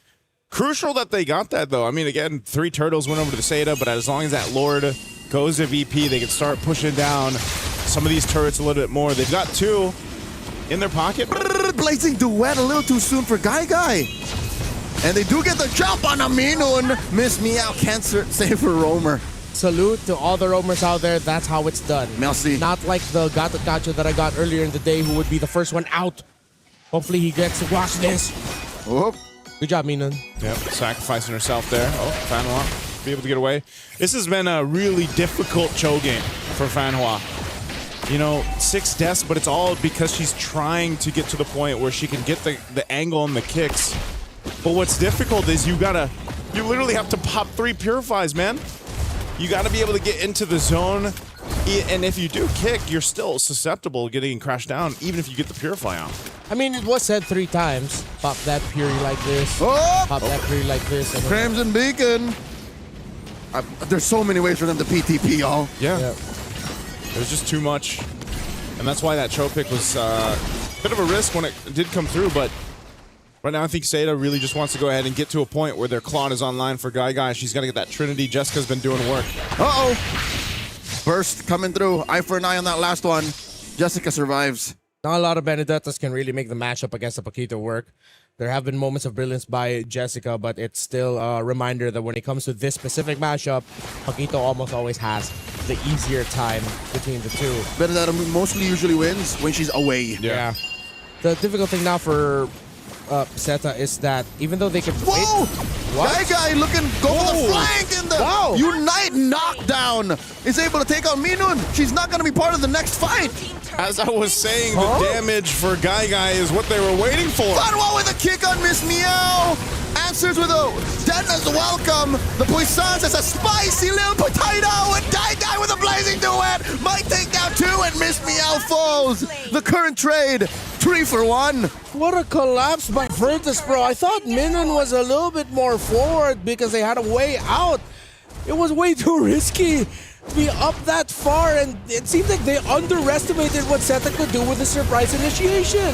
S7: Crucial that they got that, though. I mean, again, 3 turtles went over to the Seda, but as long as that Lord goes to VP, they can start pushing down some of these turrets a little bit more. They've got 2 in their pocket.
S9: Blazing Duet a little too soon for Guy. And they do get the jump on Aminun. Miss Meow can't save her roamer.
S6: Salute to all the roamers out there. That's how it's done.
S9: Merci.
S6: Not like the gotcha that I got earlier in the day who would be the first one out. Hopefully he gets to watch this.
S9: Oh.
S6: Good job, Minun.
S7: Yep, sacrificing herself there. Oh, Fanhua be able to get away. This has been a really difficult Cho game for Fanhua. You know, 6 deaths, but it's all because she's trying to get to the point where she can get the angle and the kicks. But what's difficult is you literally have to pop 3 purifies, man. You gotta be able to get into the zone, and if you do kick, you're still susceptible to getting crashed down, even if you get the purify out.
S6: I mean, it was said 3 times. Pop that Fury like this.
S9: Oh!
S6: Pop that Fury like this.
S9: Crimson Beacon. There's so many ways for them to PTP, y'all.
S7: Yeah. There's just too much. And that's why that Cho pick was a bit of a risk when it did come through, but right now I think Seda really just wants to go ahead and get to a point where their Claude is online for Guy. She's got to get that Trinity. Jessica's been doing work.
S9: Uh-oh. Burst coming through. Eye for an eye on that last one. Jessica survives.
S6: Not a lot of Benedettas can really make the matchup against the Paquito work. There have been moments of brilliance by Jessica, but it's still a reminder that when it comes to this specific matchup, Paquito almost always has the easier time between the two.
S9: Benedetta mostly usually wins when she's away.
S6: Yeah. The difficult thing now for Zeta is that even though they can...
S9: Whoa! Guy looking, go for the flank in the Unite knockdown. Is able to take out Minun. She's not going to be part of the next fight.
S7: As I was saying, the damage for Guy is what they were waiting for.
S9: Fanhua with a kick on Miss Meow. Answers with a Denna's welcome. The Puissance is a spicy little potato. And Guy with a blazing duet might take down 2 and Miss Meow falls. The current trade, 3 for 1.
S6: What a collapse by Virtus Pro. I thought Minun was a little bit more forward because they had a way out. It was way too risky to be up that far, and it seemed like they underestimated what Zeta could do with the surprise initiation.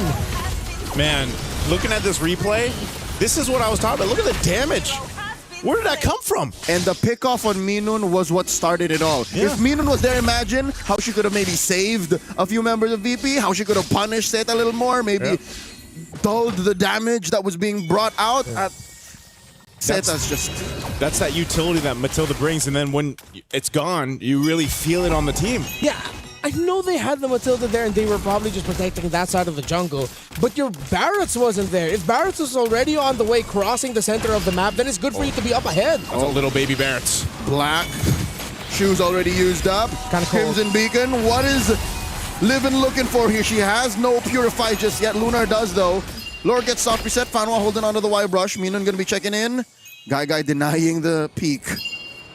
S7: Man, looking at this replay, this is what I was talking about. Look at the damage. Where did that come from?
S9: And the pickoff on Minun was what started it all.
S7: Yeah.
S9: If Minun was there, imagine how she could have maybe saved a few members of VP, how she could have punished Zeta a little more, maybe dulled the damage that was being brought out.
S7: That's that utility that Matilda brings, and then when it's gone, you really feel it on the team.
S6: Yeah, I know they had the Matilda there and they were probably just protecting that side of the jungle, but your Barretts wasn't there. If Barretts was already on the way crossing the center of the map, then it's good for you to be up ahead.
S7: That's a little baby Barretts.
S9: Black. Shoes already used up.
S6: Kind of cold.
S9: Crimson Beacon. What is Livin looking for here? She has no Purify just yet. Lunar does, though. Lord gets soft reset. Fanhua holding onto the Y brush. Minun gonna be checking in. Guy denying the peak.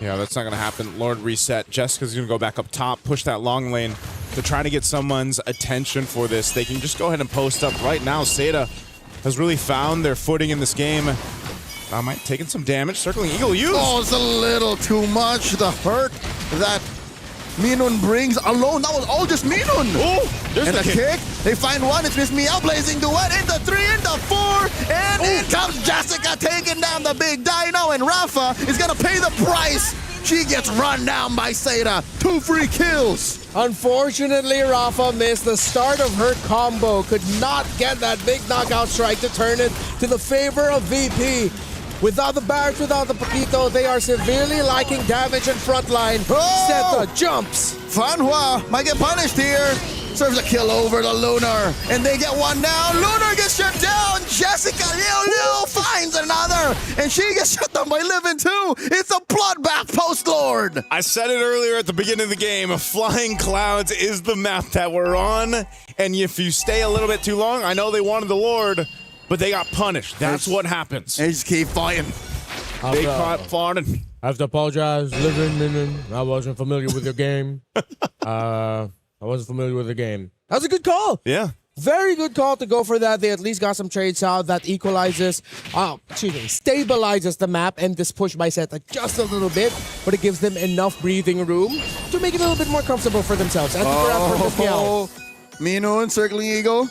S7: Yeah, that's not going to happen. Lord reset. Jessica's going to go back up top, push that long lane to try to get someone's attention for this. They can just go ahead and post up right now. Seda has really found their footing in this game. Might taking some damage. Circling Eagle use.
S9: Oh, it's a little too much. The hurt that Minun brings alone. That was all just Minun.
S7: Oh, there's
S9: and
S7: the
S9: a kick. They find 1. It's Miss Meow blazing duet into 3, into 4. And in comes Jessica taking down the big dino. And Rafa is going to pay the price. She gets run down by Seda. 2 free kills.
S6: Unfortunately, Rafa missed the start of her combo. Could not get that big knockout strike to turn it to the favor of VP. Without the Barretts, without the Paquito, they are severely lacking damage in frontline. Zeta jumps.
S9: Fanhua might get punished here. Serves a kill over the Lunar. And they get 1 down. Lunar gets shut down. Jessica Liu finds another. And she gets shut down by Livin too. It's a bloodbath post-Lord.
S7: I said it earlier at the beginning of the game. Flying Clouds is the map that we're on. And if you stay a little bit too long, I know they wanted the Lord, but they got punished. That's what happens.
S9: They just keep fighting.
S7: They caught fighting.
S6: I have to apologize, Livin. I wasn't familiar with your game. I wasn't familiar with the game. That was a good call.
S7: Yeah.
S6: Very good call to go for that. They at least got some trades out that equalizes, stabilizes the map, and this push by Zeta just a little bit, but it gives them enough breathing room to make it a little bit more comfortable for themselves. And
S9: Minoon circling Eagle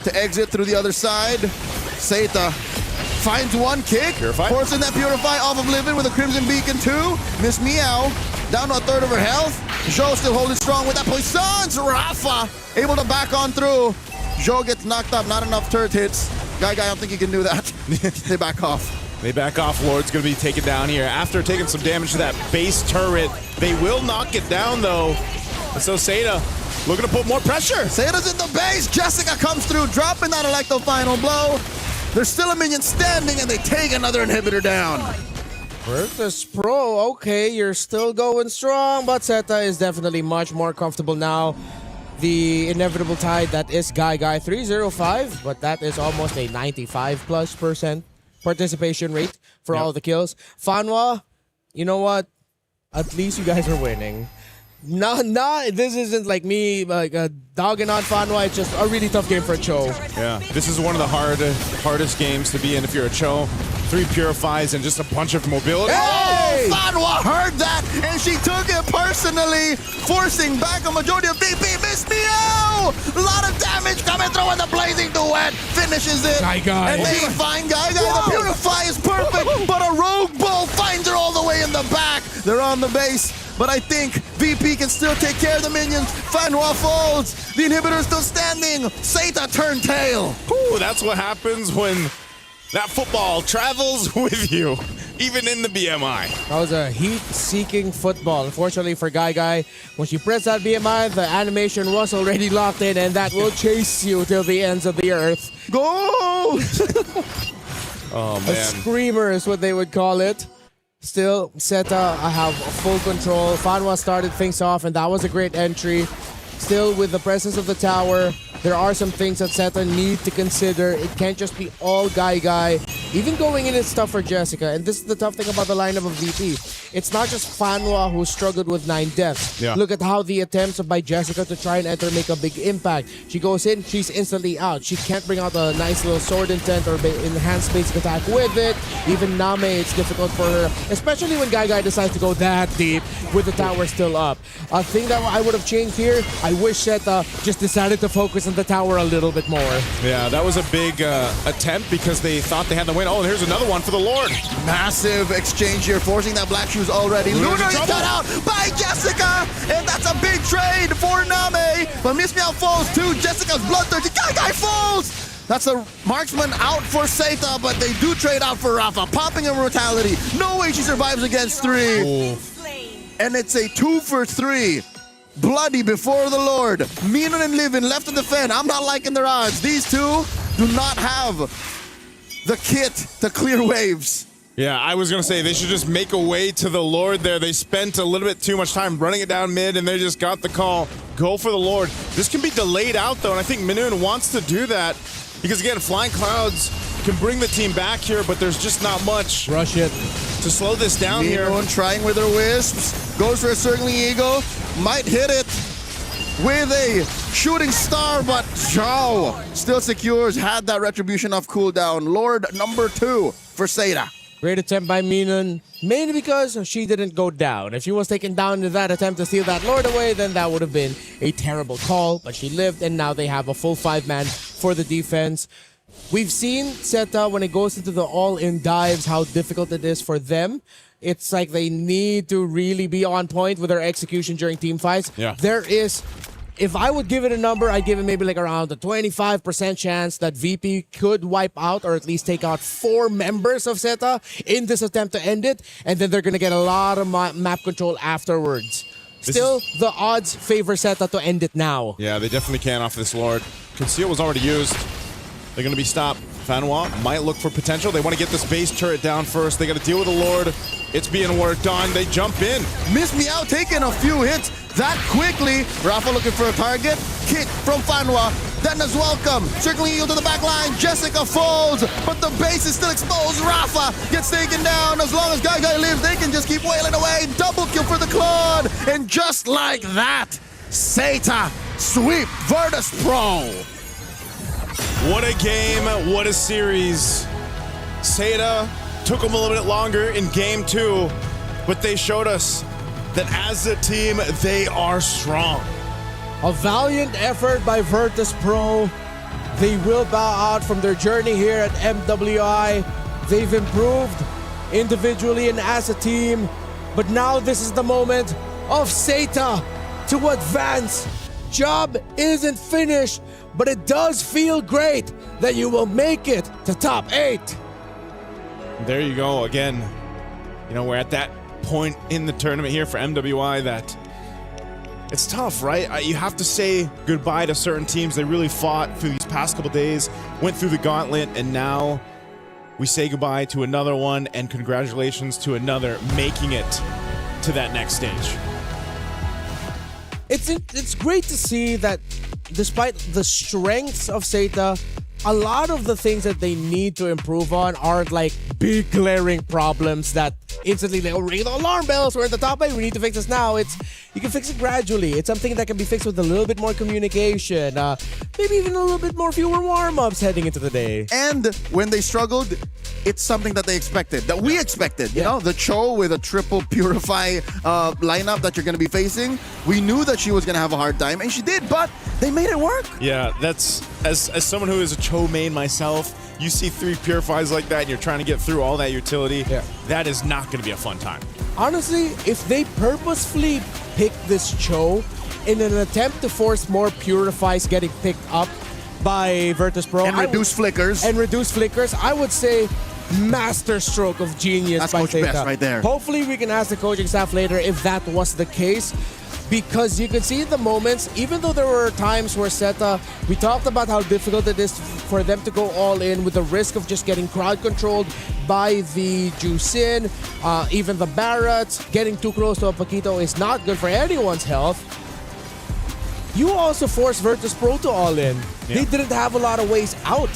S9: to exit through the other side. Zeta finds one kick, forcing that Purify off of Livin with a Crimson Beacon 2. Miss Meow down to a third of her health. Zhou still holding strong with that Poissons. Rafa able to back on through. Zhou gets knocked up, not enough turret hits. Guy, I don't think he can do that. They back off.
S7: They back off. Lord's going to be taken down here. After taking some damage to that base turret, they will knock it down, though. And so Zeta looking to put more pressure.
S9: Zeta's in the base. Jessica comes through, dropping that Electro final blow. There's still a minion standing, and they take another inhibitor down.
S6: Virtus Pro, okay, you're still going strong, but Zeta is definitely much more comfortable now. The inevitable tide that is Guy 305, but that is almost a 95+% participation rate for all the kills. Fanwa, you know what? At least you guys are winning. This isn't like me dogging on Fanwa. It's just a really tough game for Cho.
S7: Yeah, this is one of the hardest games to be in if you're a Cho. 3 Purifies and just a bunch of mobility.
S9: Hey! Fanwa heard that, and she took it personally, forcing back a majority of VP. Miss Meow! A lot of damage coming through, and the Blazing Duet finishes it.
S6: Guy.
S9: And they find Guy. The Purify is perfect, but a Rogue Bull finds her all the way in the back. They're on the base, but I think VP can still take care of the minions. Fanwa falls. The inhibitor is still standing. Zeta turn tail.
S7: Ooh, that's what happens when that football travels with you, even in the BMI.
S6: That was a heat-seeking football. Unfortunately for Guy, when she pressed that BMI, the animation was already locked in, and that will chase you till the ends of the earth.
S9: Go!
S7: Oh, man.
S6: A screamer is what they would call it. Still, Zeta have full control. Fanwa started things off, and that was a great entry. Still, with the presence of the tower, there are some things that Zeta need to consider. It can't just be all Guy. Even going in is tough for Jessica. And this is the tough thing about the lineup of VP. It's not just Fanwa who struggled with 9 deaths.
S7: Yeah.
S6: Look at how the attempts by Jessica to try and enter make a big impact. She goes in, she's instantly out. She can't bring out a nice little sword intent or enhanced basic attack with it. Even Name, it's difficult for her, especially when Guy decides to go that deep with the tower still up. A thing that I would have changed here, I wish Zeta just decided to focus on the tower a little bit more.
S7: Yeah, that was a big attempt because they thought they had the win. Oh, and here's another one for the Lord.
S9: Massive exchange here, forcing that Black Shoes already. Lunar is cut out by Jessica, and that's a big trade for Name. But Miss Meow falls too. Jessica's bloodthirsty. Guy falls! That's a marksman out for Zeta, but they do trade out for Rafa. Popping a brutality. No way she survives against 3.
S7: Ooh.
S9: And it's a 2 for 3. Bloody before the Lord. Minoon and Livin left to defend. I'm not liking their odds. These two do not have the kit to clear waves.
S7: Yeah, I was going to say they should just make a way to the Lord there. They spent a little bit too much time running it down mid, and they just got the call. Go for the Lord. This can be delayed out, though, and I think Minoon wants to do that because, again, Flying Clouds can bring the team back here, but there's just not much.
S6: Rush it.
S7: To slow this down here.
S9: Minoon trying with her wisps. Goes for a circling eagle. Might hit it with a shooting star, but Zhou still secures. Had that retribution off cooldown. Lord number 2 for Zeta.
S6: Great attempt by Minoon, mainly because she didn't go down. If she was taken down in that attempt to steal that Lord away, then that would have been a terrible call. But she lived, and now they have a full 5-man for the defense. We've seen Zeta, when it goes into the all-in dives, how difficult it is for them. It's like they need to really be on point with their execution during team fights.
S7: Yeah.
S6: There is, if I would give it a number, I'd give it maybe like around a 25% chance that VP could wipe out or at least take out 4 members of Zeta in this attempt to end it. And then they're going to get a lot of map control afterwards. Still, the odds favor Zeta to end it now.
S7: Yeah, they definitely can off this Lord. Conceal was already used. They're going to be stopped. Fanwa might look for potential. They want to get this base turret down first. They got to deal with the Lord. It's being worked on. They jump in.
S9: Miss Meow taking a few hits that quickly. Rafa looking for a target. Kick from Fanwa. Then is welcome. Circling Eagle to the back line. Jessica falls, but the base is still exposed. Rafa gets taken down. As long as Guy lives, they can just keep wailing away. Double kill for the Claude. And just like that, Zeta sweep Virtus Pro.
S7: What a game, what a series. Seda took them a little bit longer in game 2, but they showed us that as a team, they are strong.
S6: A valiant effort by Virtus Pro. They will bow out from their journey here at MWI. They've improved individually and as a team, but now this is the moment of Seta to advance. Job isn't finished, but it does feel great that you will make it to top 8.
S7: There you go again. You know, we're at that point in the tournament here for MWI that it's tough, right? You have to say goodbye to certain teams. They really fought through these past couple days, went through the gauntlet, and now we say goodbye to another one and congratulations to another making it to that next stage.
S6: It's great to see that despite the strengths of Seta, a lot of the things that they need to improve on aren't like big glaring problems that instantly they'll ring the alarm bells. We're at the top 8. We need to fix this now. You can fix it gradually. It's something that can be fixed with a little bit more communication, maybe even a little bit more fewer warm-ups heading into the day.
S9: And when they struggled, it's something that they expected, that we expected. You know, the Cho with a triple Purify lineup that you're going to be facing. We knew that she was going to have a hard time, and she did, but they made it work.
S7: Yeah, that's, as someone who is a Cho main myself, you see 3 Purifies like that and you're trying to get through all that utility, that is not going to be a fun time.
S6: Honestly, if they purposefully pick this Cho in an attempt to force more Purifies getting picked up by Virtus Pro
S9: and reduce flickers,
S6: I would say master stroke of genius.
S9: That's
S6: by
S9: Coach
S6: Seta.
S9: Best right there.
S6: Hopefully we can ask the coaching staff later if that was the case, because you can see the moments, even though there were times where Seta, we talked about how difficult it is for them to go all in with the risk of just getting crowd controlled by the Jusin, even the Barretts. Getting too close to a Paquito is not good for anyone's health. You also forced Virtus Pro to all in. They didn't have a lot of ways out.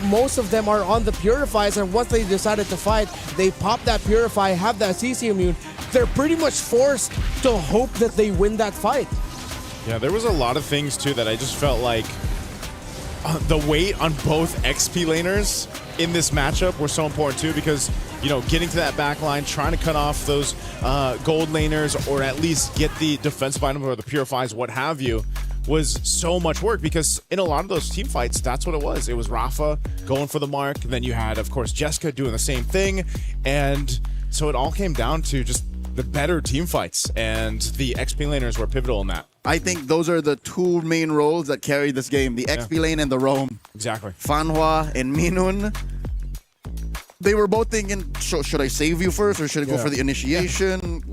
S6: Most of them are on the Purifies, and once they decided to fight, they pop that Purify, have that CC immune. They're pretty much forced to hope that they win that fight.
S7: Yeah, there was a lot of things too that I just felt like the weight on both XP laners in this matchup were so important too, because, you know, getting to that back line, trying to cut off those gold laners, or at least get the defensive item or the Purifies, what have you, was so much work, because in a lot of those team fights, that's what it was. It was Rafa going for the mark, and then you had, of course, Jessica doing the same thing, and so it all came down to just the better team fights, and the XP laners were pivotal in that.
S9: I think those are the 2 main roles that carry this game, the XP lane and the roam.
S7: Exactly.
S9: Fanhua and Minun, they were both thinking, should I save you first or should I go for the initiation?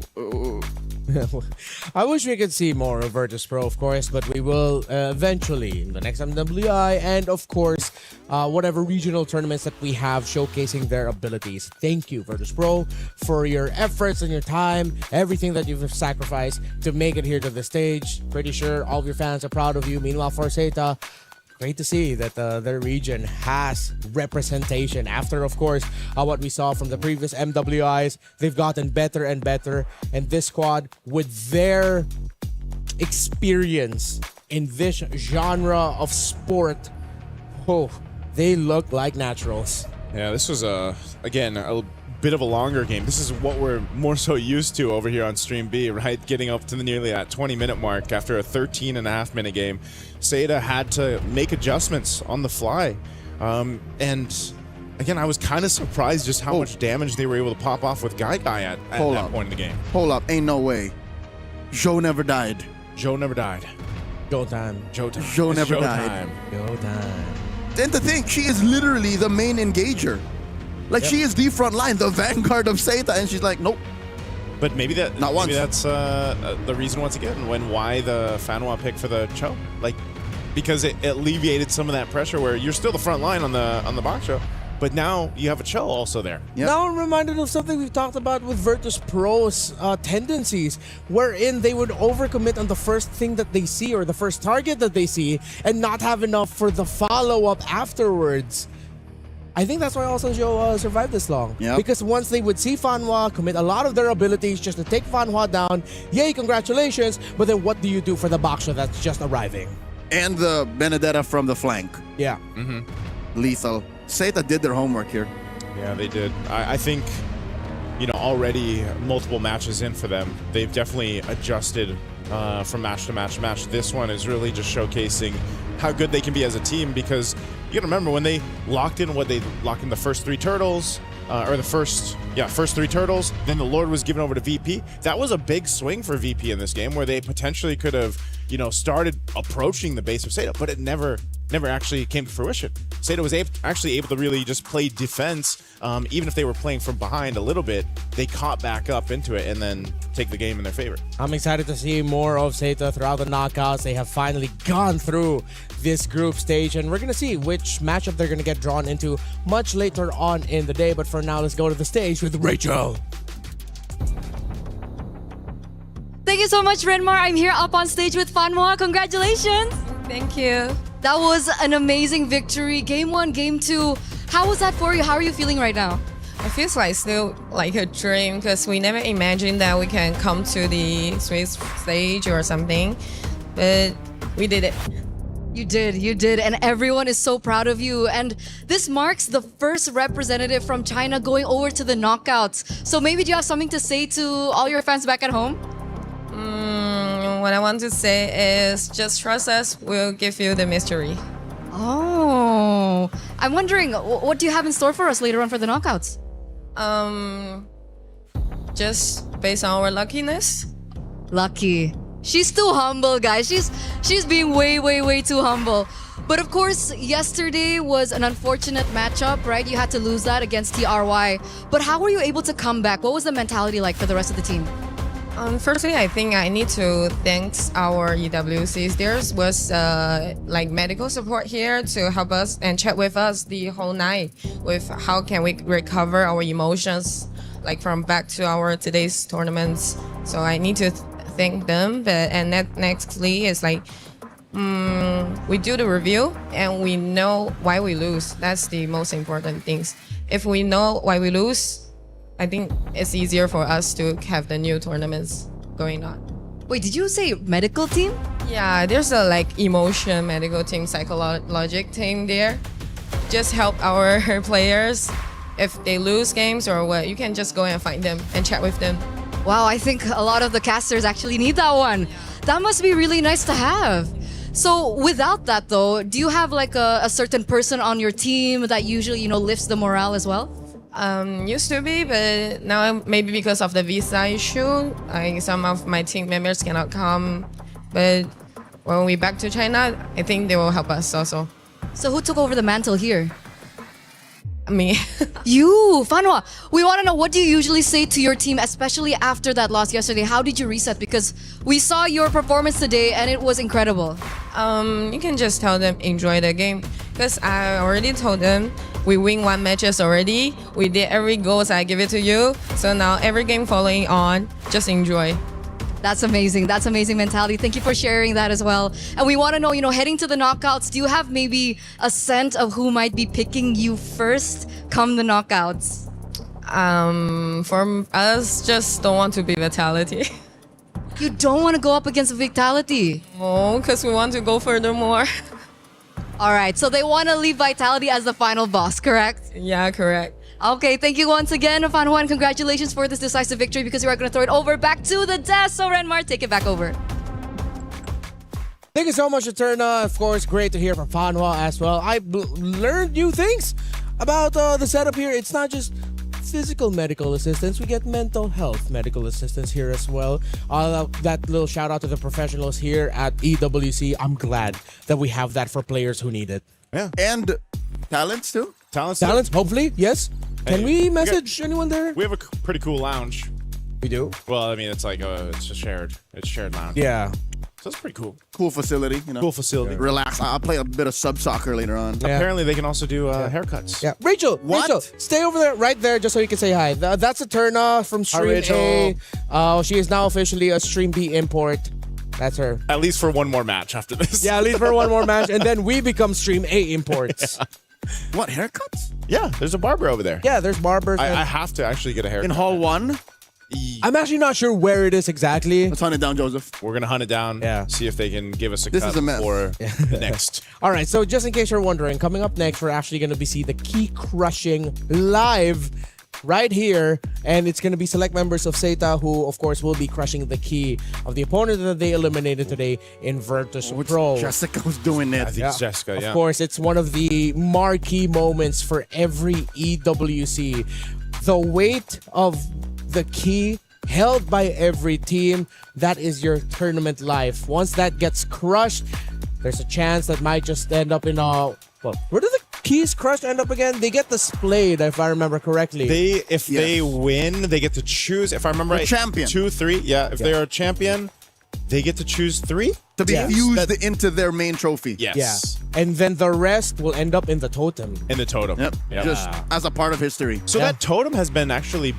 S6: I wish we could see more of Virtus Pro, of course, but we will eventually in the next MWI, and of course, whatever regional tournaments that we have showcasing their abilities. Thank you, Virtus Pro, for your efforts and your time, everything that you've sacrificed to make it here to the stage. Pretty sure all of your fans are proud of you. Meanwhile, for Seta, great to see that their region has representation. After, of course, what we saw from the previous MWIs, they've gotten better and better. And this squad, with their experience in this genre of sport, they look like naturals.
S7: Yeah, this was, again, a bit of a longer game. This is what we're more so used to over here on Stream B, right? Getting up to the nearly that 20-minute mark after a 13.5-minute game. Seta had to make adjustments on the fly. And again, I was kind of surprised just how much damage they were able to pop off with Guy at that point in the game.
S9: Hold up, ain't no way. Joe never died.
S7: Joe never died.
S6: Joe time.
S7: Joe time.
S9: Joe
S7: It's
S9: never
S7: Joe
S9: died.
S7: time.
S6: Joe time.
S9: And to think, she is literally the main engager. Like, she is the front line, the vanguard of Seta, and she's like, nope.
S7: But maybe that's the reason, once again, why the Fanwa pick for the Cho. Like, because it alleviated some of that pressure where you're still the front line on the box show, but now you have a Cho also there.
S9: Yep.
S6: Now I'm reminded of something we've talked about with Virtus Pro's tendencies, wherein they would overcommit on the first thing that they see or the first target that they see and not have enough for the follow-up afterwards. I think that's why also Joe survived this long.
S9: Yep.
S6: Because once they would see Fanhua commit a lot of their abilities just to take Fanhua down, yay, congratulations, but then what do you do for the boxer that's just arriving?
S9: And the Benedetta from the flank.
S6: Yeah.
S9: Lethal. Seta did their homework here.
S7: Yeah, they did. I think, already multiple matches in for them, they've definitely adjusted from match to match to match. This one is really just showcasing how good they can be as a team, because you gotta remember when they locked in the first three turtles, or the first three turtles, then the Lord was given over to VP. That was a big swing for VP in this game, where they potentially could have, started approaching the base of Seta, but it never actually came to fruition. Seta was actually able to really just play defense, even if they were playing from behind a little bit. They caught back up into it and then take the game in their favor.
S6: I'm excited to see more of Seta throughout the knockouts. They have finally gone through this group stage, and we're going to see which matchup they're going to get drawn into much later on in the day. But for now, let's go to the stage with Rachel.
S13: Thank you so much, Renmar. I'm here up on stage with Fanhua. Congratulations.
S14: Thank you.
S13: That was an amazing victory. Game 1, Game 2. How was that for you? How are you feeling right now?
S14: It feels like still like a dream because we never imagined that we can come to the Swiss stage or something, but we did it.
S13: You did, and everyone is so proud of you. And this marks the first representative from China going over to the knockouts. So maybe do you have something to say to all your fans back at home?
S14: What I want to say is just trust us, we'll give you the mystery.
S13: Oh, I'm wondering, what do you have in store for us later on for the knockouts?
S14: Just based on our luckiness.
S13: Lucky. She's too humble, guys. She's being way too humble. But of course, yesterday was an unfortunate matchup, right? You had to lose that against TRY. But how were you able to come back? What was the mentality like for the rest of the team?
S14: Firstly, I think I need to thank our EWCs. There was like medical support here to help us and chat with us the whole night with how can we recover our emotions like from back to our today's tournaments. So I need to thank them. And nextly is like we do the review and we know why we lose. That's the most important things. If we know why we lose, I think it's easier for us to have the new tournaments going on.
S13: Wait, did you say medical team?
S14: Yeah, there's a like emotion medical team, psychologic team there. Just help our players. If they lose games or what, you can just go and find them and chat with them.
S13: Wow, I think a lot of the casters actually need that one. That must be really nice to have. So without that though, do you have like a certain person on your team that usually, lifts the morale as well?
S14: Used to be, but now maybe because of the visa issue, some of my team members cannot come. But when we back to China, I think they will help us also.
S13: So who took over the mantle here?
S14: Me.
S13: You, Fanhua. We want to know, what do you usually say to your team, especially after that loss yesterday? How did you reset? Because we saw your performance today and it was incredible.
S14: You can just tell them enjoy the game. Because I already told them we win 1 matches already. We did every goal, so I give it to you. So now every game following on, just enjoy.
S13: That's amazing. That's amazing mentality. Thank you for sharing that as well. And we want to know, heading to the knockouts, do you have maybe a sense of who might be picking you first come the knockouts?
S14: For us, just don't want to be Vitality.
S13: You don't want to go up against Vitality?
S14: No, because we want to go furthermore.
S13: All right, so they want to leave Vitality as the final boss, correct?
S14: Yeah, correct.
S13: Okay, thank you once again, Fanhua, and congratulations for this decisive victory because you are going to throw it over back to the desk. So Renmar, take it back over.
S6: Thank you so much, Eterna. Of course, great to hear from Fanhua as well. I learned new things about the setup here. It's not just physical medical assistance. We get mental health medical assistance here as well. That little shout out to the professionals here at EWC. I'm glad that we have that for players who need it.
S9: Yeah. And talents too?
S7: Talents,
S6: hopefully, yes. Can we message anyone there?
S7: We have a pretty cool lounge.
S6: We do?
S7: Well, I mean, it's like it's a shared lounge.
S6: Yeah.
S7: So it's pretty cool.
S9: Cool facility,
S7: Cool facility.
S9: Relax. I'll play a bit of sub-soccer later on.
S6: Yeah.
S7: Apparently, they can also do haircuts.
S6: Yeah. Rachel, stay over there, right there, just so you can say hi. That's Eterna from Stream A. She is now officially a Stream B import. That's her.
S7: At least for one more match after this.
S6: Yeah, at least for one more match, and then we become Stream A imports.
S9: What, haircuts?
S7: Yeah, there's a barber over there.
S6: Yeah, there's barbers.
S7: I have to actually get a haircut.
S9: In Hall 1?
S6: I'm actually not sure where it is exactly.
S9: Let's hunt it down, Joseph.
S7: We're going to hunt it down.
S6: Yeah.
S7: See if they can give us a
S9: This
S7: cut
S9: is a mess.
S7: for the next.
S6: All right, so just in case you're wondering, coming up next, we're actually going to be see the key crushing live right here, and it's going to be select members of SETA who, of course, will be crushing the key of the opponent that they eliminated today in Virtus Pro.
S9: Jessica was doing it.
S7: I think it's Jessica, yeah.
S6: Of course, it's one of the marquee moments for every EWC. The weight of the key held by every team, that is your tournament life. Once that gets crushed, there's a chance that might just end up in a... Well, where do the keys crushed end up again? They get displayed, if I remember correctly.
S7: If they win, they get to choose, if I remember right,
S9: champion.
S7: 2, 3. Yeah, if they are a champion, they get to choose 3?
S9: To be fused into their main trophy.
S7: Yes.
S6: Yeah. And then the rest will end up in the totem.
S7: In the totem.
S9: Yep. Just as a part of history.
S7: So that totem has been actually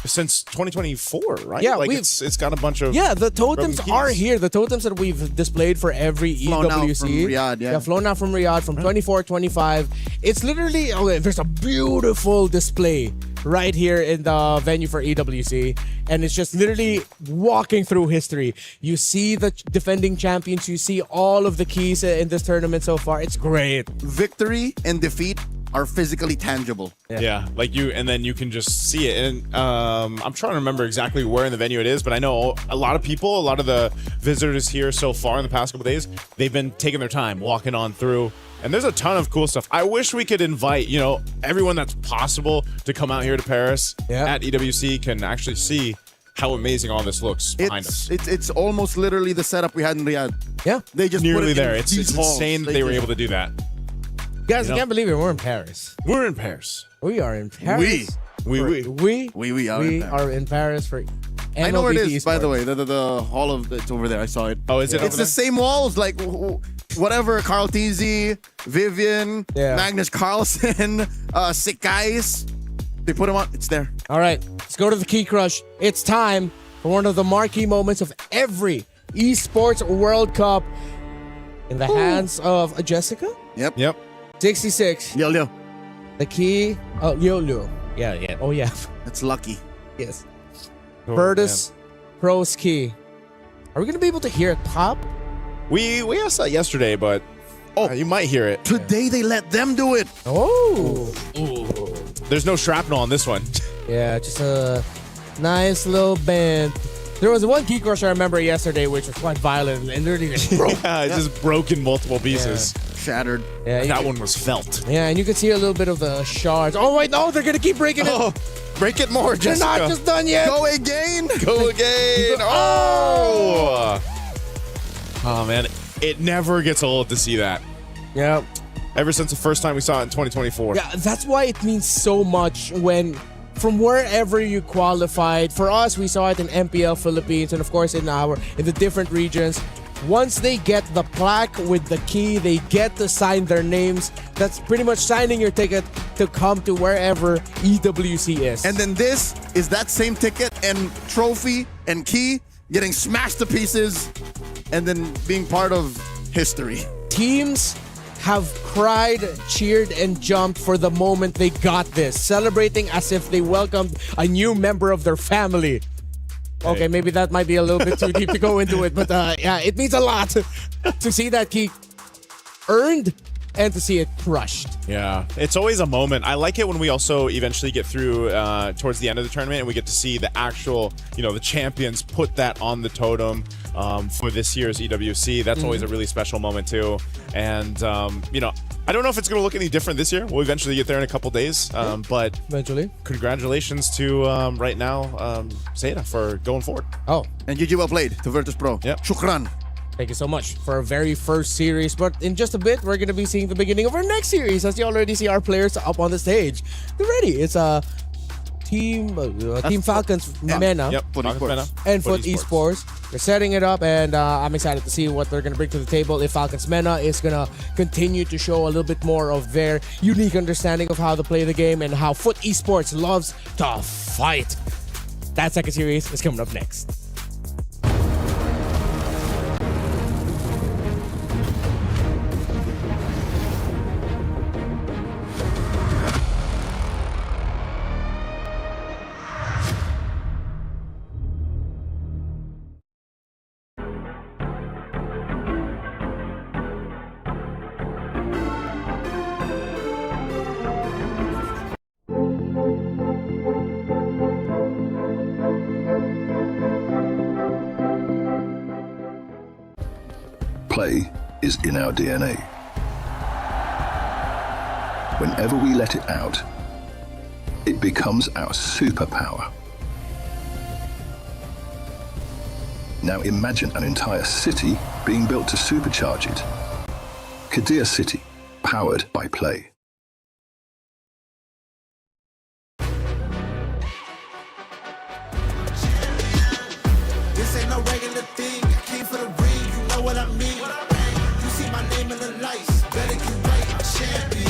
S7: since 2024, right?
S6: Yeah,
S7: like it's got a bunch of
S6: the totems
S7: broken
S6: are
S7: keys.
S6: here. The totems that we've displayed for every
S9: Flown out
S6: EWC.
S9: from Riyadh, yeah.
S6: Flown out from Riyadh from 24, 25. It's literally there's a beautiful display right here in the venue for EWC, and it's just literally walking through history. You see the defending champions, you see all of the keys in this tournament so far. It's great.
S9: Victory and defeat are physically tangible.
S7: Yeah, like and then you can just see it. And I'm trying to remember exactly where in the venue it is, but I know a lot of people, a lot of the visitors here so far in the past couple days, they've been taking their time walking on through. And there's a ton of cool stuff. I wish we could invite, everyone that's possible to come out here to Paris at EWC can actually see how amazing all this looks behind us.
S9: It's almost literally the setup we had in Riyadh.
S6: Yeah.
S9: They just
S7: Nearly
S9: put it
S7: there.
S9: in
S7: It's
S9: these halls.
S7: insane that they were able to do that.
S6: Guys, I can't believe it. We're in Paris.
S7: We're in Paris.
S6: We are in Paris.
S9: We are in
S6: Paris for
S9: I know where it
S6: MLBB
S9: is, by the
S6: Esports.
S9: way. The hall of it's over there. I saw it.
S7: Oh, is it?
S9: It's the same walls, like whatever. Carl Tizzi, Vivian, Magnus Carlsen, Sikais. They put them on. It's there.
S6: All right, let's go to the key crush. It's time for one of the marquee moments of every Esports World Cup in the hands of Jessica.
S9: Yep.
S6: 66.
S9: Yo.
S6: The key. Oh, Yo. Yeah. Oh, yeah.
S9: That's lucky.
S6: Yes.
S7: Oh,
S6: Virtus Pro's key. Are we going to be able to hear it pop?
S7: We asked that yesterday, but you might hear it.
S9: Today they let them do it.
S6: Oh.
S7: There's no shrapnel on this one.
S6: Yeah, just a nice little bend. There was one key crush I remember yesterday, which was quite violent and literally just broke.
S7: Yeah, it just broke in multiple pieces.
S9: Shattered.
S6: Yeah,
S7: that one was felt.
S6: Yeah, and you can see a little bit of the shards. Oh, wait, no, they're going to keep breaking it.
S9: Break it more,
S6: They're
S9: Jessica.
S6: not just done yet.
S9: Go again.
S7: Go again. Oh, man. It never gets old to see that.
S6: Yeah.
S7: Ever since the first time we saw it in 2024.
S6: Yeah, that's why it means so much when from wherever you qualified. For us, we saw it in MPL Philippines and of course in the different regions. Once they get the plaque with the key, they get to sign their names. That's pretty much signing your ticket to come to wherever EWC is.
S9: And then this is that same ticket and trophy and key getting smashed to pieces and then being part of history.
S6: Teams have cried, cheered, and jumped for the moment they got this, celebrating as if they welcomed a new member of their family. Okay, maybe that might be a little bit too deep to go into it, but yeah, it means a lot to see that key earned and to see it crushed.
S7: Yeah, it's always a moment. I like it when we also eventually get through towards the end of the tournament and we get to see the actual, the champions put that on the totem for this year's EWC. That's always a really special moment too. And, I don't know if it's going to look any different this year. We'll eventually get there in a couple days. But
S6: eventually,
S7: congratulations to right now, SETA for going forward.
S6: Oh,
S9: and GG well played to Virtus Pro.
S7: Yep.
S9: Shukran.
S6: Thank you so much for our very first series. But in just a bit, we're going to be seeing the beginning of our next series. As you already see our players up on the stage. They're ready. It's Team Falcons Mena.
S7: Yep, Falcons Mena.
S6: And Foot Esports. They're setting it up, and I'm excited to see what they're going to bring to the table. If Falcons Mena is going to continue to show a little bit more of their unique understanding of how to play the game and how Foot Esports loves to fight. That second series is coming up next.
S1: play is in our DNA. Whenever we let it out, it becomes our superpower. Now imagine an entire city being built to supercharge it. Kadir City, powered by play.
S2: This ain't no regular thing. I came for the ring, you know what I mean. You see my name in the lights, better get right, I'm champion.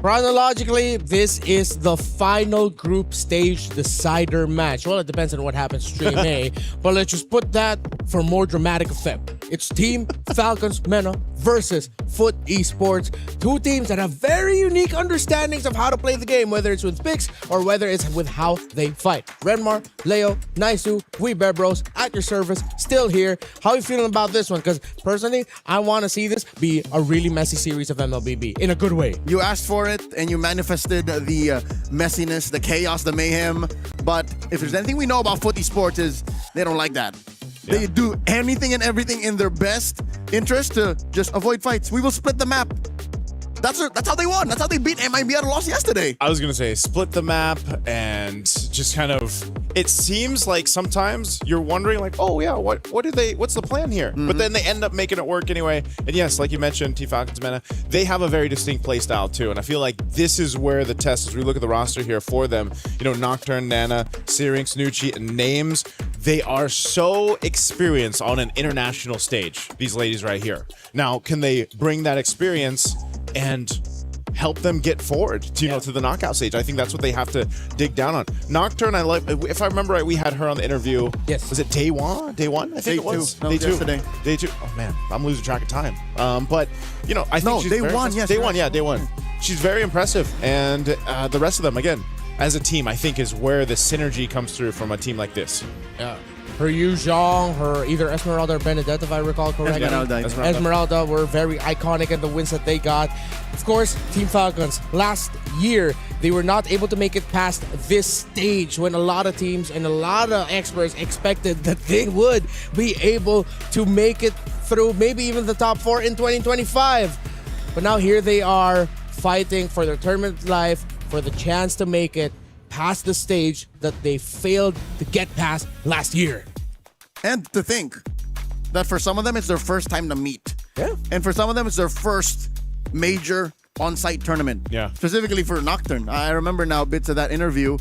S6: Chronologically, this is the final group stage decider match. Well, it depends on what happens stream A, but let's just put that for more dramatic effect. It's Team Falcons MENA versus Foot Esports. Two teams that have very unique understandings of how to play the game, whether it's with picks or whether it's with how they fight. Renmar, Leo, Naisu, we Bebros, at your service, still here. How are you feeling about this one? Because personally, I want to see this be a really messy series of MLBB in a good way.
S9: You asked for it and you manifested the messiness, the chaos, the mayhem. But if there's anything we know about Foot Esports is they don't like that. Yeah. They do anything and everything in their best interest to just avoid fights. We will split the map. That's how they won. That's how they beat MIB at a loss yesterday.
S7: I was going to say split the map and just kind of, it seems like sometimes you're wondering like, oh yeah, what's the plan here? But then they end up making it work anyway. And yes, like you mentioned, Team Falcons MENA, they have a very distinct play style too. And I feel like this is where the test, as we look at the roster here for them, you know, Nocturne, Nana, Syrinx, Nucci, and Names, they are so experienced on an international stage, these ladies right here. Now, can they bring that experience and help them get forward to, you know, to the knockout stage? I think that's what they have to dig down on. Nocturne, I like, if I remember right, we had her on the interview.
S6: Yes.
S7: Was it day one? Day one? I think it was.
S9: No,
S7: day two.
S9: yesterday.
S7: Day two. Oh man, I'm losing track of time. But, you know, I think
S9: no,
S7: she's
S9: day
S7: very
S9: one,
S7: impressive.
S9: yes.
S7: Day one, yeah, day one. She's very impressive. And the rest of them, again, as a team, I think is where the synergy comes through from a team like this.
S6: Yeah. Her Yu Zhang, her either Esmeralda or Benedetta, if I recall correctly. Esmeralda were very iconic in the wins that they got. Of course, Team Falcons, last year, they were not able to make it past this stage when a lot of teams and a lot of experts expected that they would be able to make it through maybe even the top 4 in 2025. But now here they are fighting for their tournament life, for the chance to make it past the stage that they failed to get past last year.
S9: And to think that for some of them, it's their first time to meet.
S6: Yeah.
S9: And for some of them, it's their first major on-site tournament.
S7: Yeah.
S9: Specifically for Nocturne. I remember now bits of that interview.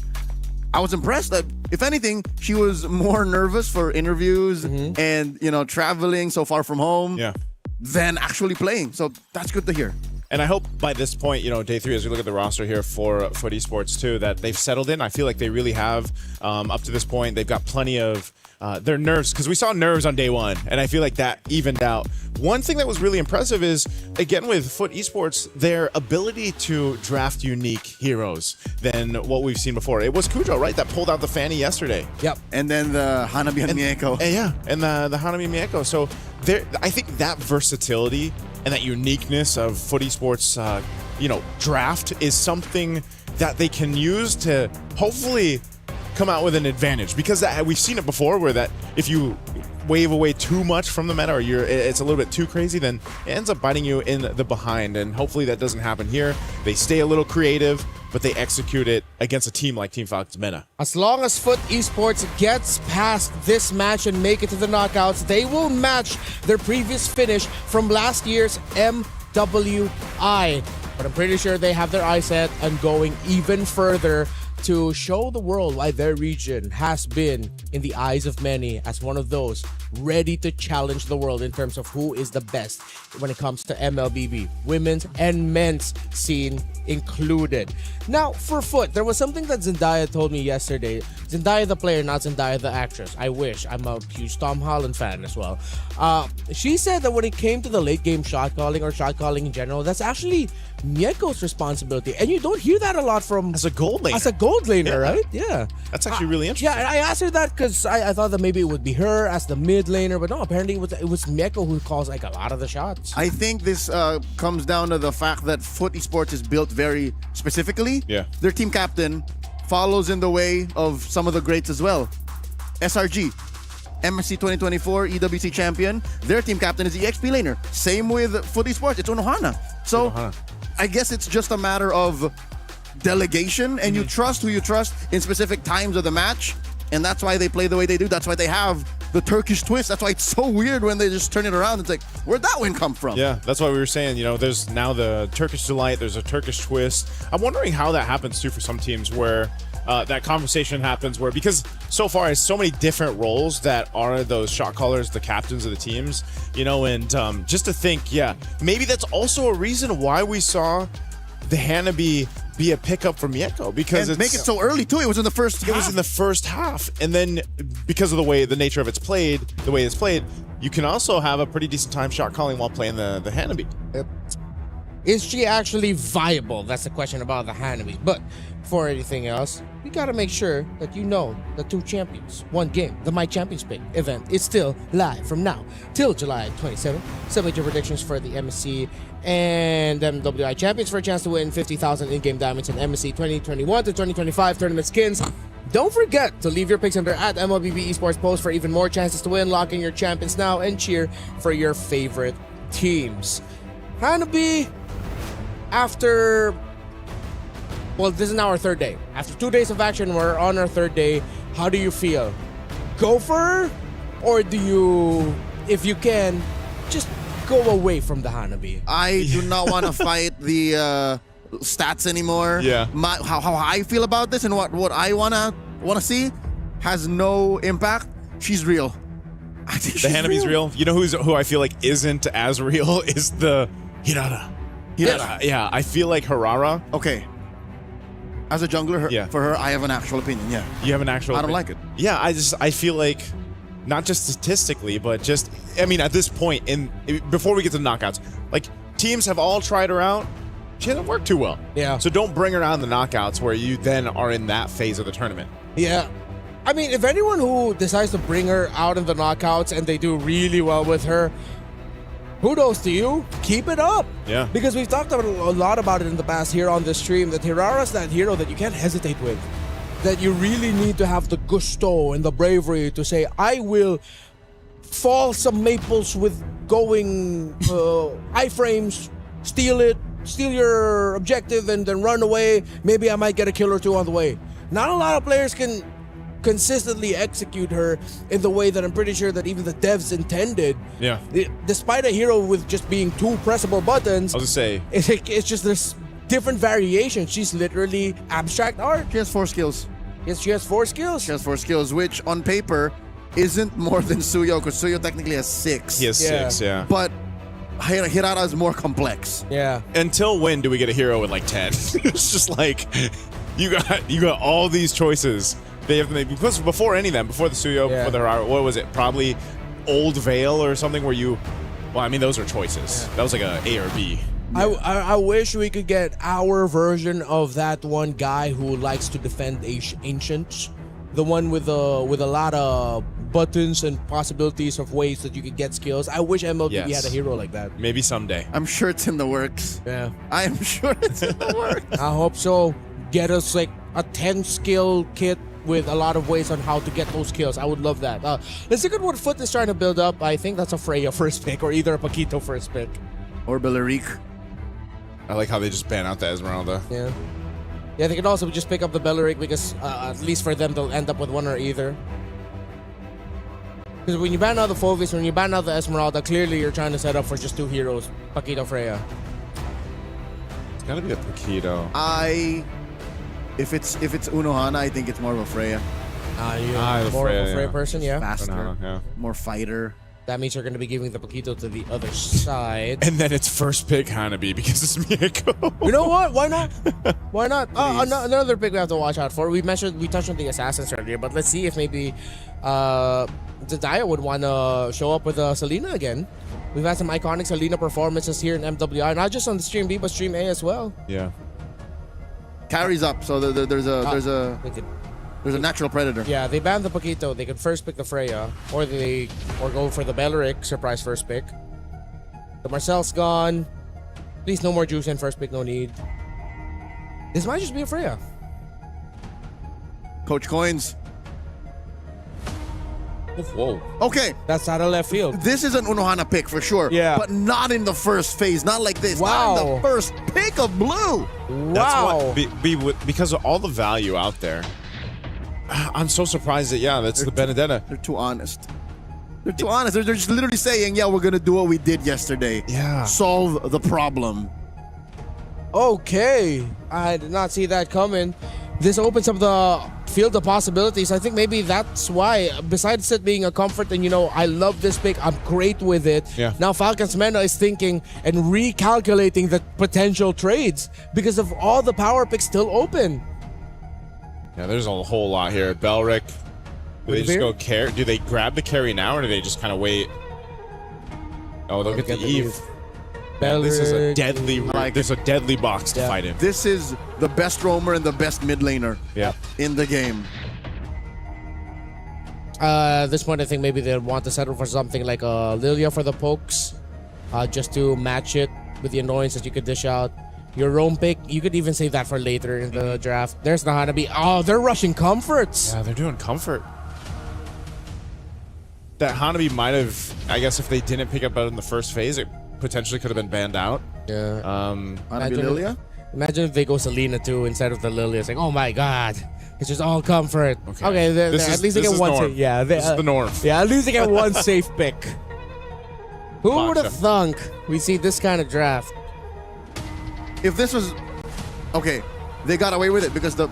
S9: I was impressed that, if anything, she was more nervous for interviews and, you know, traveling so far from home than actually playing. So that's good to hear.
S7: And I hope by this point, you know, day 3, as we look at the roster here for Foot Esports too, that they've settled in. I feel like they really have up to this point. They've got plenty of their nerves, because we saw nerves on day 1, and I feel like that evened out. One thing that was really impressive is, again, with Foot Esports, their ability to draft unique heroes than what we've seen before. It was Kujo, right, that pulled out the Fanny yesterday.
S6: Yep.
S9: And then the Hanabi and Mieko.
S7: And the Hanabi and Mieko. So I think that versatility and that uniqueness of footy sports, draft is something that they can use to hopefully come out with an advantage, because we've seen it before where that if you wave away too much from the meta or it's a little bit too crazy, then it ends up biting you in the behind, and hopefully that doesn't happen here. They stay a little creative, but they execute it against a team like Team Falcons meta.
S6: As long as Foot Esports gets past this match and make it to the knockouts, they will match their previous finish from last year's MWI. But I'm pretty sure they have their eyes set on going even further to show the world why their region has been, in the eyes of many, as one of those ready to challenge the world in terms of who is the best when it comes to MLBB, women's and men's scene included. Now, for Foot, there was something that Zendaya told me yesterday. Zendaya the player, not Zendaya the actress. I wish. I'm a huge Tom Holland fan as well. She said that when it came to the late game shot calling or shot calling in general, that's actually Mieko's responsibility. And you don't hear that a lot from...
S7: As a gold laner.
S6: As a gold laner, right? Yeah.
S7: That's actually really interesting.
S6: Yeah, I asked her that because I thought that maybe it would be her as the mid laner, but no, apparently it was Mieko who calls like a lot of the shots.
S5: I think this comes down to the fact that Foot Esports is built very specifically.
S7: Yeah.
S5: Their team captain follows in the way of some of the greats as well. SRG, MSC 2024 EWC champion. Their team captain is the XP laner. Same with Foot Esports. It's Unohana. So I guess it's just a matter of delegation, and you trust who you trust in specific times of the match, and that's why they play the way they do. That's why they have the Turkish twist. That's why it's so weird when they just turn it around. It's like, where'd that win come from?
S7: Yeah, that's why we were saying, there's now the Turkish delight, there's a Turkish twist. I'm wondering how that happens too for some teams where that conversation happens where, because so far it's so many different roles that are those shot callers, the captains of the teams, and just to think, maybe that's also a reason why we saw the Hanabi be a pickup for Mieko, because
S5: and make it so early too. It was in the first half.
S7: It was in the first half, and then because of the nature of the way it's played, you can also have a pretty decent time shot calling while playing the Hanabi.
S6: Yep. Is she actually viable? That's the question about the Hanabi. But for anything else, we gotta make sure that the two champions, one game, the My Champions Pick event is still live from now till July 27th. Submit your predictions for the MSC and MWI champions for a chance to win 50,000 in-game diamonds in MSC 2021 to 2025 tournament skins. Don't forget to leave your picks under @MLBB Esports post for even more chances to win. Lock in your champions now and cheer for your favorite teams. Hanabi, this is now our third day. After 2 days of action, we're on our third day. How do you feel? Go for her? Or do you, if you can, just go away from the Hanabi?
S5: I do not want to fight the stats anymore.
S7: Yeah.
S5: How I feel about this and what I wanna see has no impact. She's real. I think
S7: The Hanabi's real. You know who I feel like isn't as real is the Hirara. Yeah, I feel like Hirara.
S5: Okay. As a jungler, for her, I have an actual opinion. Yeah.
S7: You have an actual
S5: I don't
S7: opinion.
S5: like it.
S7: Yeah, I feel like, not just statistically, but just, at this point, before we get to the knockouts, like, teams have all tried her out. She hasn't worked too well.
S6: Yeah.
S7: So don't bring her out in the knockouts where you then are in that phase of the tournament.
S6: Yeah. If anyone who decides to bring her out in the knockouts and they do really well with her, kudos to you. Keep it up.
S7: Yeah.
S6: Because we've talked a lot about it in the past here on this stream, that Hirara's that hero that you can't hesitate with. That you really need to have the gusto and the bravery to say, I will fall some maples with going iframes, steal your objective and then run away. Maybe I might get a kill or two on the way. Not a lot of players can consistently execute her in the way that I'm pretty sure that even the devs intended.
S7: Yeah.
S6: Despite a hero with just being two pressable buttons,
S7: I was gonna say,
S6: it's just this different variations. She's literally abstract art.
S5: She has 4 skills.
S6: Yes, she has 4 skills.
S5: She has 4 skills, which on paper isn't more than Suyo, because Suyo technically has 6.
S7: he has 6, yeah.
S5: But Hirara is more complex.
S6: Yeah.
S7: Until when do we get a hero with like 10? It's just like, you got all these choices they have to make. Because before any of them, before the Suyo, before the Hirara, what was it? Probably Old Veil or something where those are choices. Yeah. That was like a or B.
S6: I wish we could get our version of that one guy who likes to defend ancients the one with a lot of buttons and possibilities of ways that you could get skills. I wish MLBB had a hero like that.
S7: Maybe someday.
S9: I'm sure it's in the works.
S6: Yeah.
S9: I am sure it's in the works.
S6: I hope so. Get us like a 10 skill kit with a lot of ways on how to get those skills. I would love that. Let's look at what Foot is trying to build up. I think that's a Freya first pick or either a Paquito first pick.
S9: Or Belleric.
S7: I like how they just ban out the Esmeralda.
S6: Yeah. Yeah, they could also just pick up the Belleric because at least for them they'll end up with one or either. Because when you ban out the Fovis, when you ban out the Esmeralda, clearly you're trying to set up for just 2 heroes, Paquito, Freya.
S7: It's gotta be a Paquito.
S9: If it's Unohana, I think it's more of a Freya.
S6: More of a Freya person, yeah.
S9: Faster, more fighter.
S6: That means you're going to be giving the Paquito to the other side.
S7: And then it's first pick Hanabi because it's Miyako.
S6: You know what? Why not? Why not? Another pick we have to watch out for. We touched on the Assassins earlier, but let's see if maybe Zendaya would want to show up with Selena again. We've had some iconic Selena performances here in MWI, not just on the Stream B, but Stream A as well.
S7: Yeah.
S9: Carries up, so there's a natural predator.
S6: Yeah, they banned the Paquito. They could first pick the Freya, or go for the Belleric surprise first pick. The Marcel's gone. Please, no more juice in first pick. No need. This might just be a Freya.
S9: Coach Coins.
S7: Whoa.
S9: Okay.
S6: That's out of left field.
S9: This is an Unohana pick for sure.
S6: Yeah.
S9: But not in the first phase. Not like this.
S6: Wow.
S9: Not in the first pick of blue.
S6: Wow.
S7: That's what, because of all the value out there, I'm so surprised that, that's the Benedetta.
S9: They're too honest. They're too honest. They're just literally saying, we're going to do what we did yesterday.
S7: Yeah.
S9: Solve the problem.
S6: Okay. I did not see that coming. This opens up the field of possibilities. I think maybe that's why, besides it being a comfort and, I love this pick, I'm great with it.
S7: Yeah.
S6: Now Falcons Mena is thinking and recalculating the potential trades because of all the power picks still open.
S7: Yeah, there's a whole lot here. Belleric. Do they just go carry? Do they grab the carry now, or do they just kind of wait? Oh, they'll get the Eve. Yeah, this is a deadly. There's a deadly box to fight in.
S9: This is the best roamer and the best mid laner. In the game.
S6: At this point, I think maybe they want to settle for something like a Lilia for the pokes, just to match it with the annoyance that you could dish out. Your roam pick, you could even save that for later in the draft. There's the Hanabi. Oh, they're rushing comforts.
S7: Yeah, they're doing comfort. That Hanabi might have, I guess if they didn't pick up out in the first phase, it potentially could have been banned out.
S6: Yeah.
S9: Hanabi Lilia?
S6: Imagine if they go Selena too instead of the Lilia. It's like, oh my God. It's just all comfort. Okay, at least they get one safe. Yeah,
S7: this is the norm.
S6: Yeah, at least they get one safe pick. Who would have thunk we see this kind of draft?
S9: If this was okay, they got away with it because the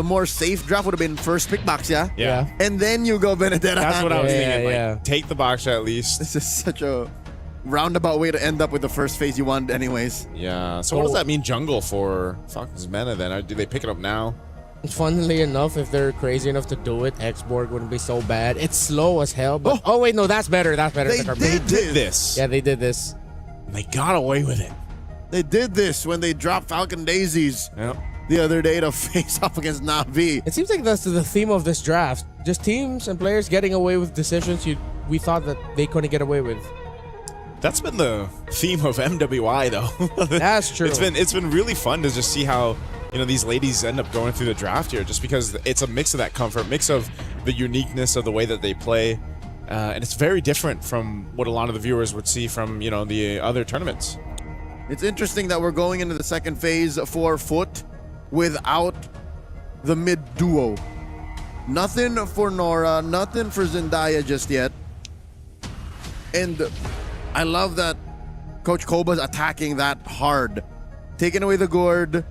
S9: more safe draft would have been first pick box,
S7: yeah.
S9: And then you go Benedetta.
S7: That's what I was thinking. Like, take the box at least.
S9: This is such a roundabout way to end up with the first phase you want, anyways.
S7: Yeah. So what does that mean, jungle for Falcons Mena then? Do they pick it up now?
S6: Funnily enough, if they're crazy enough to do it, X-Borg wouldn't be so bad. It's slow as hell. But oh wait, no, that's better. That's better.
S9: They did this.
S6: Yeah, they did this.
S7: They got away with it.
S9: They did this when they dropped Falcon Daisies the other day to face off against Na'Vi.
S6: It seems like that's the theme of this draft. Just teams and players getting away with decisions we thought that they couldn't get away with.
S7: That's been the theme of MWI, though.
S6: That's true.
S7: It's been really fun to just see how these ladies end up going through the draft here, just because it's a mix of that comfort, mix of the uniqueness of the way that they play, and it's very different from what a lot of the viewers would see from the other tournaments.
S9: It's interesting that we're going into the second phase for Foot without the mid duo. Nothing for Nora, nothing for Zendaya just yet. And I love that Coach Koba's attacking that hard. Taking away the gourd.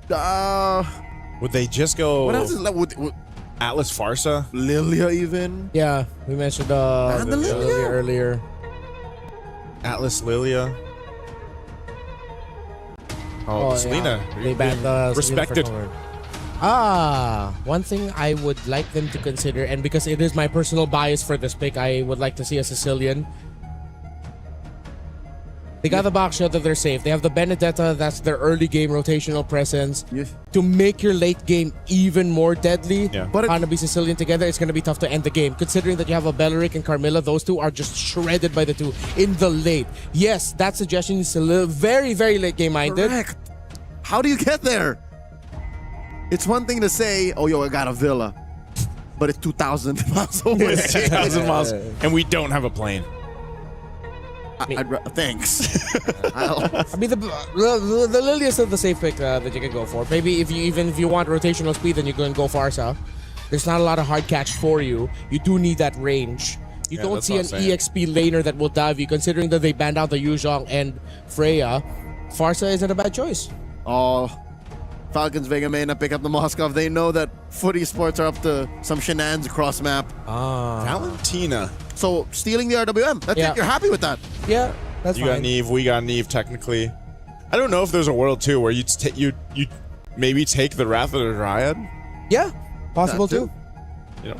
S7: Would they just go...
S9: What else is left?
S7: Atlas Farsa?
S9: Lilia even?
S6: Yeah, we mentioned Lilia earlier.
S7: Atlas Lilia. Oh, Selena.
S6: Yeah. They banned the
S7: respected.
S6: One thing I would like them to consider, and because it is my personal bias for this pick, I would like to see a Sicilian. They got the box shot that they're safe. They have the Benedetta, that's their early game rotational presence. To make your late game even more deadly, but Hanabi Sicilian together, it's going to be tough to end the game. Considering that you have a Belleric and Carmilla, those two are just shredded by the two in the late. Yes, that suggestion is a little very, very late game minded.
S9: Correct. How do you get there? It's one thing to say, oh, yo, I got a villa. But it's 2,000 miles away.
S7: It's 2,000 miles. And we don't have a plane.
S9: Thanks.
S6: I mean, the Lily is still the safe pick that you can go for. Maybe if you want rotational speed, then you can go Farsa. There's not a lot of hard catch for you. You do need that range. You don't see an EXP laner that will dive you, considering that they banned out the Yuzhong and Freya. Farsa isn't a bad choice.
S9: Oh, Falcons Vega may not pick up the Moskov. They know that footy sports are up to some shenanigans across map.
S7: Valentina.
S9: So stealing the RWM. That's it. You're happy with that?
S6: Yeah, that's
S7: fine. You got Neve. We got Neve. Technically, I don't know if there's a world too where you maybe take the Wrath of the Dryad.
S6: Yeah, possible too.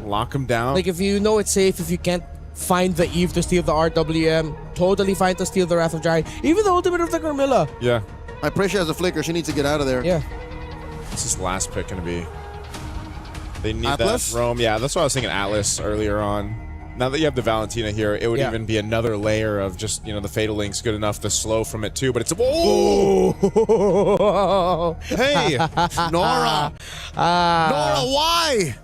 S7: Lock him down.
S6: Like if you know it's safe, if you can't find the Eve to steal the RWM, totally fine to steal the Wrath of Dryad. Even the ultimate of the Carmilla.
S7: Yeah.
S9: I pray she has a flicker. She needs to get out of there.
S6: Yeah.
S7: What's his last pick gonna be? They need
S9: Atlas?
S7: that Rome. Yeah, that's what I was thinking. Atlas earlier on. Now that you have the Valentina here, it would even be another layer of just, the Fatal Link's good enough to slow from it too, but it's whoa! Hey!
S9: Nora! Nora, why?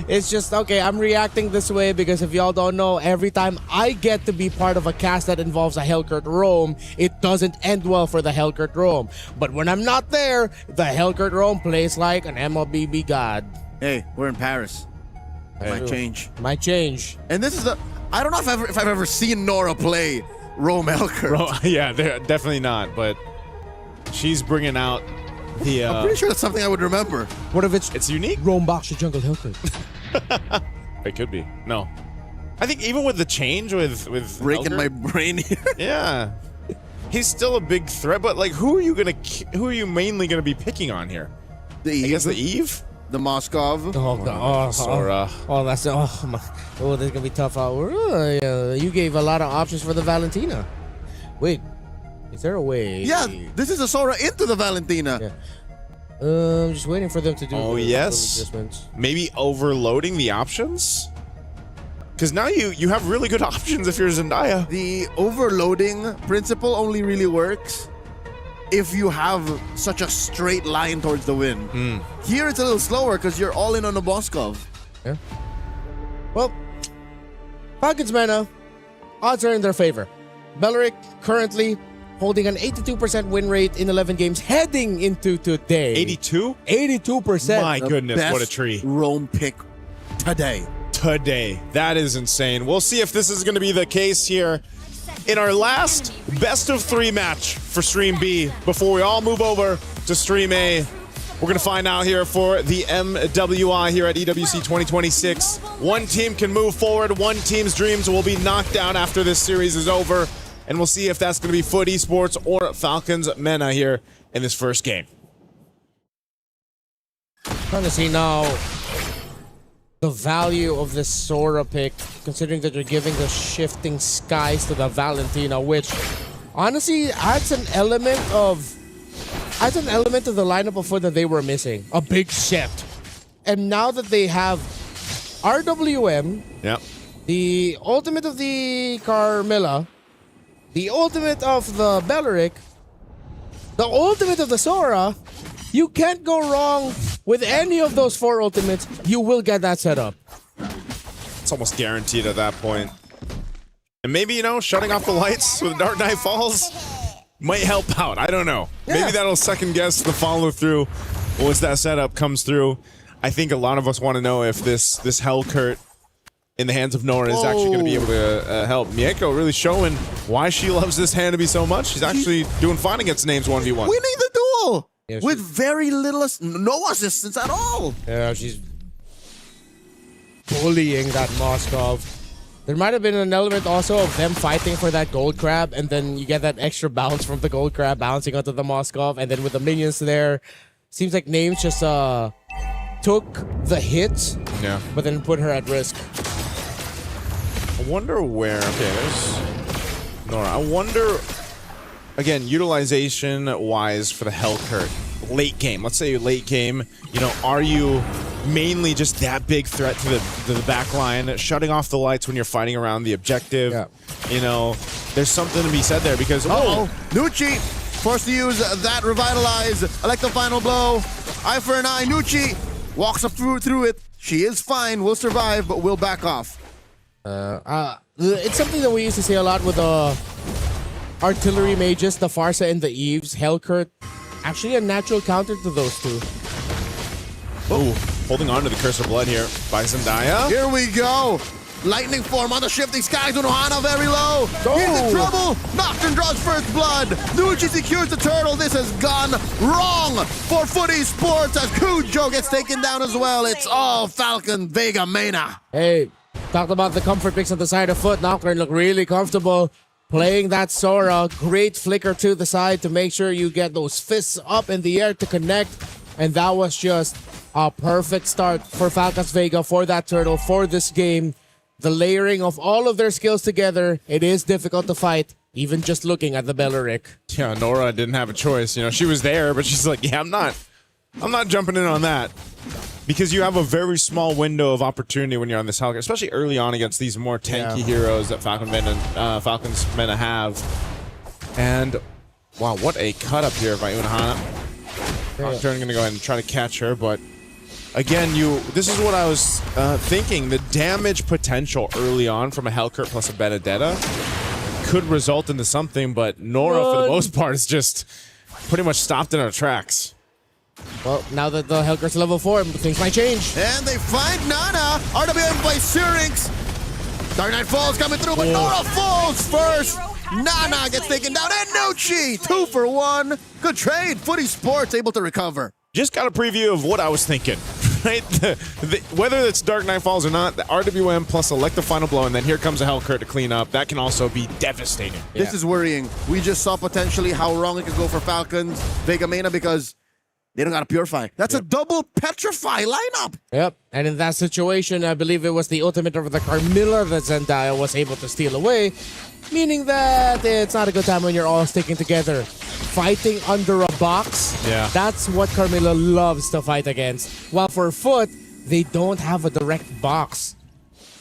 S6: It's just, okay, I'm reacting this way because if y'all don't know, every time I get to be part of a cast that involves a Hellcurt Rome, it doesn't end well for the Hellcurt Rome. But when I'm not there, the Hellcurt Rome plays like an MLBB god.
S9: Hey, we're in Paris. Might change.
S6: Might change.
S9: And this is I don't know if I've ever seen Nora play Rome Hellcurt.
S7: Yeah, they're definitely not, but she's bringing out the...
S9: I'm pretty sure that's something I would remember.
S6: What if it's
S7: unique?
S6: Rome Boxer Jungle Hellcurt.
S7: It could be. No. I think even with the change with
S9: breaking
S7: Hellcurt,
S9: my brain here.
S7: Yeah. He's still a big threat, but like who are you mainly gonna be picking on here?
S9: The Eve.
S7: I guess the Eve?
S9: The Moskov.
S6: Oh god.
S7: Sora.
S6: That's this is gonna be tough. You gave a lot of options for the Valentina. Wait, is there a way?
S9: Yeah, this is a Sora into the Valentina.
S6: Yeah. I'm just waiting for them to do.
S7: Oh yes.
S6: Adjustments.
S7: Maybe overloading the options. Because now you have really good options if you're Zendaya.
S9: The overloading principle only really works if you have such a straight line towards the win. Here it's a little slower because you're all in on the Moskov.
S6: Yeah. Well, Falcons mana, odds are in their favor. Belleric currently holding an 82% win rate in 11 games heading into today.
S7: 82?
S6: 82%.
S7: My goodness, what a
S9: Best
S7: tree.
S9: Rome pick today.
S7: That is insane. We'll see if this is going to be the case here in our last best of 3 match for Stream B before we all move over to Stream A. We're going to find out here for the MWI here at EWC 2026. One team can move forward. One team's dreams will be knocked down after this series is over. And we'll see if that's going to be Foot Esports or Falcons Mena here in this first game.
S6: Trying to see now the value of this Sora pick, considering that you're giving the shifting skies to the Valentina, which honestly adds an element of the lineup of Foot that they were missing. A big shift. And now that they have RWM, the ultimate of the Carmilla, the ultimate of the Belleric, the ultimate of the Sora, you can't go wrong with any of those 4 ultimates. You will get that set up.
S7: It's almost guaranteed at that point. And maybe, shutting off the lights with Dark Knight Falls might help out. I don't know.
S6: Yeah.
S7: Maybe that'll second guess the follow through once that setup comes through. I think a lot of us want to know if this Hellcurt in the hands of Nora is actually going to be able to help. Mieko really showing why she loves this hand to be so much. She's actually doing fine against names 1v1.
S9: Winning the duel! Yeah, with very little, no assistance at all.
S6: Yeah, she's bullying that Moskov. There might have been an element also of them fighting for that gold crab, and then you get that extra bounce from the gold crab bouncing onto the Moskov, and then with the minions there, seems like Names just took the hit, but then put her at risk.
S7: I wonder where. Okay, there's Nora. I wonder, again, utilization-wise for the Hellcurt, late game. Let's say late game, you know, are you mainly just that big threat to the back line, shutting off the lights when you're fighting around the objective?
S6: Yeah.
S7: You know, there's something to be said there because,
S9: Nucci forced to use that revitalize. I like the final blow. Eye for an eye. Nucci walks up through it. She is fine, will survive, but will back off.
S6: It's something that we used to see a lot with the artillery mages, the Farsa and the Eves. Hellcurt, actually a natural counter to those two.
S7: Oh, holding on to the Curse of Blood here by Zendaya.
S9: Here we go. Lightning form on the shifting skies. Unohana very low. He's in trouble. Nocturne draws first blood. Nucci secures the turtle. This has gone wrong for Footy Sports as Cujo gets taken down as well. It's all Falcon Vega Mena.
S6: Hey, talked about the comfort picks on the side of foot. Nocturne look really comfortable playing that Sora. Great flicker to the side to make sure you get those fists up in the air to connect. And that was just a perfect start for Falcons Vega, for that turtle, for this game. The layering of all of their skills together, it is difficult to fight, even just looking at the Belleric.
S7: Yeah, Nora didn't have a choice. You know, she was there, but she's like, yeah, I'm not jumping in on that. Because you have a very small window of opportunity when you're on this Hellcurt, especially early on against these more tanky heroes that Falcons Mena have. And, wow, what a cut up here by Unohana. Nocturne going to go ahead and try to catch her, but again, this is what I was thinking. The damage potential early on from a Hellcurt plus a Benedetta could result into something, but Nora, for the most part, is just pretty much stopped in her tracks.
S6: Well, now that the Hellcurt's level 4, things might change.
S9: And they find Nana. RWM plays Syrinx. Dark Knight Falls coming through, but Nora falls first. Nana gets taken down, and Nucci, 2 for 1. Good trade. Footy Sports able to recover.
S7: Just got a preview of what I was thinking, right? Whether it's Dark Knight Falls or not, the RWM plus select the final blow, and then here comes a Hellcurt to clean up. That can also be devastating.
S9: This is worrying. We just saw potentially how wrong it could go for Falcons Vega Mena because they don't got to Purify. That's a double Petrify lineup.
S6: Yep, and in that situation, I believe it was the ultimate of the Carmilla that Zendaya was able to steal away, meaning that it's not a good time when you're all sticking together. Fighting under a box, that's what Carmilla loves to fight against. While for Foot, they don't have a direct box.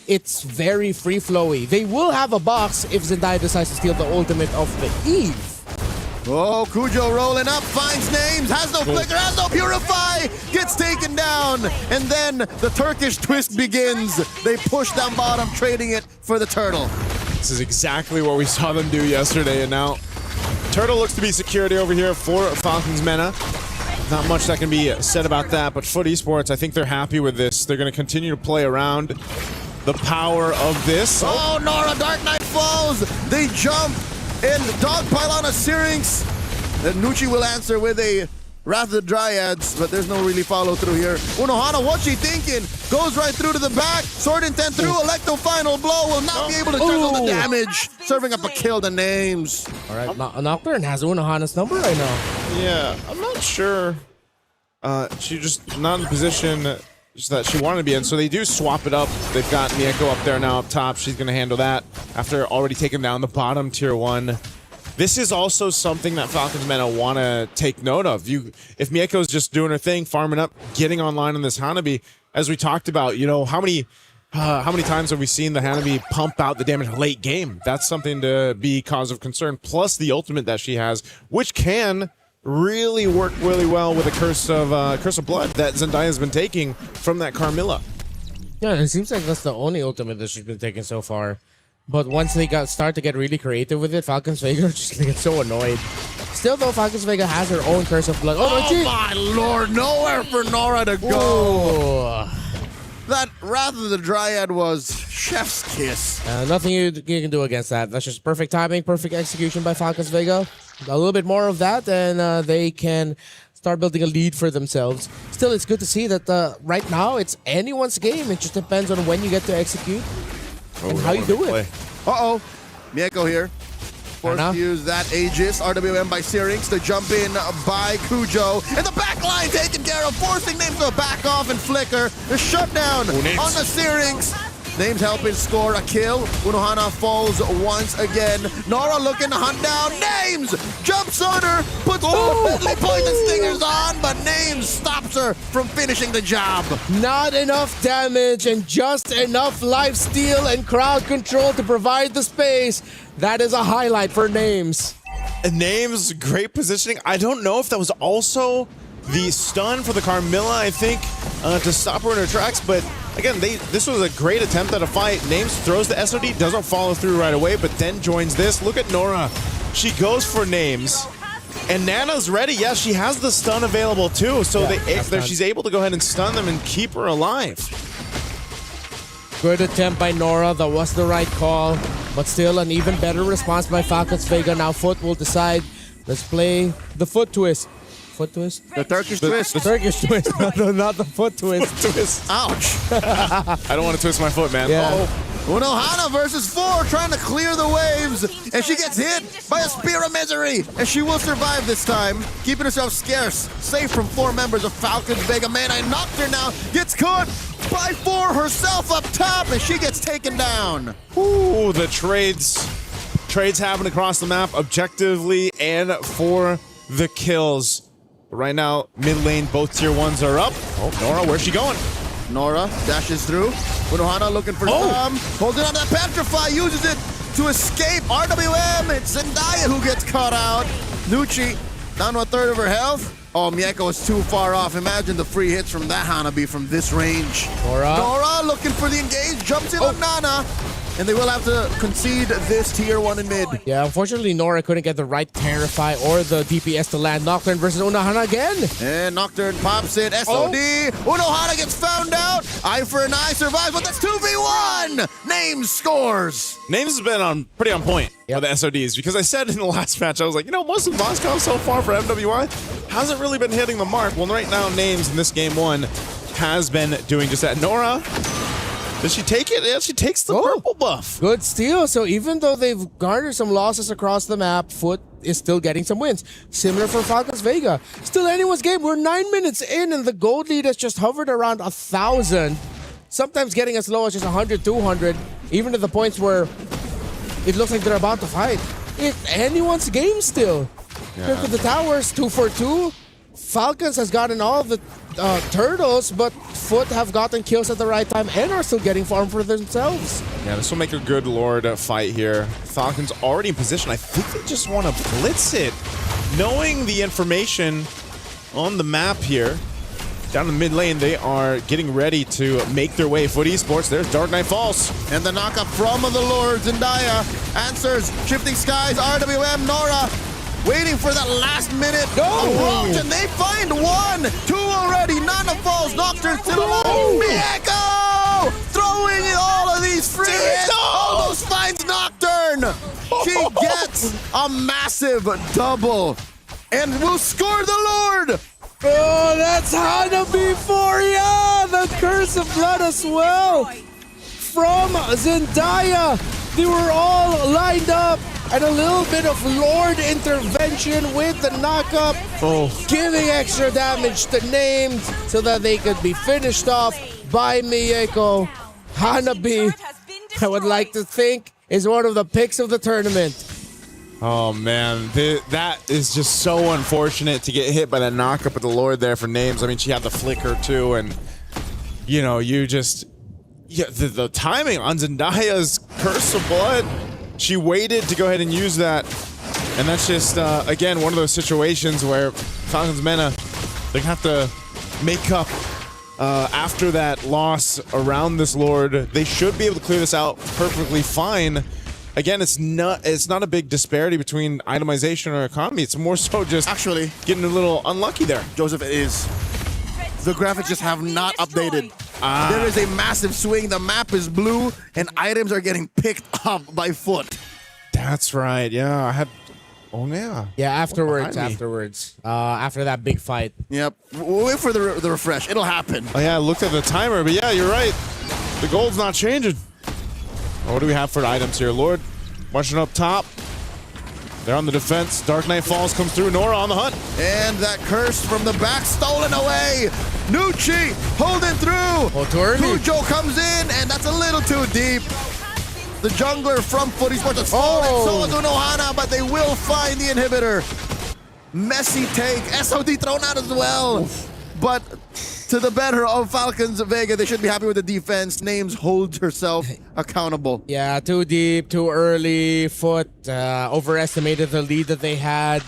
S6: It's very free-flowy. They will have a box if Zendaya decides to steal the ultimate of the Eve.
S9: Oh, Cujo rolling up, finds names, has no flicker, has no Purify, gets taken down, and then the Turkish twist begins. They push down bottom, trading it for the turtle.
S7: This is exactly what we saw them do yesterday, and now Turtle looks to be security over here for Falcons Mena. Not much that can be said about that, but Foot Esports, I think they're happy with this. They're going to continue to play around the power of this.
S9: Oh, Nora, Dark Knight Falls. They jump and dogpile on a Syrinx. Then Nucci will answer with a Wrath of the Dryads, but there's no really follow through here. Unohana, what's she thinking? Goes right through to the back. Sword intent through. Electro final blow will not be able to juggle the damage. Serving up a kill to names.
S6: All right, Nocturne has Unohana's number right now.
S7: Yeah, I'm not sure. She's just not in the position that she wanted to be in, so they do swap it up. They've got Mieko up there now up top. She's going to handle that after already taking down the bottom tier 1. This is also something that Falcons Mena want to take note of. If Mieko's just doing her thing, farming up, getting online on this Hanabi, as we talked about, you know, how many times have we seen the Hanabi pump out the damage late game? That's something to be cause of concern. Plus the ultimate that she has, which can really work really well with a Curse of Blood that Zendaya has been taking from that Carmilla.
S6: Yeah, it seems like that's the only ultimate that she's been taking so far. But once they start to get really creative with it, Falcons Vega just get so annoyed. Still, though, Falcons Vega has her own Curse of Blood.
S9: Oh my lord, nowhere for Nora to go.
S6: Whoa.
S9: That Wrath of the Dryad was chef's kiss.
S6: Nothing you can do against that. That's just perfect timing, perfect execution by Falcons Vega. A little bit more of that, and they can start building a lead for themselves. Still, it's good to see that right now it's anyone's game. It just depends on when you get to execute and how you do it.
S9: Uh-oh. Mieko here. Forced to use that Aegis. RWM by Syrinx to jump in by Cujo. And the back line taken care of, forcing names to back off and flicker. The shutdown on the Syrinx. Names helping score a kill. Unohana falls once again. Nora looking to hunt down Names. Jumps on her, puts both deadly poison stingers on, but Names stops her from finishing the job.
S6: Not enough damage and just enough lifesteal and crowd control to provide the space. That is a highlight for Names.
S7: Names, great positioning. I don't know if that was also the stun for the Carmilla, I think, to stop her in her tracks. But again, this was a great attempt at a fight. Names throws the SOD, doesn't follow through right away, but then joins this. Look at Nora. She goes for Names. And Nana's ready. Yeah, she has the stun available too. So she's able to go ahead and stun them and keep her alive.
S6: Good attempt by Nora. That was the right call. But still an even better response by Falcons Vega. Now Foot will decide. Let's play the foot twist. Foot twist?
S9: The Turkish twist.
S6: The Turkish twist. No, not the foot twist.
S7: Foot twist.
S9: Ouch.
S7: I don't want to twist my foot, man.
S6: Yeah.
S9: Unohana versus 4 trying to clear the waves, and she gets hit by a Spear of Misery, and she will survive this time, keeping herself scarce, safe from 4 members of Falcons Vega. Man, I knocked her now, gets caught by 4 herself up top, and she gets taken down.
S7: Ooh, the trades happen across the map objectively and for the kills. Right now, mid lane, both tier 1s are up. Oh, Nora, where's she going?
S9: Nora dashes through. Unohana looking for some. Holding on to that Petrify, uses it to escape. RWM, it's Zendaya who gets caught out. Nucci down to a third of her health. Oh, Mieko is too far off. Imagine the free hits from that Hanabi from this range. Nora looking for the engage, jumps in on Nana. And they will have to concede this tier 1 in mid.
S6: Yeah, unfortunately, Nora couldn't get the right Terrify or the DPS to land. Nocturne versus Unohana again.
S9: And Nocturne pops it. SOD. Unohana gets found out. Eye for an eye survives, but that's 2v1. Names scores.
S7: Names has been pretty on point with the SODs, because I said in the last match, I was like, you know, most of Moscow so far for MWI hasn't really been hitting the mark. Well, right now, Names in this game 1 has been doing just that. Nora, does she take it? Yeah, she takes the purple buff.
S6: Good steal. So even though they've garnered some losses across the map, Foot is still getting some wins. Similar for Falcons Vega. Still anyone's game. We're 9 minutes in and the gold lead has just hovered around 1,000. Sometimes getting as low as just 100, 200. Even to the points where it looks like they're about to fight. It's anyone's game still.
S7: Yeah.
S6: Look at the towers, 2 for 2. Falcons has gotten all the turtles, but Foot have gotten kills at the right time and are still getting farm for themselves.
S7: Yeah, this will make a good Lord fight here. Falcons already in position. I think they just want to blitz it. Knowing the information on the map here, down in the mid lane, they are getting ready to make their way. Foot Esports, there's Dark Knight Falls.
S9: And the knockup from the Lord. Zendaya answers. Shifting Skies, RWM, Nora. Waiting for that last minute approach, and they find 1, 2 already. Nana falls, Nocturne still alive. Mieko throwing in all of these free hits. Almost finds Nocturne. She gets a massive double and will score the Lord.
S6: Oh, that's Hanabi for ya! The Curse of Blood as well from Zendaya. They were all lined up. And a little bit of Lord intervention with the knockup, giving extra damage to Names so that they could be finished off by Mieko. Hanabi, I would like to think, is one of the picks of the tournament.
S7: Oh man, that is just so unfortunate to get hit by that knockup of the Lord there for Names. I mean, she had the flicker too, and you know, the timing on Zendaya's Curse of Blood. She waited to go ahead and use that. And that's just, again, one of those situations where Falcons Mena, they have to make up after that loss around this Lord. They should be able to clear this out perfectly fine. Again, it's not a big disparity between itemization or economy. It's more so just
S9: actually
S7: getting a little unlucky there.
S9: Joseph, it is. The graphics just have not updated. There is a massive swing. The map is blue, and items are getting picked up by Foot.
S7: That's right. Yeah, I had. Oh yeah.
S6: Yeah, afterwards. After that big fight.
S9: Yep. We'll wait for the refresh. It'll happen.
S7: Oh yeah, I looked at the timer, but yeah, you're right. The gold's not changing. What do we have for items here, Lord? Marching up top. They're on the defense. Dark Knight Falls comes through. Nora on the hunt.
S9: And that curse from the back stolen away. Nucci holding through.
S6: Oh, too early.
S9: Cujo comes in, and that's a little too deep. The jungler from Foot Esports is falling. So is Unohana, but they will find the inhibitor. Messy take. SOD thrown out as well. But to the better of Falcons Vega, they should be happy with the defense. Names holds herself accountable.
S6: Yeah, too deep, too early. Foot overestimated the lead that they had.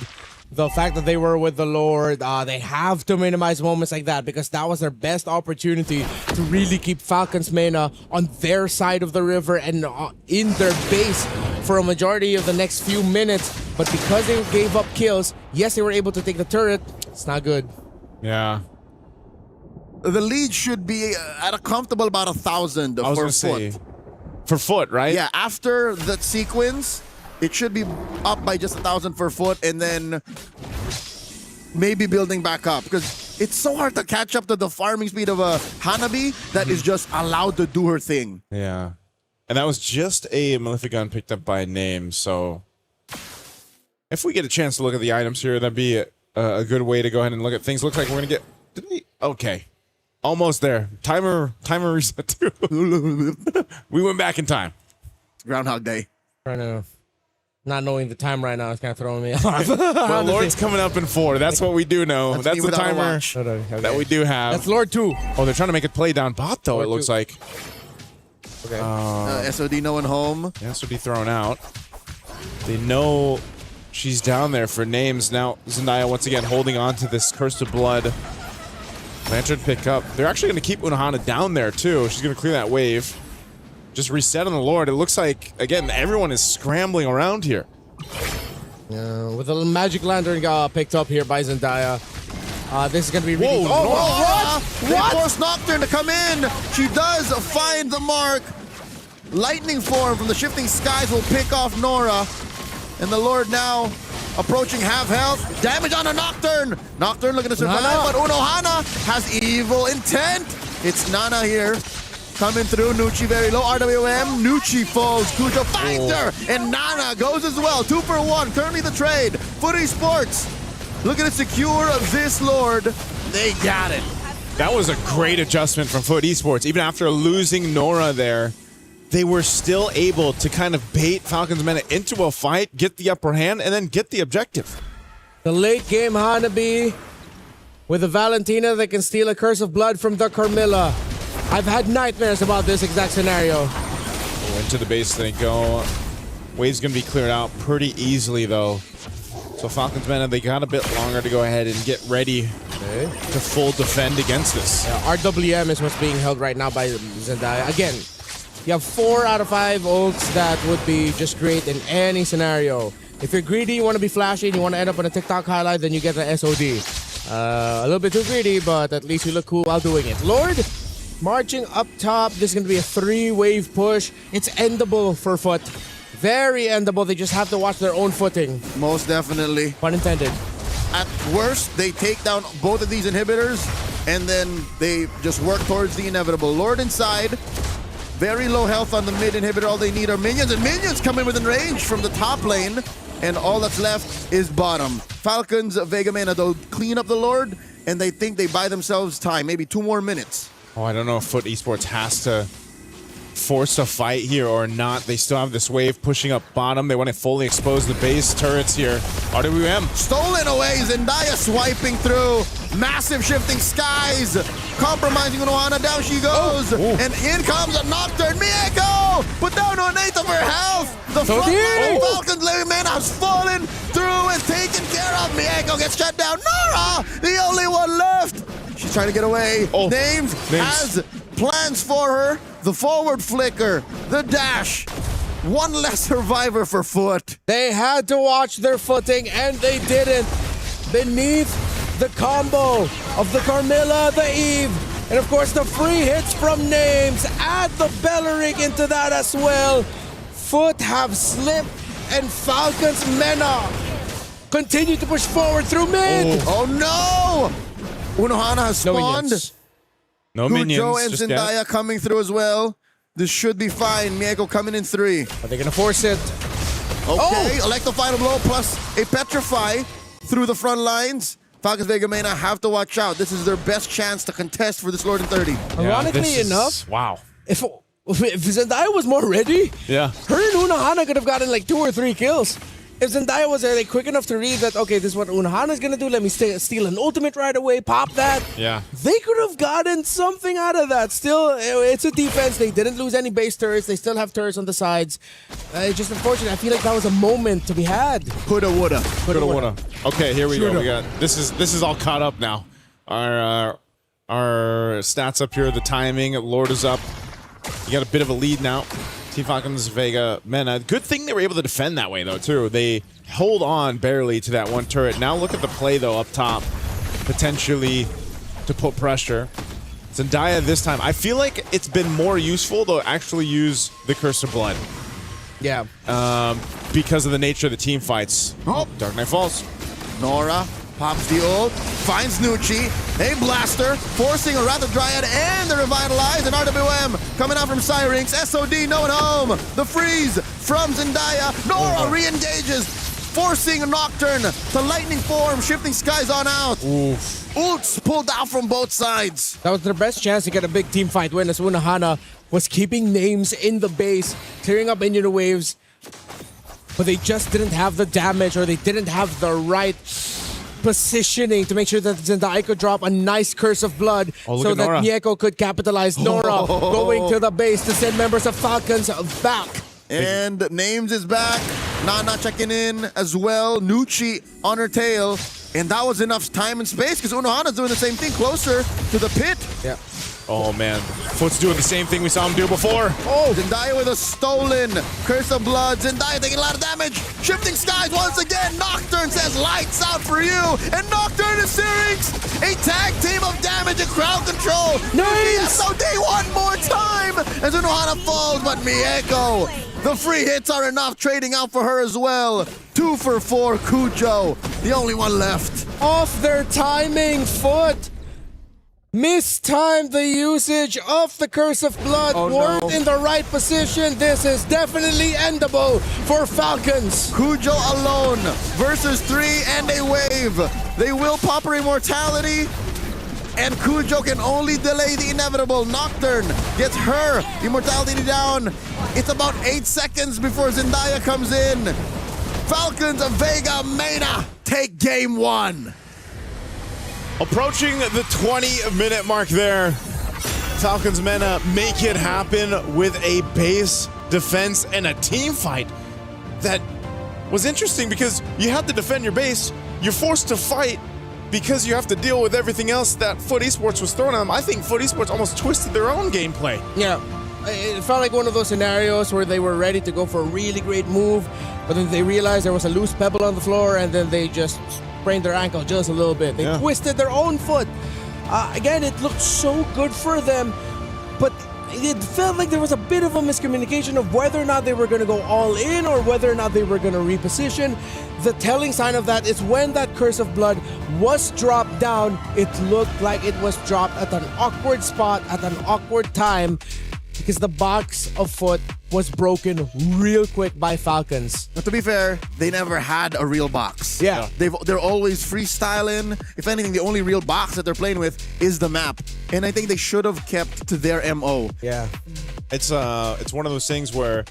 S6: The fact that they were with the Lord, they have to minimize moments like that because that was their best opportunity to really keep Falcons Mena on their side of the river and in their base for a majority of the next few minutes. But because they gave up kills, yes, they were able to take the turret. It's not good.
S7: Yeah.
S9: The lead should be at a comfortable about 1,000
S7: I was
S9: for
S7: gonna say,
S9: Foot.
S7: for Foot, right?
S9: Yeah, after that sequence, it should be up by just 1,000 for Foot, and then maybe building back up because it's so hard to catch up to the farming speed of a Hanabi that is just allowed to do her thing.
S7: Yeah. And that was just a Maleficon picked up by name, so if we get a chance to look at the items here, that'd be a good way to go ahead and look at things. Looks like we're gonna get. Didn't we? Okay. Almost there. Timer reset too. We went back in time.
S9: Groundhog Day.
S6: Trying to not knowing the time right now is kind of throwing me off.
S7: Well, Lord's coming up in 4. That's what we do know. That's the timer that we do have.
S6: That's Lord 2.
S7: Oh, they're trying to make it play down bot though.
S6: Lord
S7: it looks
S6: 2.
S7: like.
S9: Okay. SOD no one home.
S7: Yeah, SOD thrown out. They know she's down there for names. Now Zendaya once again holding on to this Curse of Blood. Lantern pick up. They're actually going to keep Unohana down there too. She's going to clear that wave. Just reset on the Lord. It looks like, again, everyone is scrambling around here.
S6: Yeah, with a magic lantern picked up here by Zendaya. This is going to be really...
S9: What? They force Nocturne to come in. She does find the mark. Lightning form from the shifting skies will pick off Nora. And the Lord now approaching half health. Damage on a Nocturne. Nocturne looking to survive, but Unohana has evil intent. It's Nana here. Coming through, Nucci very low, RWM, Nucci falls, Cujo finds her, and Nana goes as well, 2 for 1, currently the trade. Foot Esports looking to secure this Lord. They got it.
S7: That was a great adjustment from Foot Esports. Even after losing Nora there, they were still able to kind of bait Falcons Mena into a fight, get the upper hand, and then get the objective.
S6: The late game Hanabi with a Valentina that can steal a Curse of Blood from the Carmilla. I've had nightmares about this exact scenario.
S7: Into the base they go. Wave's going to be cleared out pretty easily, though. So Falcons Mena, they got a bit longer to go ahead and get ready to full defend against this.
S6: RWM is what's being held right now by Zendaya. Again, you have 4 out of 5 ults that would be just great in any scenario. If you're greedy, you want to be flashy, and you want to end up on a TikTok highlight, then you get the SOD. A little bit too greedy, but at least you look cool while doing it. Lord, marching up top. This is going to be a 3-wave push. It's endable for Foot. Very endable. They just have to watch their own footing.
S9: Most definitely.
S6: Pun intended.
S9: At worst, they take down both of these inhibitors, and then they just work towards the inevitable. Lord inside. Very low health on the mid inhibitor. All they need are minions, and minions come in within range from the top lane. And all that's left is bottom. Falcons, Vega Mena, they'll clean up the Lord, and they think they buy themselves time. Maybe 2 more minutes.
S7: Oh, I don't know if Foot Esports has to force a fight here or not. They still have this wave pushing up bottom. They want to fully expose the base turrets here. RWM.
S9: Stolen away. Zendaya swiping through. Massive shifting skies. Compromising Unohana. Down she goes. And in comes a Nocturne. Mieko! Put down to an 8th of her health. The front line of Falcons Mena has fallen through and taken care of. Mieko gets shut down. Nora, the only one left. She's trying to get away. Names has plans for her. The forward flicker, the dash. One less survivor for Foot.
S6: They had to watch their footing, and they didn't. Beneath the combo of the Carmilla, the Eve, and of course the free hits from Names. Add the Belleric into that as well. Foot have slipped, and Falcons Mena continue to push forward through mid.
S9: Oh no! Unohana has spawned.
S7: No minions.
S9: Cujo and Zendaya coming through as well. This should be fine. Mieko coming in 3.
S6: Are they gonna force it?
S9: Okay, Electrify blow plus a Petrify through the front lines. Falcons Vega Mena have to watch out. This is their best chance to contest for this Lord in 30.
S6: Ironically enough,
S7: wow.
S6: If Zendaya was more ready,
S7: her
S6: and Unahana could have gotten like 2 or 3 kills. If Zendaya was like quick enough to read that, okay, this is what Unahana's gonna do, let me steal an ultimate right away, pop that.
S7: Yeah.
S6: They could have gotten something out of that. Still, it's a defense. They didn't lose any base turrets. They still have turrets on the sides. It's just unfortunate. I feel like that was a moment to be had.
S9: Coulda, woulda.
S7: Okay, here we go. We got this is all caught up now. Our stats up here, the timing, Lord is up. You got a bit of a lead now. Team Falcons Vega Mena. Good thing they were able to defend that way though too. They hold on barely to that one turret. Now look at the play though up top, potentially to put pressure. Zendaya this time. I feel like it's been more useful to actually use the Curse of Blood.
S6: Yeah.
S7: Because of the nature of the team fights.
S9: Oh,
S7: Dark Knight falls.
S9: Nora pops the ult, finds Nucci, a blaster, forcing a Wrath of Dryad and the Revitalize, and RWM coming out from Syrinx, SOD no one home, the freeze from Zendaya, Nora re-engages, forcing a Nocturne to lightning form, shifting skies on out. Ults pulled out from both sides.
S6: That was their best chance to get a big team fight win, as Unahana was keeping names in the base, clearing up Indian waves, but they just didn't have the damage, or they didn't have the right positioning to make sure that Zendaya could drop a nice Curse of Blood so that Mieko could capitalize. Nora going to the base to send members of Falcons back.
S9: And Names is back. Nana checking in as well. Nucci on her tail. And that was enough time and space because Unohana's doing the same thing closer to the pit.
S6: Yeah.
S7: Oh man, Foot's doing the same thing we saw him do before.
S9: Oh, Zendaya with a stolen Curse of Blood. Zendaya taking a lot of damage. Shifting skies once again. Nocturne says lights out for you. And Nocturne is Syrinx. A tag team of damage and crowd control.
S6: Nice.
S9: SOD one more time. As Unohana falls, but Mieko. The free hits are enough, trading out for her as well. 2 for 4, Cujo. The only one left.
S6: Off their timing, Foot. Mistimed the usage of the Curse of Blood. Weren't in the right position. This is definitely endable for Falcons.
S9: Cujo alone versus 3 and a wave. They will pop her immortality. And Cujo can only delay the inevitable. Nocturne gets her immortality down. It's about 8 seconds before Zendaya comes in. Falcons of Vega Mena take game 1.
S7: Approaching the 20-minute mark there. Falcons Mena make it happen with a base defense and a team fight that was interesting because you have to defend your base. You're forced to fight because you have to deal with everything else that Foot Esports was throwing at them. I think Foot Esports almost twisted their own gameplay.
S6: Yeah, it felt like one of those scenarios where they were ready to go for a really great move, but then they realized there was a loose pebble on the floor, and then they just sprained their ankle just a little bit. They twisted their own foot. Again, it looked so good for them, but it felt like there was a bit of a miscommunication of whether or not they were going to go all in or whether or not they were going to reposition. The telling sign of that is when that Curse of Blood was dropped down, it looked like it was dropped at an awkward spot, at an awkward time, because the box of Foot was broken real quick by Falcons.
S9: But to be fair, they never had a real box.
S6: Yeah.
S9: They're always freestyling. If anything, the only real box that they're playing with is the map. And I think they should have kept to their MO.
S6: Yeah.
S7: It's one of those things where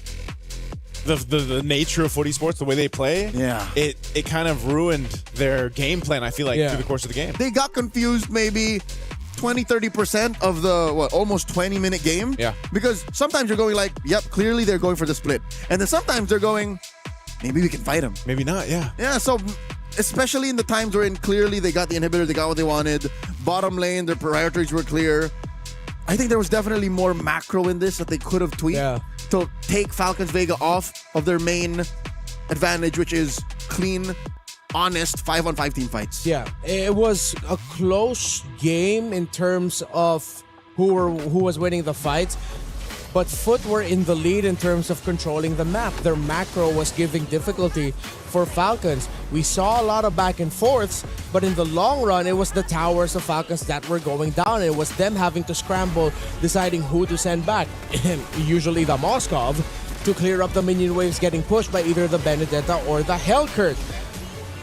S7: the nature of Foot Esports, the way they play, it kind of ruined their game plan, I feel like, through the course of the game.
S9: They got confused maybe 20-30% of the almost 20-minute game.
S7: Yeah.
S9: Because sometimes you're going like, yep, clearly they're going for the split. And then sometimes they're going, maybe we can fight them.
S7: Maybe not, yeah.
S9: Yeah, so especially in the times wherein clearly they got the inhibitor, they got what they wanted. Bottom lane, their priorities were clear. I think there was definitely more macro in this that they could have tweaked to take Falcons Vega off of their main advantage, which is clean, honest 5-on-5 team fights.
S6: Yeah, it was a close game in terms of who was winning the fights, but Foot were in the lead in terms of controlling the map. Their macro was giving difficulty for Falcons. We saw a lot of back and forths, but in the long run, it was the towers of Falcons that were going down. It was them having to scramble, deciding who to send back. Usually the Moskov. to clear up the minion waves getting pushed by either the Benedetta or the Hellcurt.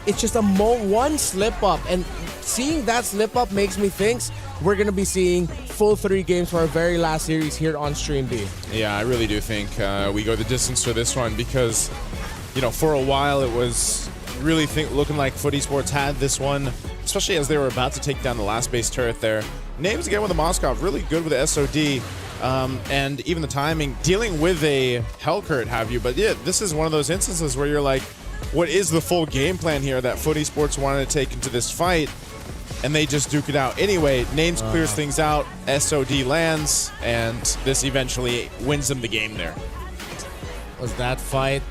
S6: It's just one slip up, and seeing that slip up makes me think we're going to be seeing full 3 games for our very last series here on Stream B.
S7: Yeah, I really do think we go the distance for this one because, you know, for a while it was really looking like Foot Esports had this one, especially as they were about to take down the last base turret there. Names again with the Moskov, really good with the SOD, and even the timing, dealing with a Hellcurt have you. But yeah, this is one of those instances where you're like, what is the full game plan here that Foot Esports wanted to take into this fight? And they just duke it out. Anyway, Names clears things out, SOD lands, and this eventually wins them the game there.
S6: Was that fight?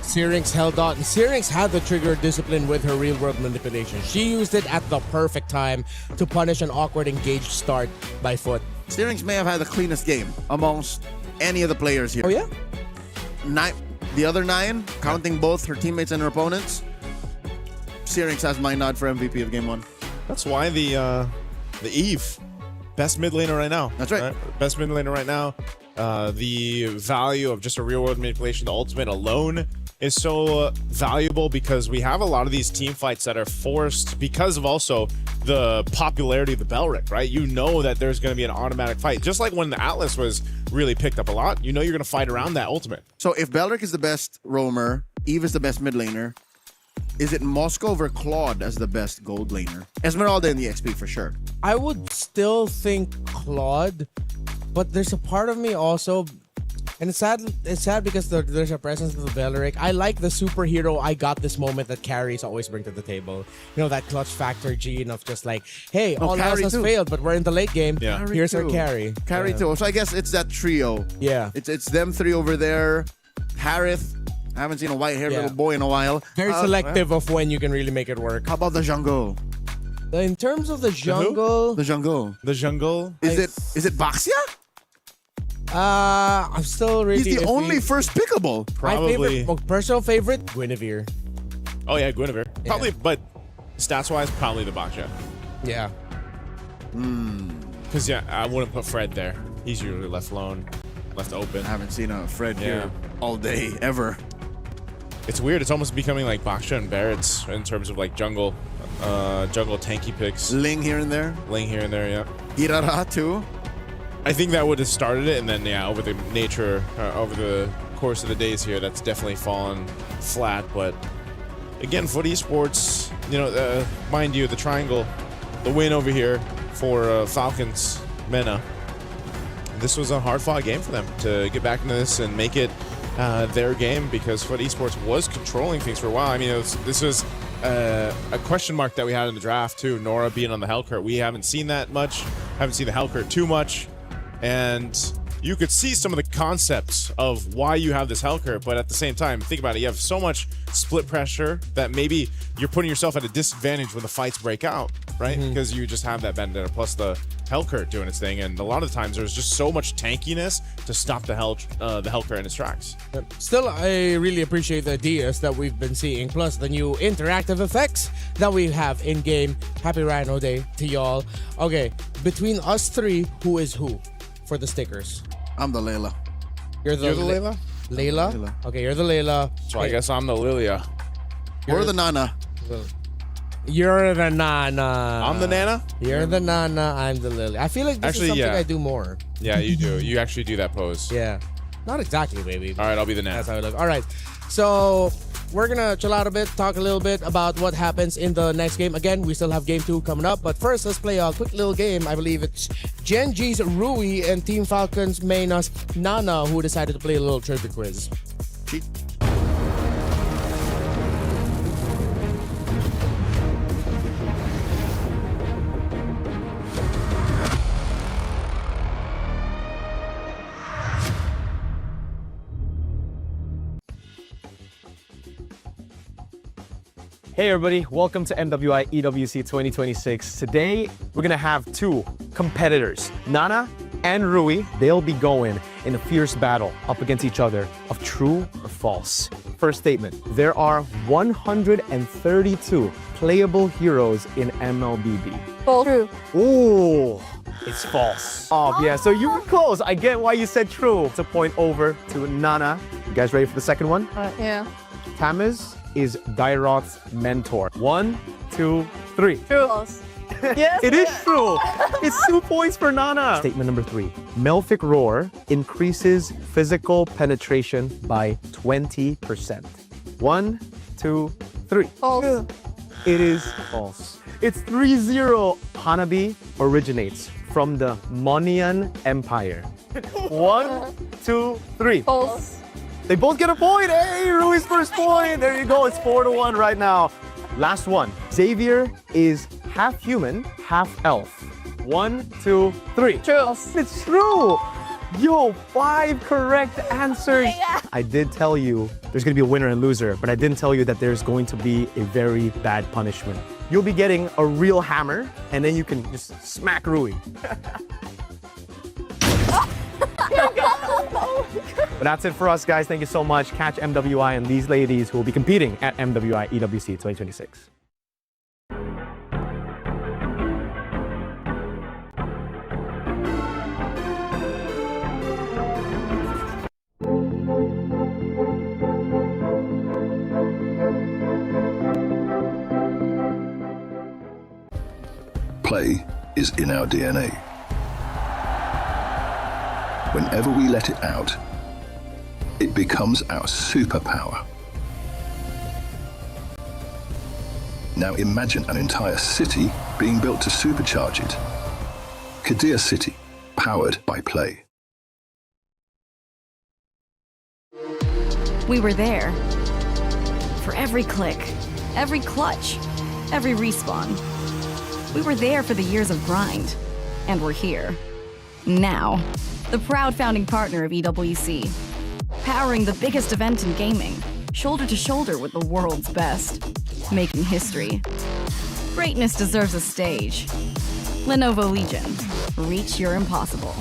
S6: Syrinx held on. Syrinx had the trigger discipline with her real-world manipulation. She used it at the perfect time to punish an awkward engaged start by Foot.
S9: Syrinx may have had the cleanest game amongst any of the players here.
S6: Oh, yeah?
S9: The other 9, counting both her teammates and her opponents, Syrinx has my nod for MVP of Game 1.
S7: That's why the Eve, best mid laner right now.
S9: That's right.
S7: Best mid laner right now. The value of just a real world manipulation, the ultimate alone, is so valuable because we have a lot of these team fights that are forced because of also the popularity of the Belric, right? You know that there's going to be an automatic fight. Just like when the Atlas was really picked up a lot, you know you're going to fight around that ultimate.
S9: So if Belric is the best roamer, Eve is the best mid laner, is it Moskov or Claude as the best gold laner? Esmeralda in the XP for sure.
S6: I would still think Claude, but there's a part of me also, and it's sad because there's a presence of the Belric. I like the superhero I got this moment that carries always bring to the table. You know, that clutch factor gene of just like, hey, all else has failed, but we're in the late game.
S7: Yeah.
S6: Here's our carry.
S9: Carry too. So I guess it's that trio.
S6: Yeah.
S9: It's them 3 over there. Harith. I haven't seen a white-haired little boy in a while.
S6: Very selective of when you can really make it work.
S9: How about the jungle?
S6: In terms of the jungle...
S9: The jungle.
S7: The jungle?
S9: Is it Baxia?
S6: I'm still really...
S9: He's the only first pickable.
S7: Probably.
S6: My favorite, personal favorite, Guinevere.
S7: Oh yeah, Guinevere. Probably, but stats-wise, probably the Baksha.
S6: Yeah.
S7: Because yeah, I wouldn't put Fred there. He's usually left alone, left open.
S9: I haven't seen a Fred here all day, ever.
S7: It's weird. It's almost becoming like Baksha and Barrett's in terms of like jungle tanky picks.
S9: Ling here and there.
S7: Ling here and there, yeah.
S9: Hirara too.
S7: I think that would have started it, and then over the over the course of the days here, that's definitely fallen flat. But again, Foot Esports, you know, mind you, the triangle, the win over here for Falcons, Mena. This was a hard-fought game for them to get back into this and make it their game because Foot Esports was controlling things for a while. I mean, this was a question mark that we had in the draft too. Nora being on the Hellcurt, we haven't seen that much. Haven't seen the Hellcurt too much, and you could see some of the concepts of why you have this Hellcurt. But at the same time, think about it. You have so much split pressure that maybe you're putting yourself at a disadvantage when the fights break out, right? Because you just have that Vendetta plus the Hellcurt doing its thing, and a lot of the times there's just so much tankiness to stop the Hellcurt in its tracks.
S6: Still, I really appreciate the ideas that we've been seeing, plus the new interactive effects that we have in game. Happy Rhino Day to y'all. Okay, between us 3, who is who for the stickers?
S9: I'm the Layla.
S6: You're the
S7: Layla?
S6: Layla? Okay, you're the Layla.
S7: So I guess I'm the Lilia.
S9: Or the Nana.
S6: You're the Nana.
S7: I'm the Nana?
S6: You're the Nana, I'm the Lily. I feel like this is something I do more.
S7: Yeah, you do. You actually do that pose.
S6: Yeah. Not exactly, baby.
S7: All right, I'll be the Nana.
S6: That's how it looks. All right. So, we're going to chill out a bit, talk a little bit about what happens in the next game. Again, we still have game 2 coming up. But first, let's play a quick little game. I believe it's Gen G's Rui and Team Falcons Mayna's Nana who decided to play a little trivia quiz.
S9: Cheat.
S10: Hey everybody, welcome to MWI EWC26. Today, we're gonna have 2 competitors, Nana and Rui. They'll be going in a fierce battle up against each other of true or false. First statement, there are 132 playable heroes in MLBB.
S11: True.
S10: Ooh, It's false. Oh, yeah, so you were close. I get why you said true. It's a point over to Nana. You guys ready for the second one?
S14: Yeah.
S10: Tamiz is Dairoth's mentor. 1, 2, 3.
S11: True. Yes.
S10: It is true. It's 2 points for Nana. Statement number 3. Melfic Roar increases physical penetration by 20%. 1, 2, 3.
S11: False.
S10: It is false. It's 3-0. Hanabi originates from the Monian Empire. 1, 2, 3.
S11: False.
S10: They both get a point. Hey, Rui's first point. There you go. It's 4-1 right now. Last one. Xavier is half human, half elf. 1, 2, 3.
S11: True.
S10: It's true. Yo, 5 correct answers.
S11: Yeah.
S10: I did tell you there's going to be a winner and loser, but I didn't tell you that there's going to be a very bad punishment. You'll be getting a real hammer, and then you can just smack Rui. But that's it for us, guys. Thank you so much. Catch MWI and these ladies who will be competing at MWI EWC 2026.
S1: Play is in our DNA. Whenever we let it out, it becomes our superpower. Now imagine an entire city being built to supercharge it. Kadir City, powered by play.
S12: We were there. For every click, every clutch, every respawn. We were there for the years of grind. And we're here. Now. The proud founding partner of EWC. Powering the biggest event in gaming. Shoulder to shoulder with the world's best. Making history. Greatness deserves a stage. Lenovo Legion. Reach your impossible.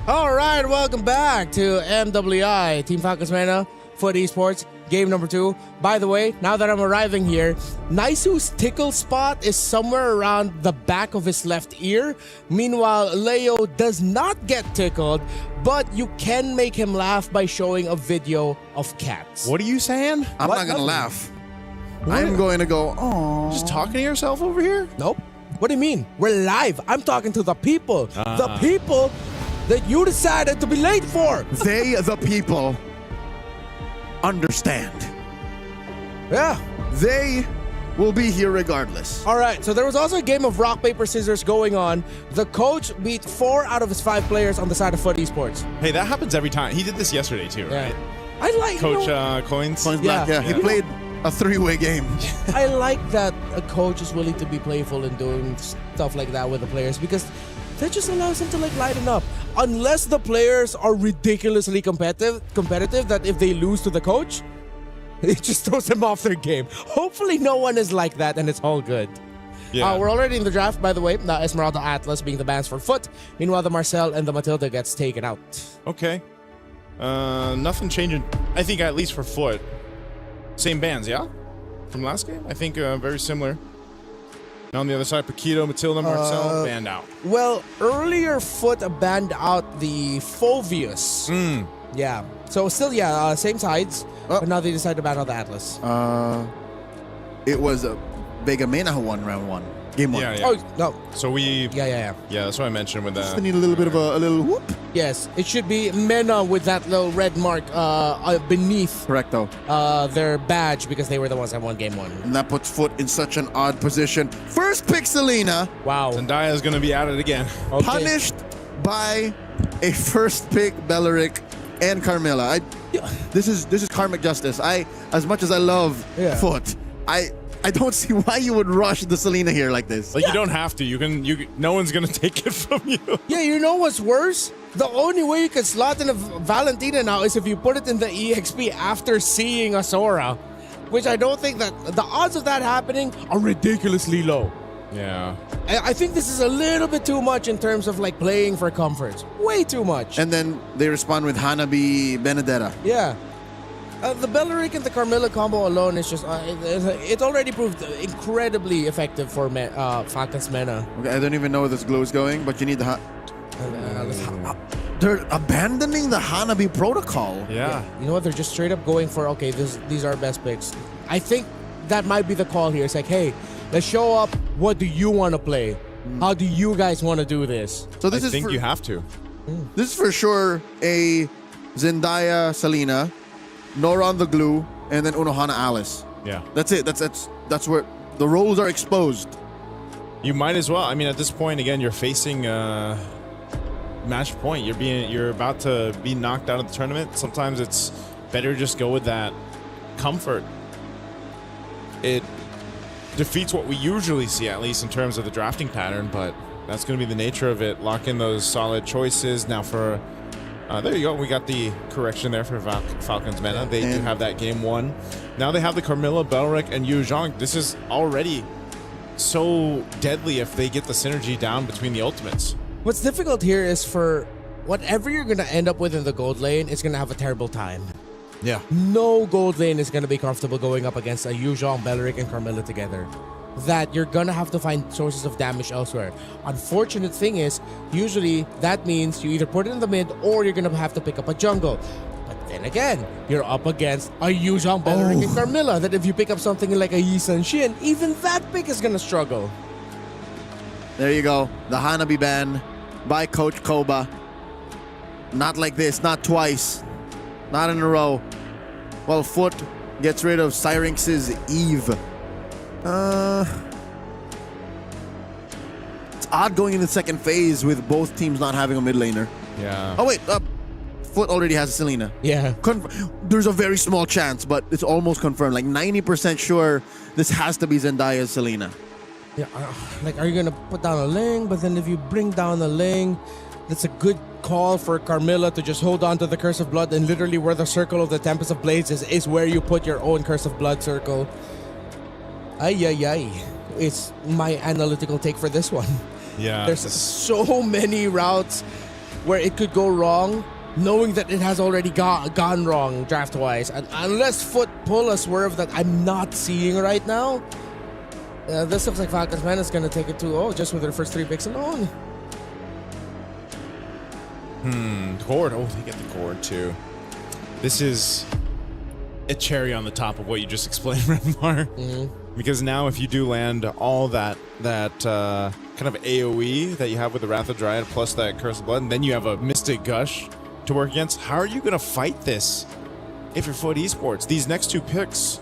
S6: All right, welcome back to MWI, Team Falcons Mena, Foot Esports, game number 2. By the way, now that I'm arriving here, Naisu's tickle spot is somewhere around the back of his left ear. Meanwhile, Leo does not get tickled, but you can make him laugh by showing a video of cats.
S7: What are you saying?
S9: I'm not going to laugh. I'm going to go, oh.
S7: Just talking to yourself over here?
S6: Nope. What do you mean? We're live. I'm talking to the people. The people that you decided to be late for.
S9: They, the people, understand.
S6: Yeah.
S9: They will be here regardless.
S6: All right, so there was also a game of rock, paper, scissors going on. The coach beat 4 out of his 5 players on the side of Foot Esports.
S7: Hey, that happens every time. He did this yesterday too, right?
S6: I like
S7: Coach Coins.
S9: Coins Black, yeah. He played a 3-way game.
S6: I like that a coach is willing to be playful and doing stuff like that with the players because that just allows them to like lighten up. Unless the players are ridiculously competitive that if they lose to the coach, it just throws them off their game. Hopefully no one is like that and it's all good.
S7: Yeah.
S6: We're already in the draft, by the way. Esmeralda Atlas being the bans for Foot. Meanwhile, the Marcel and the Matilda gets taken out.
S7: Okay. Nothing changing. I think at least for Foot. Same bans, yeah? from last game. I think very similar. And on the other side, Paquito, Matilda, Marcel banned out.
S6: Well, earlier Foot banned out the Fovius. Yeah. So still, same sides, but now they decided to ban out the Atlas.
S9: It was Vega Mena who won round 1. Game 1.
S7: Yeah.
S6: Oh, no.
S7: So we...
S6: Yeah.
S7: Yeah, that's what I mentioned with that.
S9: Just need a little bit of a little whoop.
S6: Yes, it should be Mena with that little red mark beneath
S9: Correcto.
S6: their badge because they were the ones that won game 1.
S9: And that puts Foot in such an odd position. First pick Selena.
S6: Wow.
S7: Zendaya is going to be at it again.
S6: Okay.
S9: Punished by a first pick Belleric and Carmilla. This is karmic justice. As much as I love Foot, I don't see why you would rush the Selena here like this.
S7: Like, you don't have to. You can. No one's going to take it from you.
S6: Yeah, you know what's worse? The only way you can slot in a Valentina now is if you put it in the EXP after seeing a Sora, which I don't think that the odds of that happening are ridiculously low.
S7: Yeah.
S6: I think this is a little bit too much in terms of like playing for comforts. Way too much.
S9: And then they respond with Hanabi Benedetta.
S6: Yeah. The Belleric and the Carmilla combo alone is just, it already proved incredibly effective for Falcons Mena.
S9: Okay, I don't even know where this glow is going, but you need the... They're abandoning the Hanabi protocol.
S7: Yeah.
S6: You know what? They're just straight up going for, okay, these are best picks. I think that might be the call here. It's like, hey, let's show up. What do you want to play? How do you guys want to do this?
S9: So this
S7: I
S9: is
S7: think you have to.
S9: This is for sure a Zendaya Selena, Nora on the glue, and then Unohana Alice.
S7: Yeah.
S9: That's it. That's where the roles are exposed.
S7: You might as well. I mean, at this point, again, you're facing match point. You're about to be knocked out of the tournament. Sometimes it's better just go with that comfort. It defeats what we usually see, at least in terms of the drafting pattern, but that's going to be the nature of it. Lock in those solid choices. Now for there you go. We got the correction there for Falcons Mena. They do have that game 1. Now they have the Carmilla, Belleric, and Yu Zhang. This is already so deadly if they get the synergy down between the ultimates.
S6: What's difficult here is for whatever you're going to end up with in the gold lane, it's going to have a terrible time.
S7: Yeah.
S6: No gold lane is going to be comfortable going up against a Yu Zhang, Belleric, and Carmilla together. That you're gonna have to find sources of damage elsewhere. Unfortunate thing is, usually that means you either put it in the mid or you're gonna have to pick up a jungle. But then again, you're up against a Yu Zhang, Belleric, and Carmilla that if you pick up something like a Yi Sun Shin, even that pick is gonna struggle.
S9: There you go. The Hanabi ban by Coach Koba. Not like this, not twice. Not in a row. Well, Foot gets rid of Syrinx's Eve. It's odd going in the second phase with both teams not having a mid laner.
S7: Yeah.
S9: Oh wait, Foot already has a Selena.
S6: Yeah.
S9: There's a very small chance, but it's almost confirmed. Like 90% sure this has to be Zendaya's Selena.
S6: Yeah, like are you gonna put down a Ling? But then if you bring down a Ling, that's a good call for Carmilla to just hold on to the Curse of Blood, and literally where the circle of the Tempest of Blades is where you put your own Curse of Blood circle. Ay. It's my analytical take for this one.
S7: Yeah.
S6: There's so many routes where it could go wrong, knowing that it has already gone wrong draft-wise. And unless Foot pull a swerve that I'm not seeing right now, this looks like Falcons Mena is going to take it 2-0 just with their first 3 picks alone.
S7: Cord. Oh, they get the cord too. This is a cherry on the top of what you just explained, Renmar. Because now if you do land all that kind of AoE that you have with the Wrath of Dryad plus that Curse of Blood, and then you have a Mystic Gush to work against, how are you going to fight this if you're Foot Esports? These next 2 picks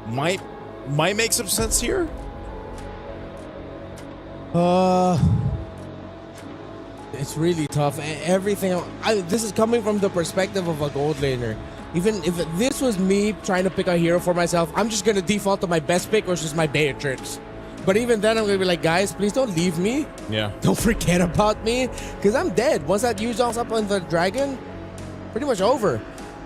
S7: might make some sense here.
S6: It's really tough. Everything. This is coming from the perspective of a gold laner. Even if this was me trying to pick a hero for myself, I'm just gonna default to my best pick, which is my Beatrix. But even then, I'm gonna be like, guys, please don't leave me.
S7: Yeah.
S6: Don't forget about me, because I'm dead. Once that Yu Zhang's up on the dragon, pretty much over.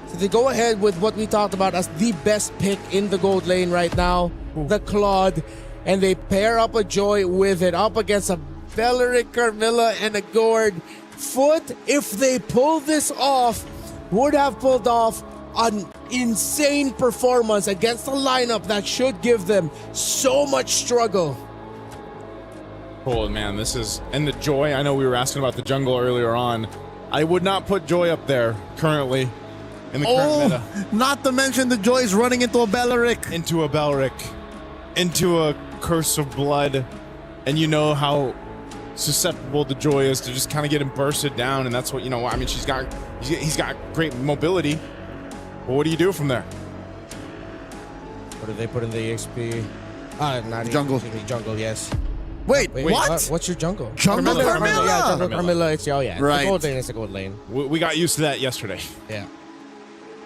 S6: So they go ahead with what we talked about as the best pick in the gold lane right now, the Claude, and they pair up a Joy with it up against a Belleric, Carmilla, and a Gord. Foot, if they pull this off, would have pulled off an insane performance against a lineup that should give them so much struggle.
S7: Oh man, this is, and the Joy, I know we were asking about the jungle earlier on. I would not put Joy up there currently in the current meta.
S9: Not to mention the Joy's running into a Beleric.
S7: Into a Beleric, into a Curse of Blood, and you know how susceptible the Joy is to just kind of getting bursted down, and that's what, you know, I mean, he's got great mobility. But what do you do from there?
S6: What did they put in the EXP? Not
S9: jungle.
S6: EXP, jungle, yes.
S9: Wait, what?
S6: What's your jungle?
S9: Jungle Carmilla.
S6: Yeah, jungle Carmilla. It's,
S9: right.
S6: The gold lane is a gold lane.
S7: We got used to that yesterday.
S6: Yeah.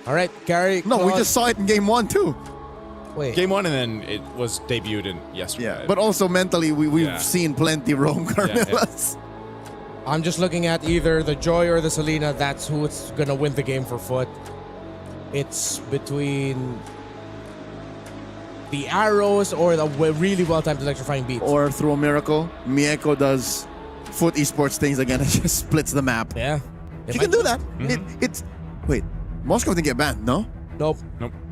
S6: All right, Gary.
S9: No,
S6: Claude.
S9: we just saw it in game 1 too.
S6: Wait.
S7: Game 1, and then it was debuted in yesterday.
S9: Yeah, but also mentally, we've seen plenty roam Carmillas.
S6: I'm just looking at either the Joy or the Selena. That's who's going to win the game for Foot. It's between the arrows or the really well-timed electrifying beats.
S9: Or through a miracle, Mieko does Foot Esports things again and just splits the map.
S6: Yeah.
S9: She can do that. Wait, Moscow didn't get banned, no?
S6: Nope.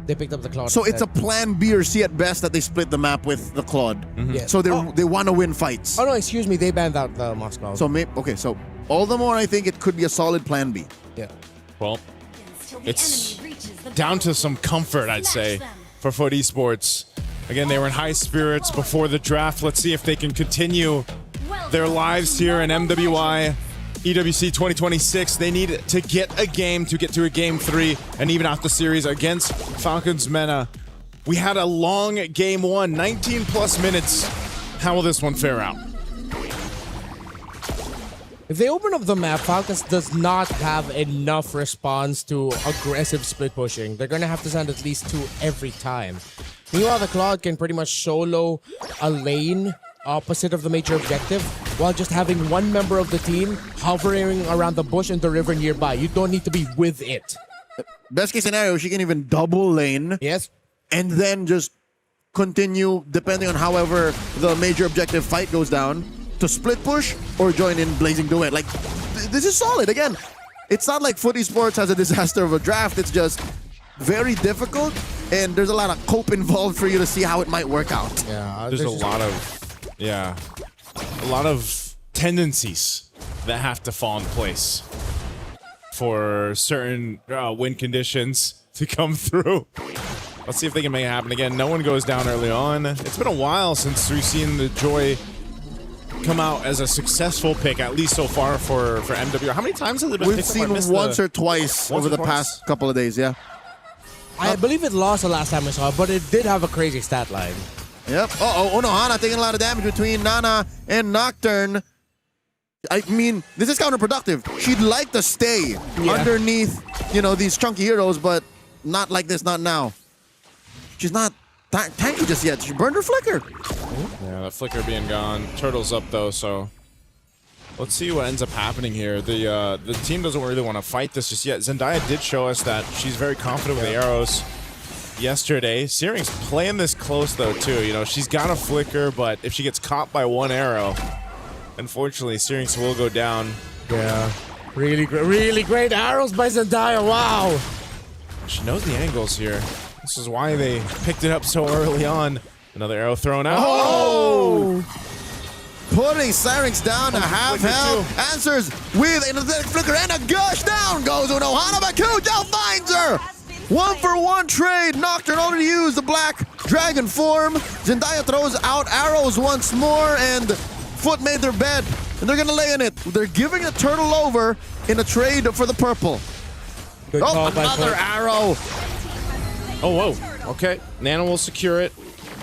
S6: They picked up the Claude.
S9: So it's a plan B or C at best that they split the map with the Claude.
S6: Yeah.
S9: So they want to win fights.
S6: Oh no, excuse me, they banned out the Moscow.
S9: So so all the more I think it could be a solid plan B.
S6: Yeah.
S7: Well, it's down to some comfort, I'd say, for Foot Esports. Again, they were in high spirits before the draft. Let's see if they can continue their lives here in MWI. EWC26, they need to get a game to get to a game 3 and even out the series against Falcons Mena. We had a long game 1, 19 plus minutes. How will this one fare out?
S6: If they open up the map, Falcons does not have enough response to aggressive split pushing. They're going to have to send at least 2 every time. Meanwhile, the Claude can pretty much solo a lane opposite of the major objective while just having one member of the team hovering around the bush and the river nearby. You don't need to be with it.
S9: Best case scenario, she can even double lane.
S6: Yes.
S9: And then just continue, depending on however the major objective fight goes down, to split push or join in Blazing Duet. Like, this is solid. Again, it's not like Foot Esports has a disaster of a draft. It's just very difficult, and there's a lot of cope involved for you to see how it might work out.
S6: Yeah,
S7: there's a lot of tendencies that have to fall in place for certain win conditions to come through. Let's see if they can make it happen again. No one goes down early on. It's been a while since we've seen the Joy come out as a successful pick, at least so far for MW. How many times has it been
S9: We've
S7: picked
S9: seen
S7: up?
S9: once or twice over the past couple of days, yeah.
S6: I believe it lost the last time I saw it, but it did have a crazy stat line.
S9: Yep. Unohana taking a lot of damage between Nana and Nocturne. I mean, this is counterproductive. She'd like to stay underneath, these chunky heroes, but not like this, not now. She's not tanky just yet. She burned her flicker.
S7: Yeah, that flicker being gone. Turtle's up though, so let's see what ends up happening here. The team doesn't really want to fight this just yet. Zendaya did show us that she's very confident with the arrows yesterday. Searing's playing this close though too. She's got a flicker, but if she gets caught by one arrow, unfortunately, Searing's will go down.
S6: Yeah, really great arrows by Zendaya. Wow.
S7: She knows the angles here. This is why they picked it up so early on. Another arrow thrown out.
S9: Oh! Putting Syrinx down to half health. Answers with an athletic flicker and a gush. Down goes Unohana, but Kujo finds her. 1-for-1 trade. Nocturne already used the black dragon form. Zendaya throws out arrows once more, and Foot made their bed, and they're gonna lay in it. They're giving the turtle over in a trade for the purple.
S6: Good call by
S9: another
S6: Foot.
S9: arrow.
S7: Oh, whoa. Okay. Nana will secure it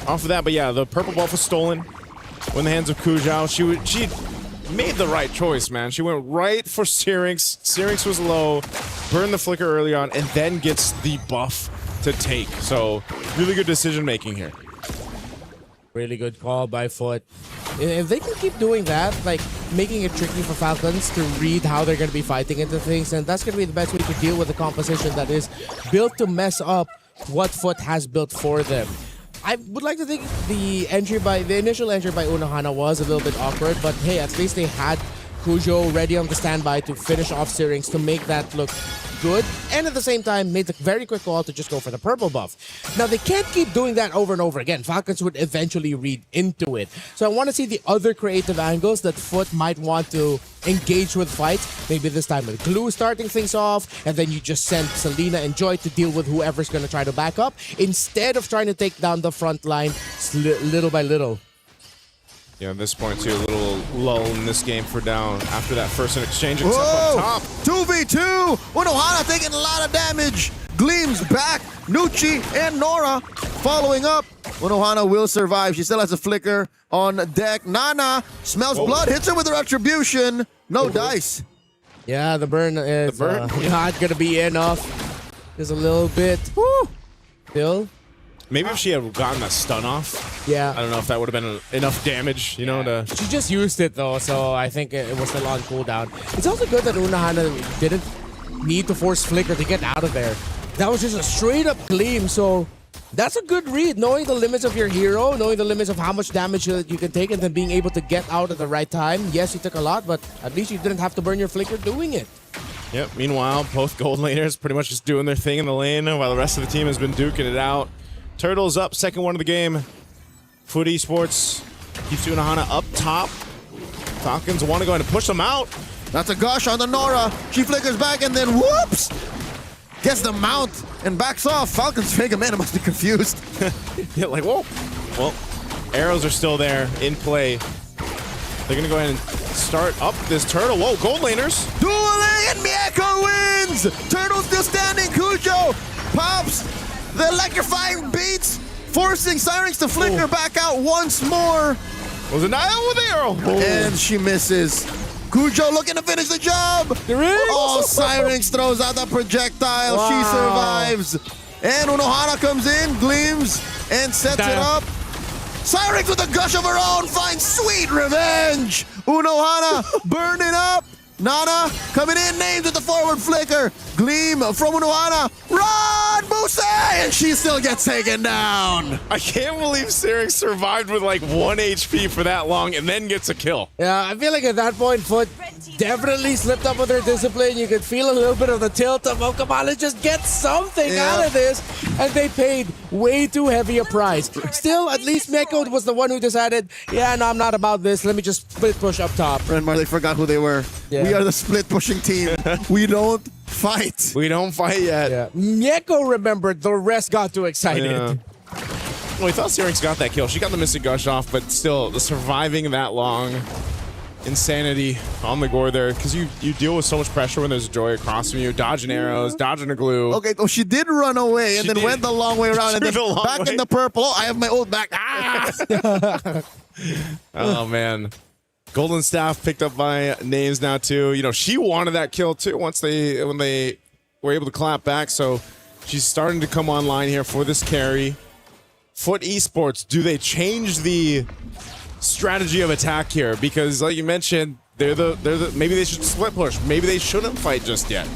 S7: off of that. But yeah, the purple buff was stolen in the hands of Kujao. She made the right choice, man. She went right for Syrinx. Syrinx was low, burned the flicker early on, and then gets the buff to take. So really good decision making here.
S6: Really good call by Foot. If they can keep doing that, like making it tricky for Falcons to read how they're going to be fighting into things, and that's going to be the best way to deal with a composition that is built to mess up what Foot has built for them. I would like to think the initial entry by Unohana was a little bit awkward, but hey, at least they had Kujo ready on the standby to finish off Syrinx to make that look good, and at the same time made the very quick call to just go for the purple buff. Now, they can't keep doing that over and over again. Falcons would eventually read into it. So I want to see the other creative angles that Foot might want to engage with fights. Maybe this time with Glue starting things off, and then you just send Selena and Joy to deal with whoever's going to try to back up, instead of trying to take down the front line little by little.
S7: Yeah, at this point, too, a little lull in this game for down after that first exchange.
S9: Whoa!
S7: Up top.
S9: 2v2! Unohana taking a lot of damage. Gleam's back. Nucci and Nora following up. Unohana will survive. She still has a flicker on deck. Nana smells blood, hits her with the retribution. No dice.
S6: Yeah, the burn is not going to be enough. Just a little bit. Woo! Still.
S7: Maybe if she had gotten that stun off,
S6: yeah,
S7: I don't know if that would have been enough damage, you know, to...
S6: She just used it, though, so I think it was still on cooldown. It's also good that Unohana didn't need to force Flicker to get out of there. That was just a straight-up gleam, so that's a good read, knowing the limits of your hero, knowing the limits of how much damage you can take, and then being able to get out at the right time. Yes, you took a lot, but at least you didn't have to burn your Flicker doing it.
S7: Yep, meanwhile, both gold laners pretty much just doing their thing in the lane while the rest of the team has been duking it out. Turtles up, second one of the game. Foot Esports keeps Unohana up top. Falcons want to go ahead and push them out.
S9: That's a gush on the Nora. She flickers back and then whoops! Gets the mount and backs off. Falcons Vega Man must be confused.
S7: Yeah, like, whoa. Well, arrows are still there in play. They're going to go ahead and start up this turtle. Whoa, gold laners.
S9: Dueling and Mieko wins! Turtle still standing. Cujo pops the electrifying beats, forcing Syrinx to flicker back out once more.
S7: Was it Nile with the arrow?
S9: And she misses. Cujo looking to finish the job.
S6: There is.
S9: Oh, Syrinx throws out the projectile.
S6: Wow.
S9: She survives. And Unohana comes in, gleams, and sets it up. Syrinx with a gush of her own finds sweet revenge. Unohana burning up. Nana coming in, named with the forward flicker. Gleam from Unohana. Run, Muse! And she still gets taken down.
S7: I can't believe Syrinx survived with like 1 HP for that long and then gets a kill.
S6: Yeah, I feel like at that point, Foot definitely slipped up with her discipline. You could feel a little bit of the tilt of, oh, come on, let's just get something out of this. And they paid way too heavy a price. Still, at least Mieko was the one who decided, yeah, no, I'm not about this. Let me just split push up top.
S9: Renmar, they forgot who they were. Yeah. We are the split pushing team. We don't fight.
S7: We don't fight yet.
S6: Yeah. Mieko remembered, the rest got too excited.
S7: Yeah. Well, we thought Syrinx got that kill. She got the missing gush off, but still, the surviving that long, insanity on the gore there, because you deal with so much pressure when there's Joy across from you, dodging arrows, dodging a glue.
S9: Okay, oh, she did run away and then went the long way around and then back in the purple. Oh, I have my ult back. Ah!
S7: Oh, man. Golden Staff picked up by Names now, too. You know, she wanted that kill, too, when they were able to clap back, so she's starting to come online here for this carry. Foot Esports, do they change the strategy of attack here? Because, like you mentioned, they're the maybe they should split push. Maybe they shouldn't fight just yet.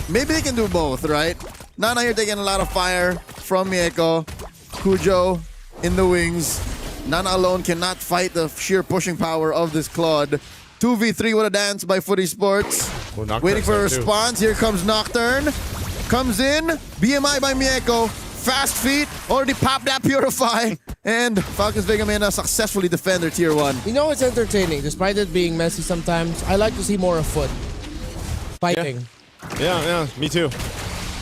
S9: Maybe they can do both, right? Nana here taking a lot of fire from Mieko. Cujo in the wings. Nana alone cannot fight the sheer pushing power of this Claude. 2v3 with a dance by Foot Esports.
S7: Well,
S9: waiting for a response. Here comes Nocturne. Comes in. BMI by Mieko. Fast feet. Already popped that Purify. And Falcons Vega Mena successfully defend their tier 1.
S6: You know, it's entertaining. Despite it being messy sometimes, I like to see more of Foot fighting.
S7: Yeah, me too.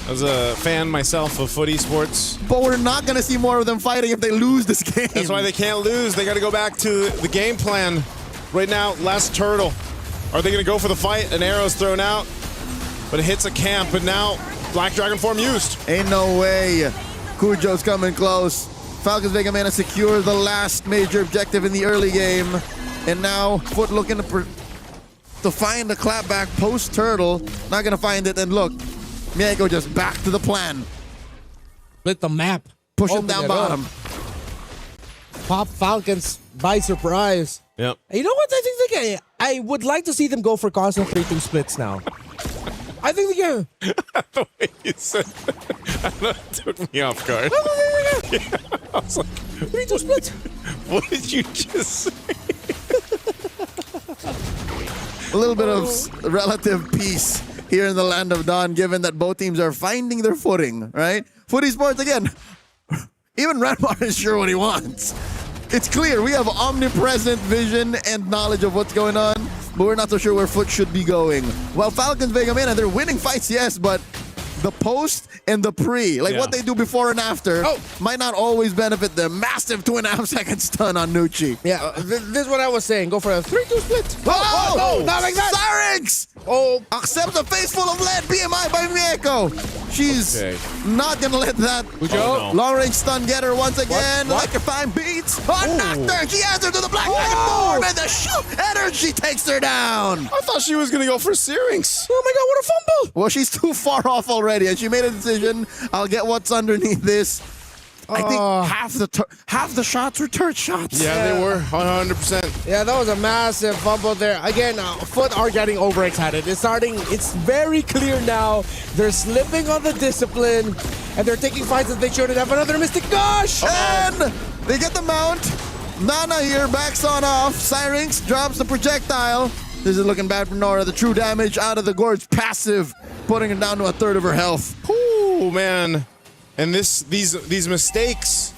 S7: As a fan myself of Foot Esports.
S9: But we're not going to see more of them fighting if they lose this game.
S7: That's why they can't lose. They got to go back to the game plan. Right now, last turtle. Are they going to go for the fight? An arrow's thrown out, but it hits a camp, and now Black Dragon form used.
S9: Ain't no way. Cujo's coming close. Falcons Vega Mena secure the last major objective in the early game. And now Foot looking to find the clapback post-turtle. Not going to find it, and look. Mieko just back to the plan.
S6: Split the map.
S9: Push him down bottom.
S6: Pop Falcons by surprise.
S7: Yep.
S6: You know what? I think I would like to see them go for constant 3-2 splits now. I think they can.
S7: The way you said that took me off guard. Yeah, I was like,
S6: 3-2 splits.
S7: What did you just say?
S9: A little bit of relative peace here in the land of Dawn, given that both teams are finding their footing, right? Footy Sports, again, even Ranmar is sure what he wants. It's clear we have omnipresent vision and knowledge of what's going on, but we're not so sure where Foot should be going. Well, Falcons Vega Mena, they're winning fights, yes, but the post and the pre, like what they do before and after, might not always benefit them. Massive 2.5 second stun on Nucci.
S6: Yeah, this is what I was saying. Go for a 3-2 split.
S9: Oh,
S6: no, not like that.
S9: Syrinx! Accepts a face full of lead. BMI by Mieko. She's not gonna let that long range stun get her once again. Electrifying beats. Knocked her. She answered to the Black Dragon form, and the shoot energy takes her down.
S7: I thought she was gonna go for Syrinx.
S6: Oh my god, what a fumble!
S9: Well, she's too far off already, and she made a decision. I'll get what's underneath this. I think half the shots were turret shots.
S7: Yeah, they were 100%.
S6: Yeah, that was a massive fumble there. Again, Foot are getting overexcited. It's very clear now. They're slipping on the discipline, and they're taking fights that they shouldn't have. Another Mystic Gush!
S9: And they get the mount. Nana here backs on off. Syrinx drops the projectile. This is looking bad for Nora. The true damage out of the gorge passive, putting her down to a third of her health.
S7: Ooh, man. And these mistakes,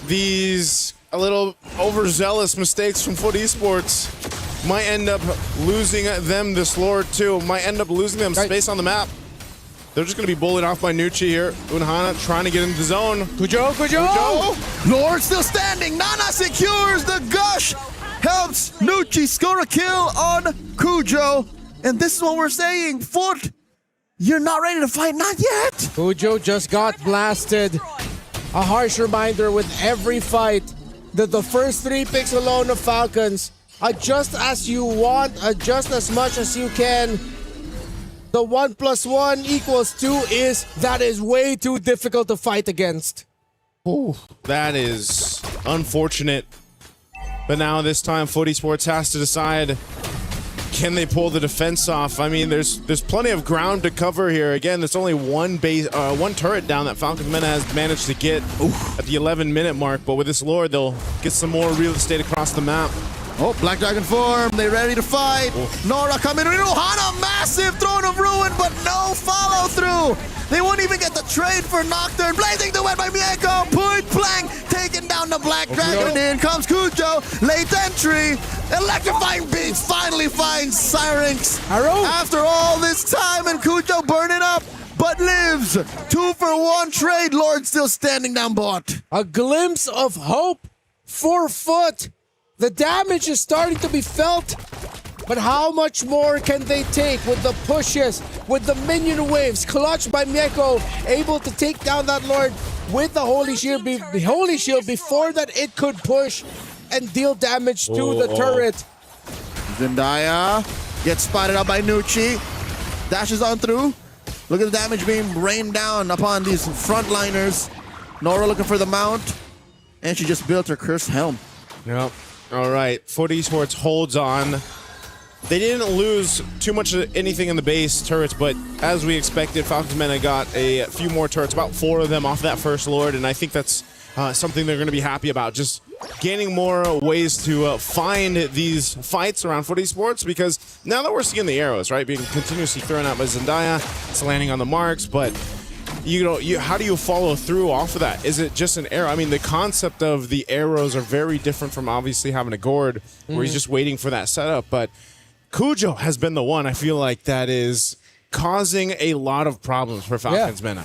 S7: these a little overzealous mistakes from Foot Esports might end up losing them this Lord too. Might end up losing them space on the map. They're just going to be bullied off by Nucci here. Unhana trying to get into the zone.
S6: Kujo!
S9: Lord still standing. Nana secures the gush. Helps Nucci score a kill on Kujo. And this is what we're saying. Foot, you're not ready to fight, not yet.
S6: Kujo just got blasted. A harsh reminder with every fight that the first 3 picks alone of Falcons, adjust as you want, adjust as much as you can. The 1 + 1 = 2 that is way too difficult to fight against.
S7: Ooh, that is unfortunate. But now this time, Foot Esports has to decide, can they pull the defense off? I mean, there's plenty of ground to cover here. Again, there's only one turret down that Falcons Mena has managed to get at the 11-minute mark. But with this Lord, they'll get some more real estate across the map.
S9: Oh, Black Dragon form. They ready to fight. Nora coming in. Hana, massive Throne of Ruin, but no follow through. They won't even get the trade for Nocturne. Blazing the wet by Mieko. Point blank. Taking down the Black Dragon. In comes Kujo. Late entry. Electrifying beats finally finds Syrinx. After all this time, and Kujo burning up, but lives. 2-for-1 trade. Lord still standing down bot.
S6: A glimpse of hope for Foot. The damage is starting to be felt, but how much more can they take with the pushes, with the minion waves, clutched by Mieko, able to take down that Lord with the Holy Shield, before that it could push and deal damage to the turret.
S9: Zendaya gets spotted out by Nucci, dashes on through. Look at the damage being rained down upon these frontliners. Nora looking for the mount, and she just built her cursed helm.
S7: Yep. All right, Foot Esports holds on. They didn't lose too much of anything in the base turrets, but as we expected, Falcons Mena got a few more turrets, about 4 of them off that first Lord, and I think that's something they're going to be happy about. Just gaining more ways to find these fights around Foot Esports, because now that we're seeing the arrows, right, being continuously thrown out by Zendaya, it's landing on the marks, but how do you follow through off of that? Is it just an arrow? I mean, the concept of the arrows are very different from obviously having a gourd where he's just waiting for that setup. But Kujo has been the one, I feel like, that is causing a lot of problems for Falcons Mena.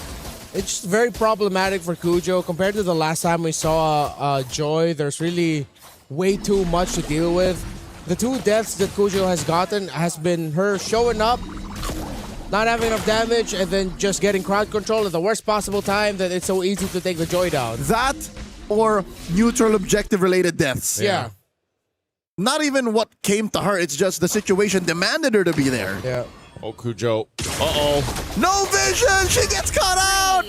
S6: It's very problematic for Kujo. Compared to the last time we saw Joy, there's really way too much to deal with. The 2 deaths that Kujo has gotten has been her showing up, not having enough damage, and then just getting crowd control at the worst possible time that it's so easy to take the Joy down.
S9: That or neutral objective related deaths.
S6: Yeah.
S9: Not even what came to her, it's just the situation demanded her to be there.
S6: Yeah.
S7: Oh, Kujo. Uh-oh.
S9: No vision! She gets caught out!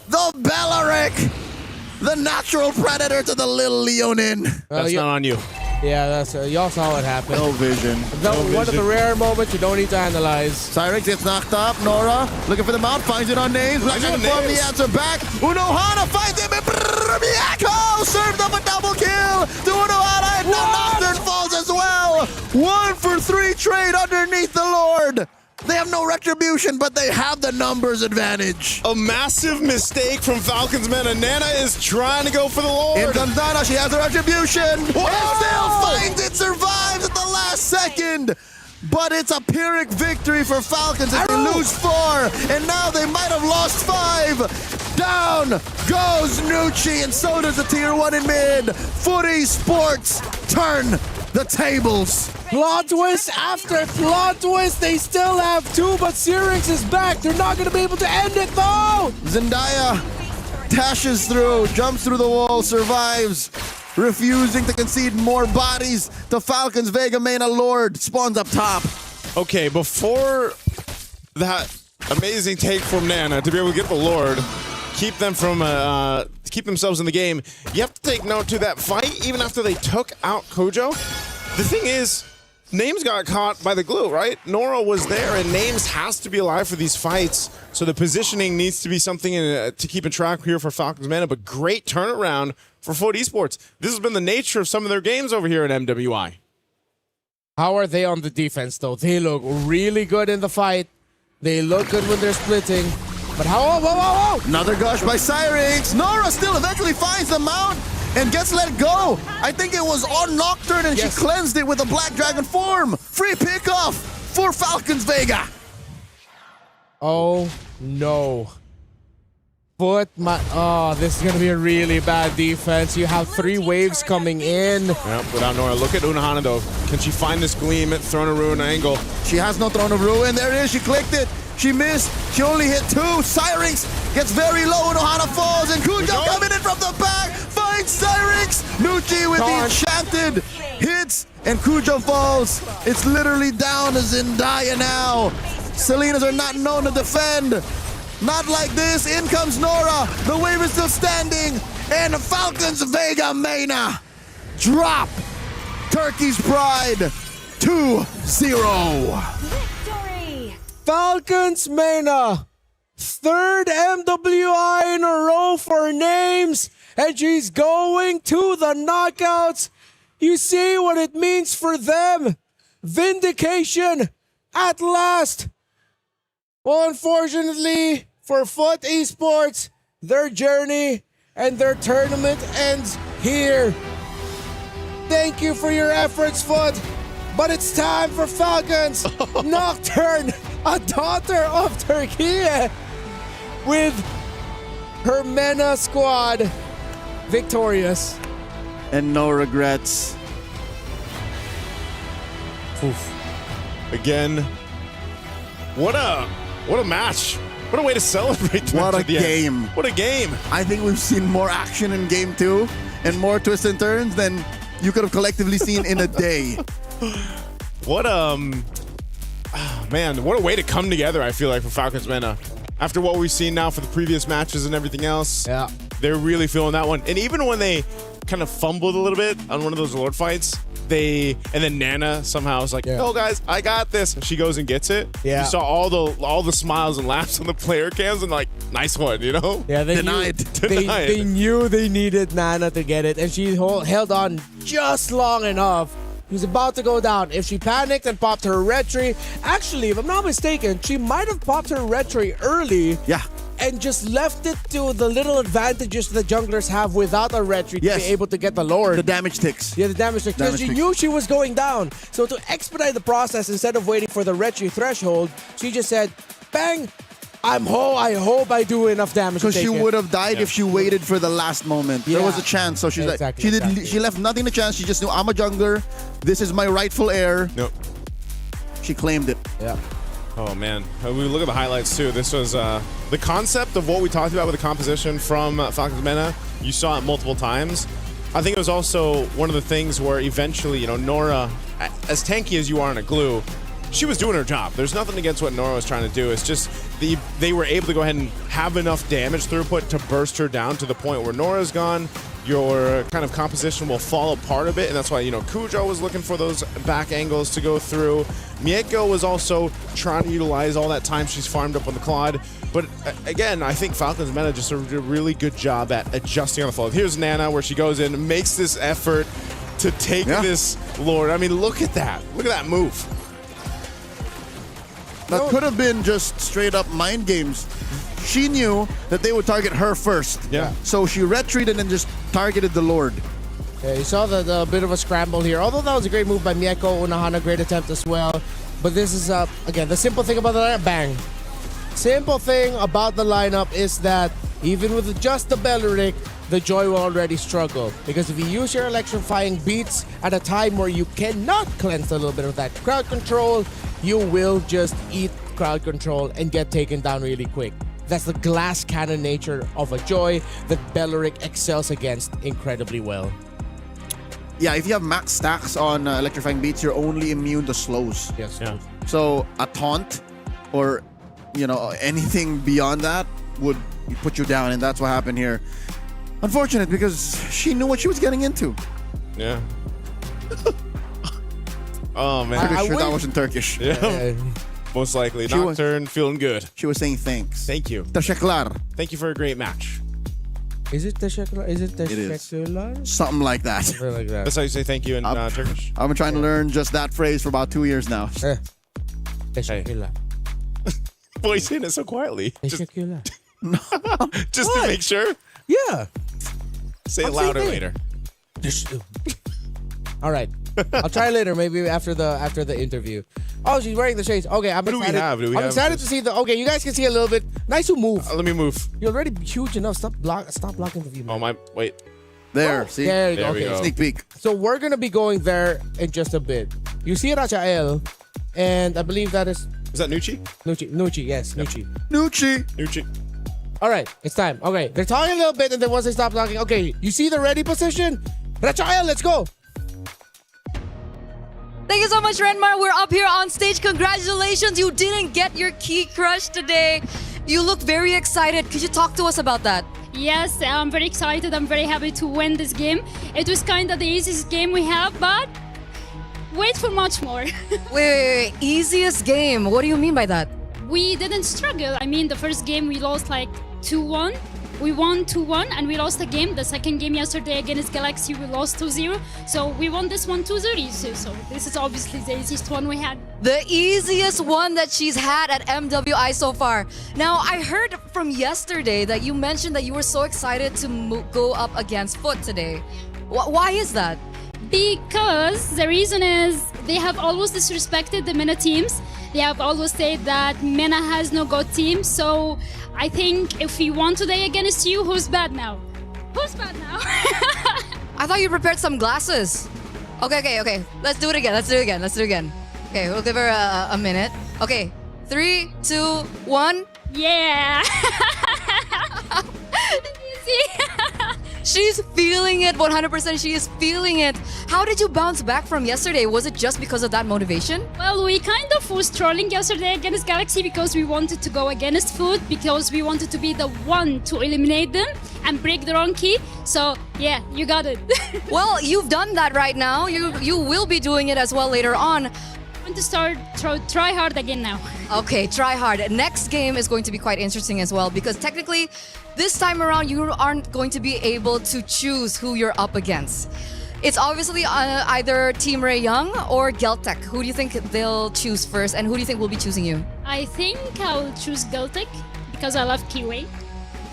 S9: The Bellaric! The natural predator to the little Leonin.
S7: That's not on you.
S6: Yeah, that's y'all saw what happened.
S9: No vision.
S6: One of the rare moments you don't need to analyze.
S9: Syrinx gets knocked up. Nora looking for the mount, finds it on Names. Black Dragon form the answer back. Unohana finds him. Mieko served up a double kill to Unohana, and now Nocturne falls as well. 1 for 3 trade underneath the Lord. They have have no retribution, but they have the numbers advantage.
S7: A massive mistake from Falcons Mena. Nana is trying to go for the Lord.
S9: In comes Nana, she has the retribution. Whoa! And still finds it, survives at the last second. But it's a Pyrrhic victory for Falcons as they lose 4. And now they might have lost 5. Down goes Nucci, and so does the Tier 1 in mid. Footy Sports turn the tables.
S6: Plot twist after plot twist. They still have 2, but Syrinx is back. They're not going to be able to end it, though.
S9: Zendaya dashes through, jumps through the wall, survives, refusing to concede more bodies to Falcons. Vega Mena Lord spawns up top.
S7: Okay, before that amazing take from Nana to be able to get the Lord, keep them from keep themselves in the game, you have to take note to that fight even after they took out Kojo. The thing is, Names got caught by the glue, right? Nora was there, and Names has to be alive for these fights, so the positioning needs to be something to keep in track here for Falcons Mena, but great turnaround for Foot Esports. This has been the nature of some of their games over here at MWI.
S6: How are they on the defense, though? They look really good in the fight. They look good when they're splitting. But how? Whoa.
S9: Another gush by Syrinx. Nora still eventually finds the mount and gets let go. I think it was on Nocturne, and she cleansed it with a Black Dragon form. Free pickoff for Falcons Vega.
S6: Oh, no. This is going to be a really bad defense. You have 3 waves coming in.
S7: Yep, without Nora. Look at Unahana, though. Can she find this gleam at Throne of Ruin angle?
S9: She has no Throne of Ruin. There it is. She clicked it. She missed. She only hit 2. Syrinx gets very low. Unohana falls, and Kujo coming in from the back finds Syrinx. Nucci with the enchanted hits, and Kujo falls. It's literally down to Zendaya now. Salinas are not known to defend. Not like this. In comes Nora. The wave is still standing, and Falcons Vega Mena drop Turkey's Pride 2-0.
S6: Falcons Mena, 3rd MWI in a row for Names, and she's going to the knockouts. You see what it means for them. Vindication at last. Well, unfortunately for Foot Esports, their journey and their tournament ends here. Thank you for your efforts, Foot. But it's time for Falcons. Nocturne, a daughter of Turkey, with her Mena squad victorious.
S9: And no regrets.
S7: Oof. Again, what a match. What a way to celebrate.
S9: What a game.
S7: What a game.
S9: I think we've seen more action in game 2 and more twists and turns than you could have collectively seen in a day.
S7: What man, what a way to come together, I feel like, for Falcons Mena. After what we've seen now for the previous matches and everything else, they're really feeling that one. And even when they kind of fumbled a little bit on one of those Lord fights, and then Nana somehow was like, "Oh guys, I got this." And she goes and gets it.
S6: Yeah.
S7: You saw all the smiles and laughs on the player cams, and like, nice one, you know?
S6: Yeah, they
S9: Denied.
S6: They knew they needed Nana to get it, and she held on just long enough. He was about to go down. If she panicked and popped her retry, actually, if I'm not mistaken, she might have popped her retry early.
S9: Yeah.
S6: And just left it to the little advantages the junglers have without a retry to be able to get the Lord.
S9: The damage ticks.
S6: Yeah, the damage ticks. Because she knew she was going down. So to expedite the process, instead of waiting for the retry threshold, she just said, bang, I hope I do enough damage.
S9: Because she would have died if she waited for the last moment.
S6: Yeah.
S9: There was a chance. So she's she left nothing to chance. She just knew, I'm a jungler. This is my rightful heir.
S7: Nope.
S9: She claimed it.
S6: Yeah.
S7: Oh man, we look at the highlights too. This was the concept of what we talked about with the composition from Falcons Mena. You saw it multiple times. I think it was also one of the things where eventually, you know, Nora, as tanky as you are in a glue, she was doing her job. There's nothing against what Nora was trying to do. It's just they were able to go ahead and have enough damage throughput to burst her down to the point where Nora's gone. Your kind of composition will fall apart a bit, and that's why, you know, Kujo was looking for those back angles to go through. Mieko was also trying to utilize all that time she's farmed up on the Claude. But again, I think Falcons Mena just did a really good job at adjusting on the flow. Here's Nana, where she goes in and makes this effort to take this Lord. I mean, look at that. Look at that move.
S9: That could have been just straight up mind games. She knew that they would target her first.
S7: Yeah.
S9: So she retreated and just targeted the Lord.
S6: Yeah, you saw the bit of a scramble here. Although that was a great move by Mieko Unahana, great attempt as well. But this is, again, the simple thing about the lineup, bang. Simple thing about the lineup is that even with just the Belleric, the Joy will already struggle. Because if you use your electrifying beats at a time where you cannot cleanse a little bit of that crowd control, you will just eat crowd control and get taken down really quick. That's the glass cannon nature of a Joy that Belleric excels against incredibly well.
S9: Yeah, if you have max stacks on electrifying beats, you're only immune to slows.
S6: Yes.
S7: Yeah.
S9: So a taunt or anything beyond that would put you down, and that's what happened here. Unfortunate because she knew what she was getting into.
S7: Yeah. Oh man.
S9: Pretty sure that wasn't Turkish.
S7: Yeah. Most likely. Nocturne feeling good.
S9: She was saying thanks.
S7: Thank you.
S9: Teşekkürler.
S7: Thank you for a great match.
S6: Is it teşekkürler? Is it
S9: It is.
S6: teşekkürler?
S9: Something like that.
S6: Something like that.
S7: That's how you say thank you in Turkish?
S9: I've been trying to learn just that phrase for about 2 years now.
S6: Teşekkürler.
S7: Boy, he's saying it so quietly.
S6: Teşekkürler.
S7: Just to make sure.
S6: Yeah.
S7: Say it
S6: I'm
S7: louder
S6: saying
S7: later.
S6: All right. I'll try later, maybe after the interview. Oh, she's wearing the shades. Okay, I'm
S7: What do we
S6: excited.
S7: have? Do we
S6: I'm
S7: have
S6: excited
S7: this?
S6: to see the. Okay, you guys can see a little bit. Nice to move.
S7: Let me move.
S6: You're already huge enough. Stop blocking the view.
S7: Oh my! Wait.
S9: There, see?
S6: There you go.
S7: There we
S6: Okay.
S7: go.
S9: Sneak peek.
S6: So we're gonna be going there in just a bit. You see Rachael, and I believe that is
S7: Is that Nucci?
S6: Nucci. Yes, Nucci.
S7: Nucci.
S6: All right, it's time. Okay, they're talking a little bit, and then once they stop talking, okay, you see the ready position? Rachael, let's go.
S13: Thank you so much, Renmar. We're up here on stage. Congratulations, you didn't get your key crush today. You look very excited. Could you talk to us about that?
S11: Yes, I'm very excited. I'm very happy to win this game. It was kind of the easiest game we have, but wait for much more.
S13: Wait. Easiest game. What do you mean by that?
S11: We didn't struggle. I mean, the first game we lost like 2-1. We won 2-1 and we lost a game. The second game yesterday against Galaxy, we lost 2-0. So we won this one 2-0. So this is obviously the easiest one we had.
S13: The easiest one that she's had at MWI so far. Now, I heard from yesterday that you mentioned that you were so excited to go up against Foot today. Why is that?
S11: Because the reason is they have always disrespected the MENA teams. They have always said that MENA has no good team. So I think if we won today against you, who's bad now? Who's bad now?
S13: I thought you prepared some glasses. Okay. Let's do it again. Okay, we'll give her a minute. Okay, 3, 2, 1.
S11: Yeah.
S13: She's feeling it 100%. She is feeling it. How did you bounce back from yesterday? Was it just because of that motivation?
S11: Well, we kind of was trolling yesterday against Galaxy because we wanted to go against Food, because we wanted to be the one to eliminate them and break their own key. So yeah, you got it.
S13: Well, you've done that right now. You will be doing it as well later on.
S11: I want to start try hard again now.
S13: Okay, try hard. Next game is going to be quite interesting as well, because technically this time around you aren't going to be able to choose who you're up against. It's obviously either Team Ray Young or Geltec. Who do you think they'll choose first, and who do you think will be choosing you?
S11: I think I'll choose Geltec because I love Kiwi.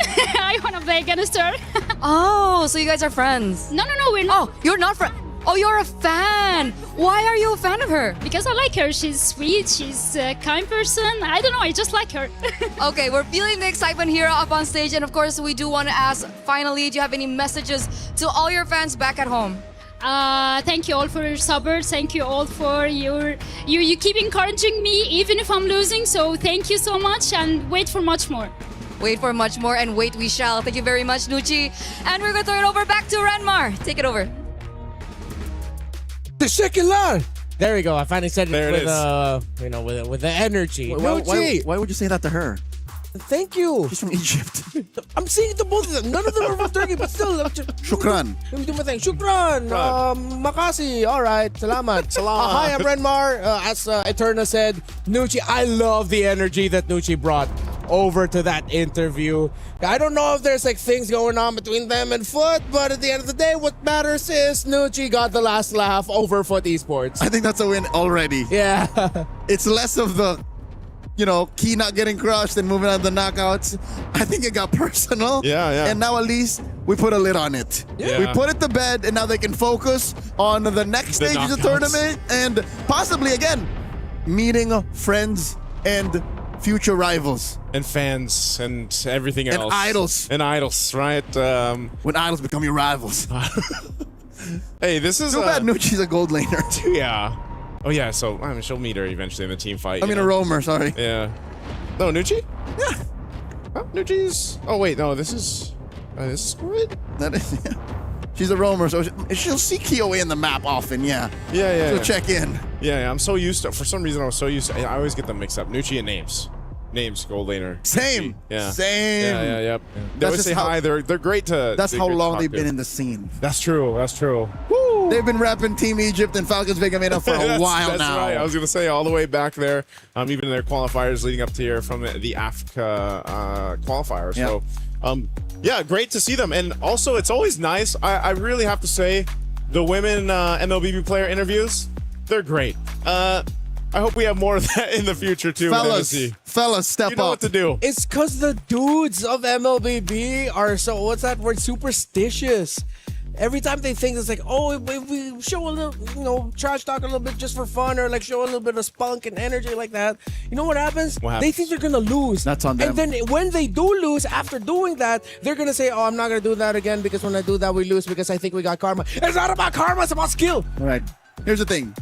S11: I want to play against her.
S13: Oh, so you guys are friends?
S11: No, we're not.
S13: Oh, you're not friends. Oh, you're a fan. Why are you a fan of her?
S11: Because I like her. She's sweet. She's a kind person. I don't know. I just like her.
S13: Okay, we're feeling the excitement here up on stage. And of course, we do want to ask, finally, do you have any messages to all your fans back at home?
S11: Thank you all for your support. Thank you all for you keep encouraging me even if I'm losing. So thank you so much, and wait for much more.
S13: Wait for much more, and wait we shall. Thank you very much, Nucci. And we're going to throw it over back to Renmar. Take it over.
S6: Teşekkürler. There we go. I finally said it
S7: There it
S6: with with the energy.
S9: Why would you say that to her?
S6: Thank you.
S9: She's from Egypt.
S6: I'm seeing the both of them. None of them are from Turkey, but still.
S9: Shukran.
S6: Let me do my thing. Shukran. Makasi. All right. Salamat. Hi, I'm Renmar. As Eterna said, Nucci, I love the energy that Nucci brought over to that interview. I don't know if there's like things going on between them and Foot, but at the end of the day, what matters is Nucci got the last laugh over Foot Esports.
S9: I think that's a win already.
S6: Yeah.
S9: It's less of the Key not getting crushed and moving on to the knockouts, I think it got personal.
S7: Yeah.
S9: And now at least we put a lid on it.
S7: Yeah.
S9: We put it to bed, and now they can focus on the next stage of the tournament and possibly, again, meeting friends and future rivals.
S7: And fans and everything else.
S9: And idols.
S7: And idols, right?
S9: When idols become your rivals.
S7: Hey, this is...
S9: Too bad Nucci's a gold laner.
S7: Yeah. Oh, yeah, so she'll meet her eventually in the team fight.
S9: a roamer, sorry.
S7: Yeah. No, Nucci? Yeah. Oh, Nucci's... Oh, wait, no, this is Squid?
S9: That is, yeah. She's a roamer, so she'll see KOA in the map often, yeah.
S7: Yeah.
S9: She'll check in.
S7: Yeah, I'm so used to... For some reason, I always get them mixed up. Nucci and Names. Names, gold laner.
S9: Same.
S7: Yeah.
S9: Same.
S7: Yeah. They always say hi. They're great to...
S9: That's how long they've been in the scene.
S7: That's true.
S9: Woo! They've been repping Team Egypt and Falcons Vega Meta for a while
S7: that's
S9: now.
S7: Right. I was going to say all the way back there, even in their qualifiers leading up to here from the Africa qualifier.
S9: Yeah.
S7: So, great to see them. And also, it's always nice. I really have to say, the women MLBB player interviews, they're great. I hope we have more of that in the future, too.
S9: Fellas, step up.
S7: You know what to do.
S6: It's because the dudes of MLBB are so, what's that word, superstitious. Every time they think it's like, oh, we show a little, trash talk a little bit just for fun, or like show a little bit of spunk and energy like that. You know what happens? They think they're going to lose.
S9: That's on them.
S6: And then when they do lose, after doing that, they're going to say, oh, I'm not going to do that again because when I do that, we lose because I think we got karma. It's not about karma, it's about skill.
S9: All right. Here's the thing.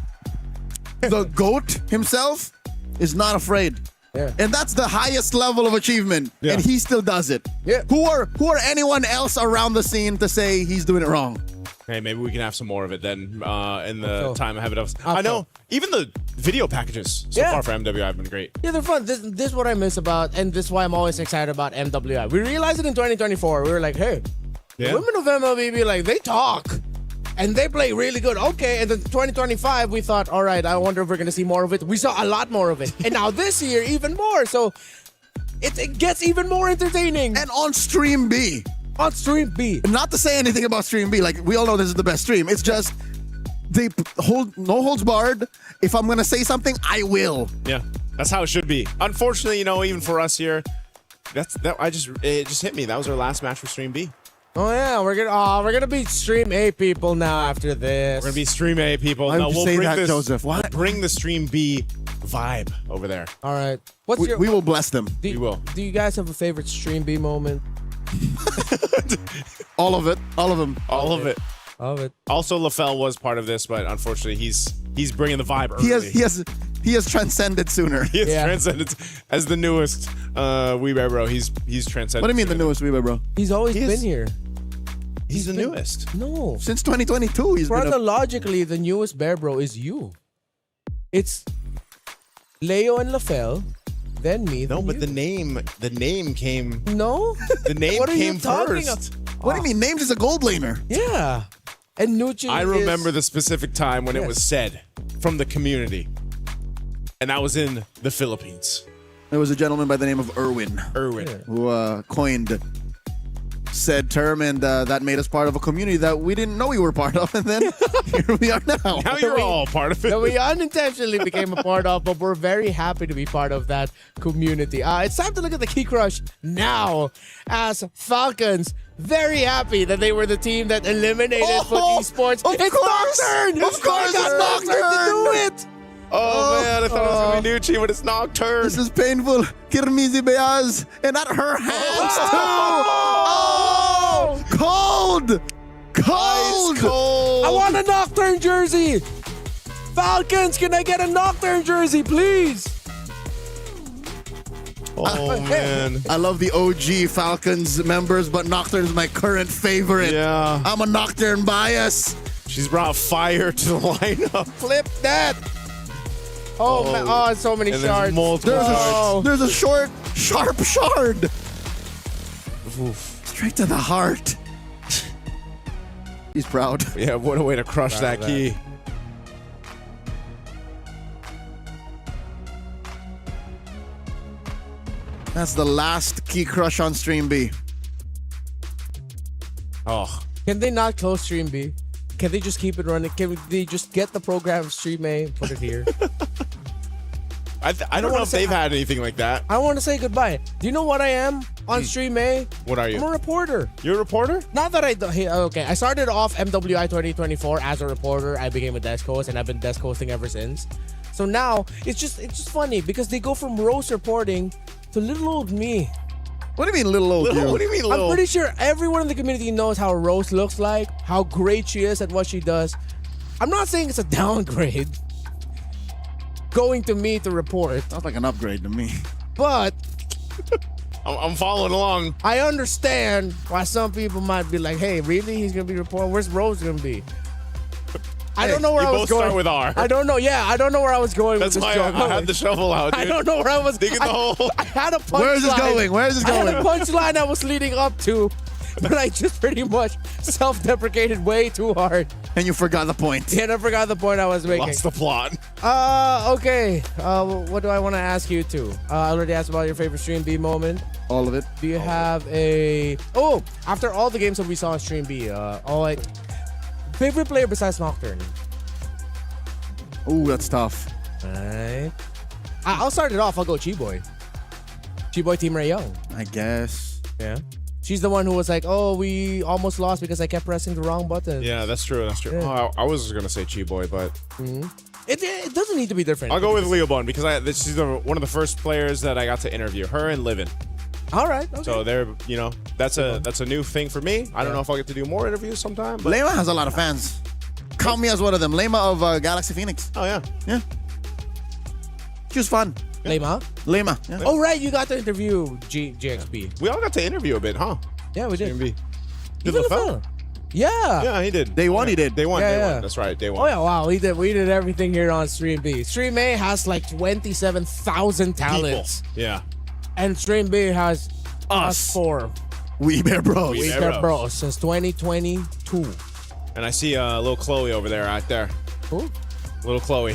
S9: The GOAT himself is not afraid.
S6: Yeah.
S9: And that's the highest level of achievement.
S7: Yeah.
S9: And he still does it.
S6: Yeah.
S9: Who are anyone else around the scene to say he's doing it wrong?
S7: Hey, maybe we can have some more of it then in the time ahead of us. I know, even the video packages so far for MWI have been great.
S6: Yeah, they're fun. This is what I miss about, and this is why I'm always excited about MWI. We realized it in 2024. We were like, hey, the women of MLBB, like, they talk. And they play really good. Okay, and then 2025, we thought, all right, I wonder if we're going to see more of it. We saw a lot more of it. And now this year, even more. So it gets even more entertaining.
S9: And on Stream B.
S6: On Stream B.
S9: Not to say anything about Stream B. Like, we all know this is the best stream. It's just, they hold no holds barred. If I'm going to say something, I will.
S7: Yeah, that's how it should be. Unfortunately, even for us here, it just hit me. That was our last match for Stream B.
S6: Oh yeah, we're gonna be Stream A people now after this.
S7: We're gonna be Stream A people.
S9: Why would you say that, Joseph? What?
S7: We'll bring the Stream B vibe over there.
S6: All right.
S9: We will bless them.
S7: We will.
S6: Do you guys have a favorite Stream B moment?
S9: All of it. All of them.
S7: All of it.
S6: All of it.
S7: Also, LaFell was part of this, but unfortunately, he's bringing the vibe early.
S9: He has transcended sooner.
S7: He has transcended as the newest Weebay Bro. He's transcended.
S9: What do you mean the newest Weebay Bro?
S6: He's always been here.
S7: He's the newest.
S6: No.
S9: Since 2022, he's been
S6: chronologically, the newest Bear Bro is you. It's Leo and LaFell, then me.
S7: No,
S6: then
S7: but
S6: you.
S7: the name came.
S6: No.
S7: The name
S6: What are
S7: came
S6: you talking
S7: first.
S9: What do you mean? Names is a gold laner.
S6: Yeah. And Nucci
S7: I remember the specific time when it was said from the community, and that was in the Philippines.
S9: There was a gentleman by the name of Erwin. Who coined said term, and that made us part of a community that we didn't know we were part of, and then here we are now.
S7: Now you're all part of it.
S6: That we unintentionally became a part of, but we're very happy to be part of that community. It's time to look at the Key Crush now, as Falcons very happy that they were the team that eliminated Foot Esports. It's Nocturne!
S9: Of course, it's Nocturne
S6: to do it!
S7: Oh man, I thought it was gonna be Nucci, but it's Nocturne.
S9: This is painful. Kirmizi Beyaz, and at her hands too. Oh, cold.
S7: Ice cold.
S6: I want a Nocturne jersey. Falcons, can I get a Nocturne jersey, please?
S7: Oh man,
S9: I love the OG Falcons members, but Nocturne is my current favorite.
S7: Yeah,
S9: I'm a Nocturne bias.
S7: She's brought fire to the lineup.
S6: Flip that. Oh, man. Oh, so many shards.
S9: There's a short, sharp shard. Oof. Straight to the heart. He's proud.
S7: Yeah, what a way to crush that key.
S9: That's the last Key Crush on Stream B.
S7: Oh.
S6: Can they not close Stream B? Can they just keep it running? Can they just get the program Stream A and put it here?
S7: I don't know if they've had anything like that.
S6: I want to say goodbye. Do you know what I am on Stream A?
S7: What are you?
S6: I'm a reporter.
S7: You're a reporter?
S6: Not that okay. I started off MWI 2024 as a reporter. I became a desk host, and I've been desk hosting ever since. So now it's just funny because they go from roast reporting to little old me.
S9: What do you mean, little old you?
S7: What do you mean, little?
S6: I'm pretty sure everyone in the community knows how Rose looks like, how great she is at what she does. I'm not saying it's a downgrade going to me to report.
S9: Sounds like an upgrade to me.
S6: But
S7: I'm following along.
S6: I understand why some people might be like, hey, really? He's going to be reporting? Where's Rose going to be? I don't know where I was
S7: both
S6: going.
S7: start with R.
S6: I don't know. Yeah, I don't know where I was going
S7: That's
S6: with this
S7: why
S6: joke.
S7: I had the shovel out, dude.
S6: I don't know where I was.
S7: Digging the hole.
S6: I had a punchline.
S9: Where is this going? Where is this going?
S6: I had a punchline I was leading up to, but I just pretty much self-deprecated way too hard.
S9: And you forgot the point.
S6: And I forgot the point I was making.
S7: Lost the plot.
S6: Okay. What do I want to ask you to? I already asked about your favorite Stream B moment.
S9: All of it.
S6: Do you have after all the games that we saw on Stream B, favorite player besides Nocturne?
S9: Ooh, that's tough.
S6: Alright. I'll start it off. I'll go Chi-Boy. Chi-Boy Team Ray Young.
S9: I guess.
S6: Yeah. She's the one who was like, oh, we almost lost because I kept pressing the wrong button.
S7: Yeah, that's true. That's true.
S6: Yeah.
S7: I was going to say Chi-Boy, but...
S6: It doesn't need to be different.
S7: I'll go with Leo Bun because she's one of the first players that I got to interview. Her and Livin.
S6: All right. Okay.
S7: So they're, that's a new thing for me. I don't know if I'll get to do more interviews sometime. But
S9: Lema has a lot of fans. Count me as one of them. Lema of Galaxy Phoenix.
S7: Oh, yeah.
S9: Yeah. She was fun.
S6: Lema?
S9: Lema. Yeah.
S6: Oh, right. You got to interview GXP.
S7: We all got to interview a bit, huh?
S6: Yeah, we did.
S7: Did
S6: Even
S7: LaFell?
S6: Yeah.
S7: Yeah, he did.
S9: Day one, he did.
S7: Day one.
S6: Yeah.
S7: That's right. Day one.
S6: Oh, yeah. Wow. We did everything here on Stream B. Stream A has like 27,000 talents.
S7: People. Yeah.
S6: And Stream B has us four.
S9: We Bear Bros.
S6: We Bear Bros since 2022.
S7: And I see little Chloe over there, right there.
S6: Who?
S7: Little Chloe.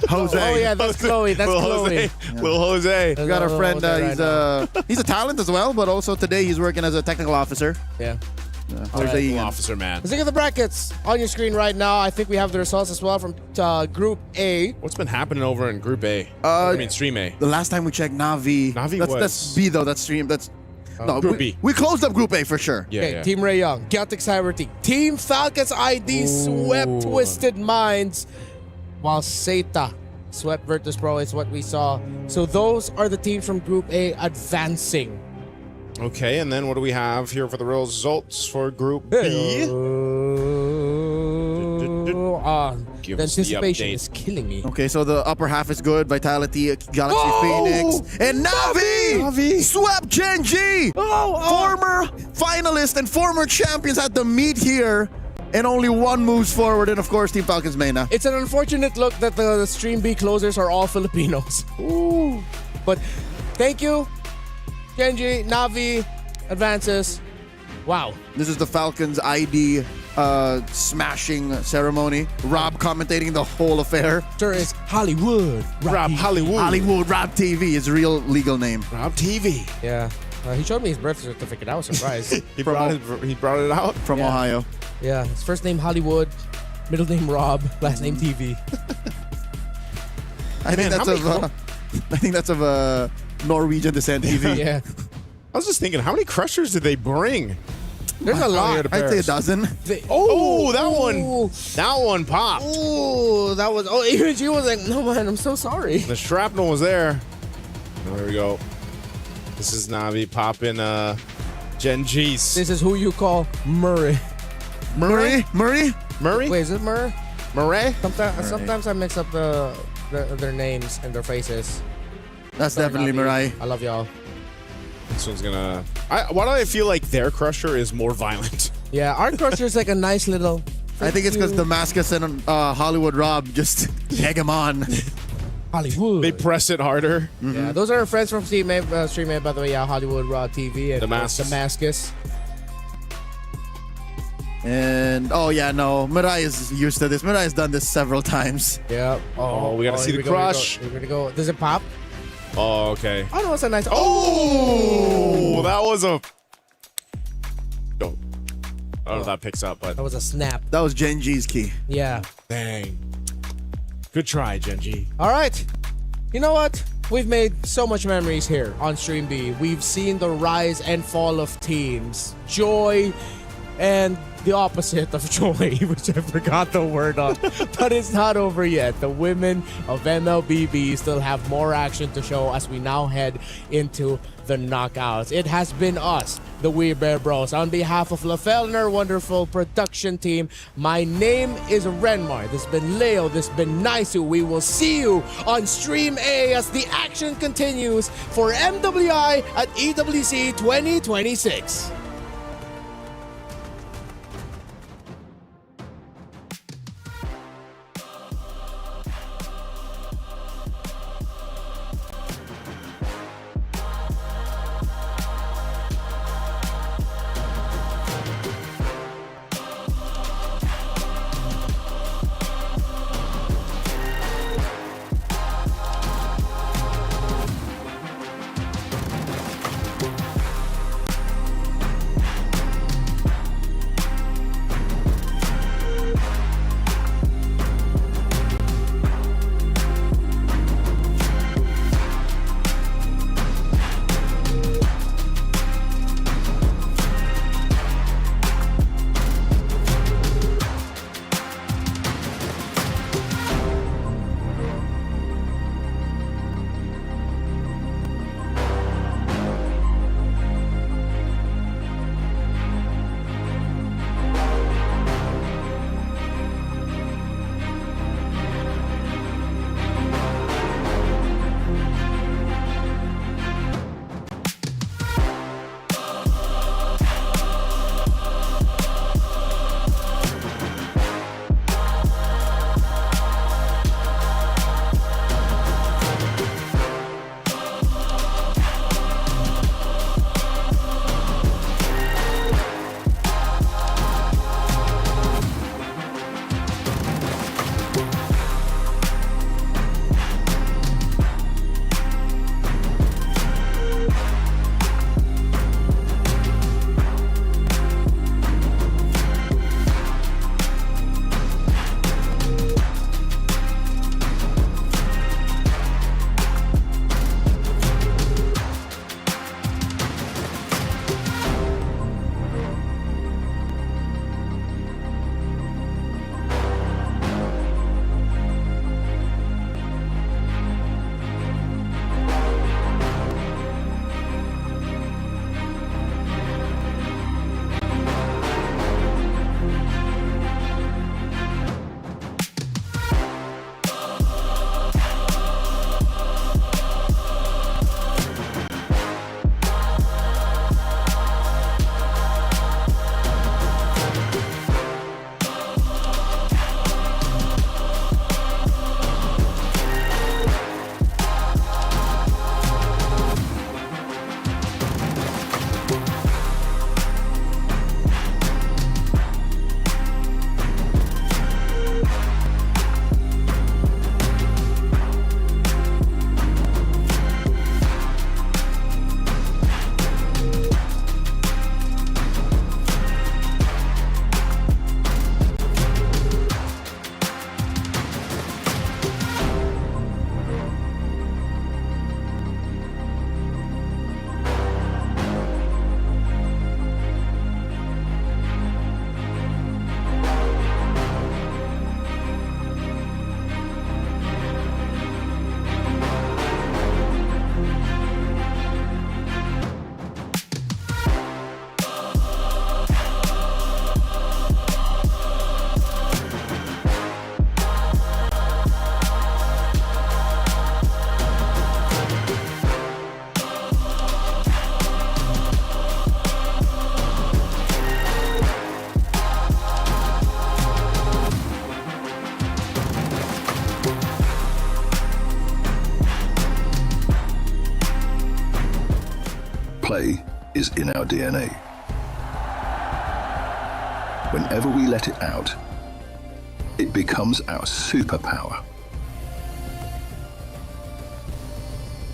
S9: Jose.
S6: Oh, yeah, that's Chloe. That's
S7: Little
S6: Chloe.
S7: Jose. Little Jose.
S9: We got our friend.
S6: Jose
S9: He's a talent as well, but also today he's working as a technical officer.
S6: Yeah.
S9: Jose
S7: Officer, man.
S6: Let's look at the brackets on your screen right now. I think we have the results as well from Group A.
S7: What's been happening over in Group A? I mean, Stream A.
S9: The last time we checked, Navi. That's B though. That's Stream. That's no,
S7: Group B.
S9: We closed up Group A for sure.
S7: Yeah,
S6: Okay, Team Ray Young, Celtic Cyber Team, Team Falcons ID swept Twisted Minds, while Zeta swept Virtus Pro is what we saw. So those are the teams from Group A advancing.
S7: Okay, and then what do we have here for the results for Group B? Give
S6: The
S7: us the
S6: anticipation
S7: update.
S6: is killing me.
S9: Okay, so the upper half is good. Vitality, Galaxy Phoenix, and Navi swept Gen G. Former finalists and former champions had to meet here, and only one moves forward, and of course, Team Falcons Mena.
S6: It's an unfortunate look that the Stream B closers are all Filipinos.
S9: Ooh.
S6: But thank you, Genji, Navi, advances. Wow.
S9: This is the Falcons ID smashing ceremony. Rob commentating the whole affair.
S6: Sure is Hollywood.
S7: Rob Hollywood.
S9: Hollywood Rob TV, his real legal name.
S7: Rob TV.
S6: Yeah. He showed me his birth certificate. I was surprised.
S7: He brought it out
S9: from Ohio.
S6: Yeah. His first name Hollywood, middle name Rob, last name TV.
S9: I think that's of Norwegian descent TV.
S6: Yeah.
S7: I was just thinking, how many crushers did they bring?
S6: There's a lot.
S9: I'd say a dozen.
S7: That one popped.
S6: Oh, that was. Oh, even she was like, "No man, I'm so sorry."
S7: The shrapnel was there. There we go. This is Navi popping Gen G's.
S6: This is who you call Murray.
S9: Murray?
S6: Wait, is it Murray?
S7: Murray?
S6: Sometimes I mix up their names and their faces.
S9: That's definitely Murray.
S6: I love y'all.
S7: This one's gonna. Why do I feel like their crusher is more violent?
S6: Yeah, our crusher is like a nice little.
S9: I think it's because Damascus and Hollywood Rob just egg him on.
S6: Hollywood.
S7: They press it harder.
S6: Yeah, those are our friends from Stream A, by the way. Yeah, Hollywood Raw TV and Damascus.
S9: And Mirai is used to this. Mirai has done this several times.
S6: Yeah.
S7: Oh, we gotta see the crush.
S6: We're gonna go. Does it pop?
S7: Oh, okay.
S6: Oh no, it's a nice.
S7: Oh, that was a. I don't know if that picks up, but
S6: that was a snap.
S9: That was Gen G's key.
S6: Yeah.
S7: Dang. Good try, Gen G.
S6: All right. You know what? We've made so much memories here on Stream B. We've seen the rise and fall of teams, joy, and the opposite of joy, which I forgot the word on. But it's not over yet. The women of MLBB still have more action to show as we now head into the knockouts. It has been us, the We Bear Bros. On behalf of LaFell and our wonderful production team, my name is Renmar. This has been Leo. This has been Naisu. We will see you on Stream A as the action continues for MWI at EWC 2026.
S1: Play is in our DNA. Whenever we let it out, it becomes our superpower.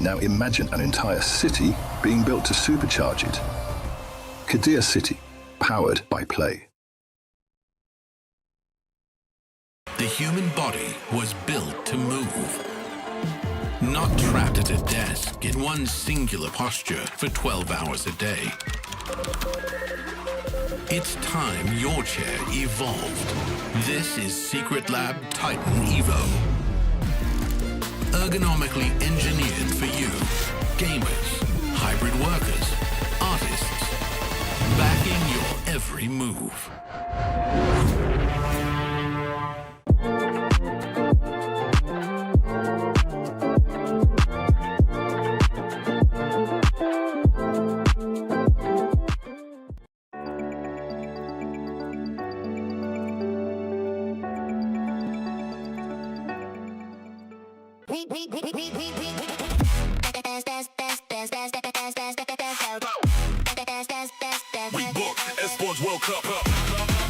S1: Now imagine an entire city being built to supercharge it. Kadir City, powered by play.
S15: The human body was built to move. Not trapped at a desk in one singular posture for 12 hours a day. It's time your chair evolved. This is Secret Lab Titan Evo. Ergonomically engineered for you, gamers, hybrid workers, artists, backing your every move.
S2: We booked Expo's World Cup up.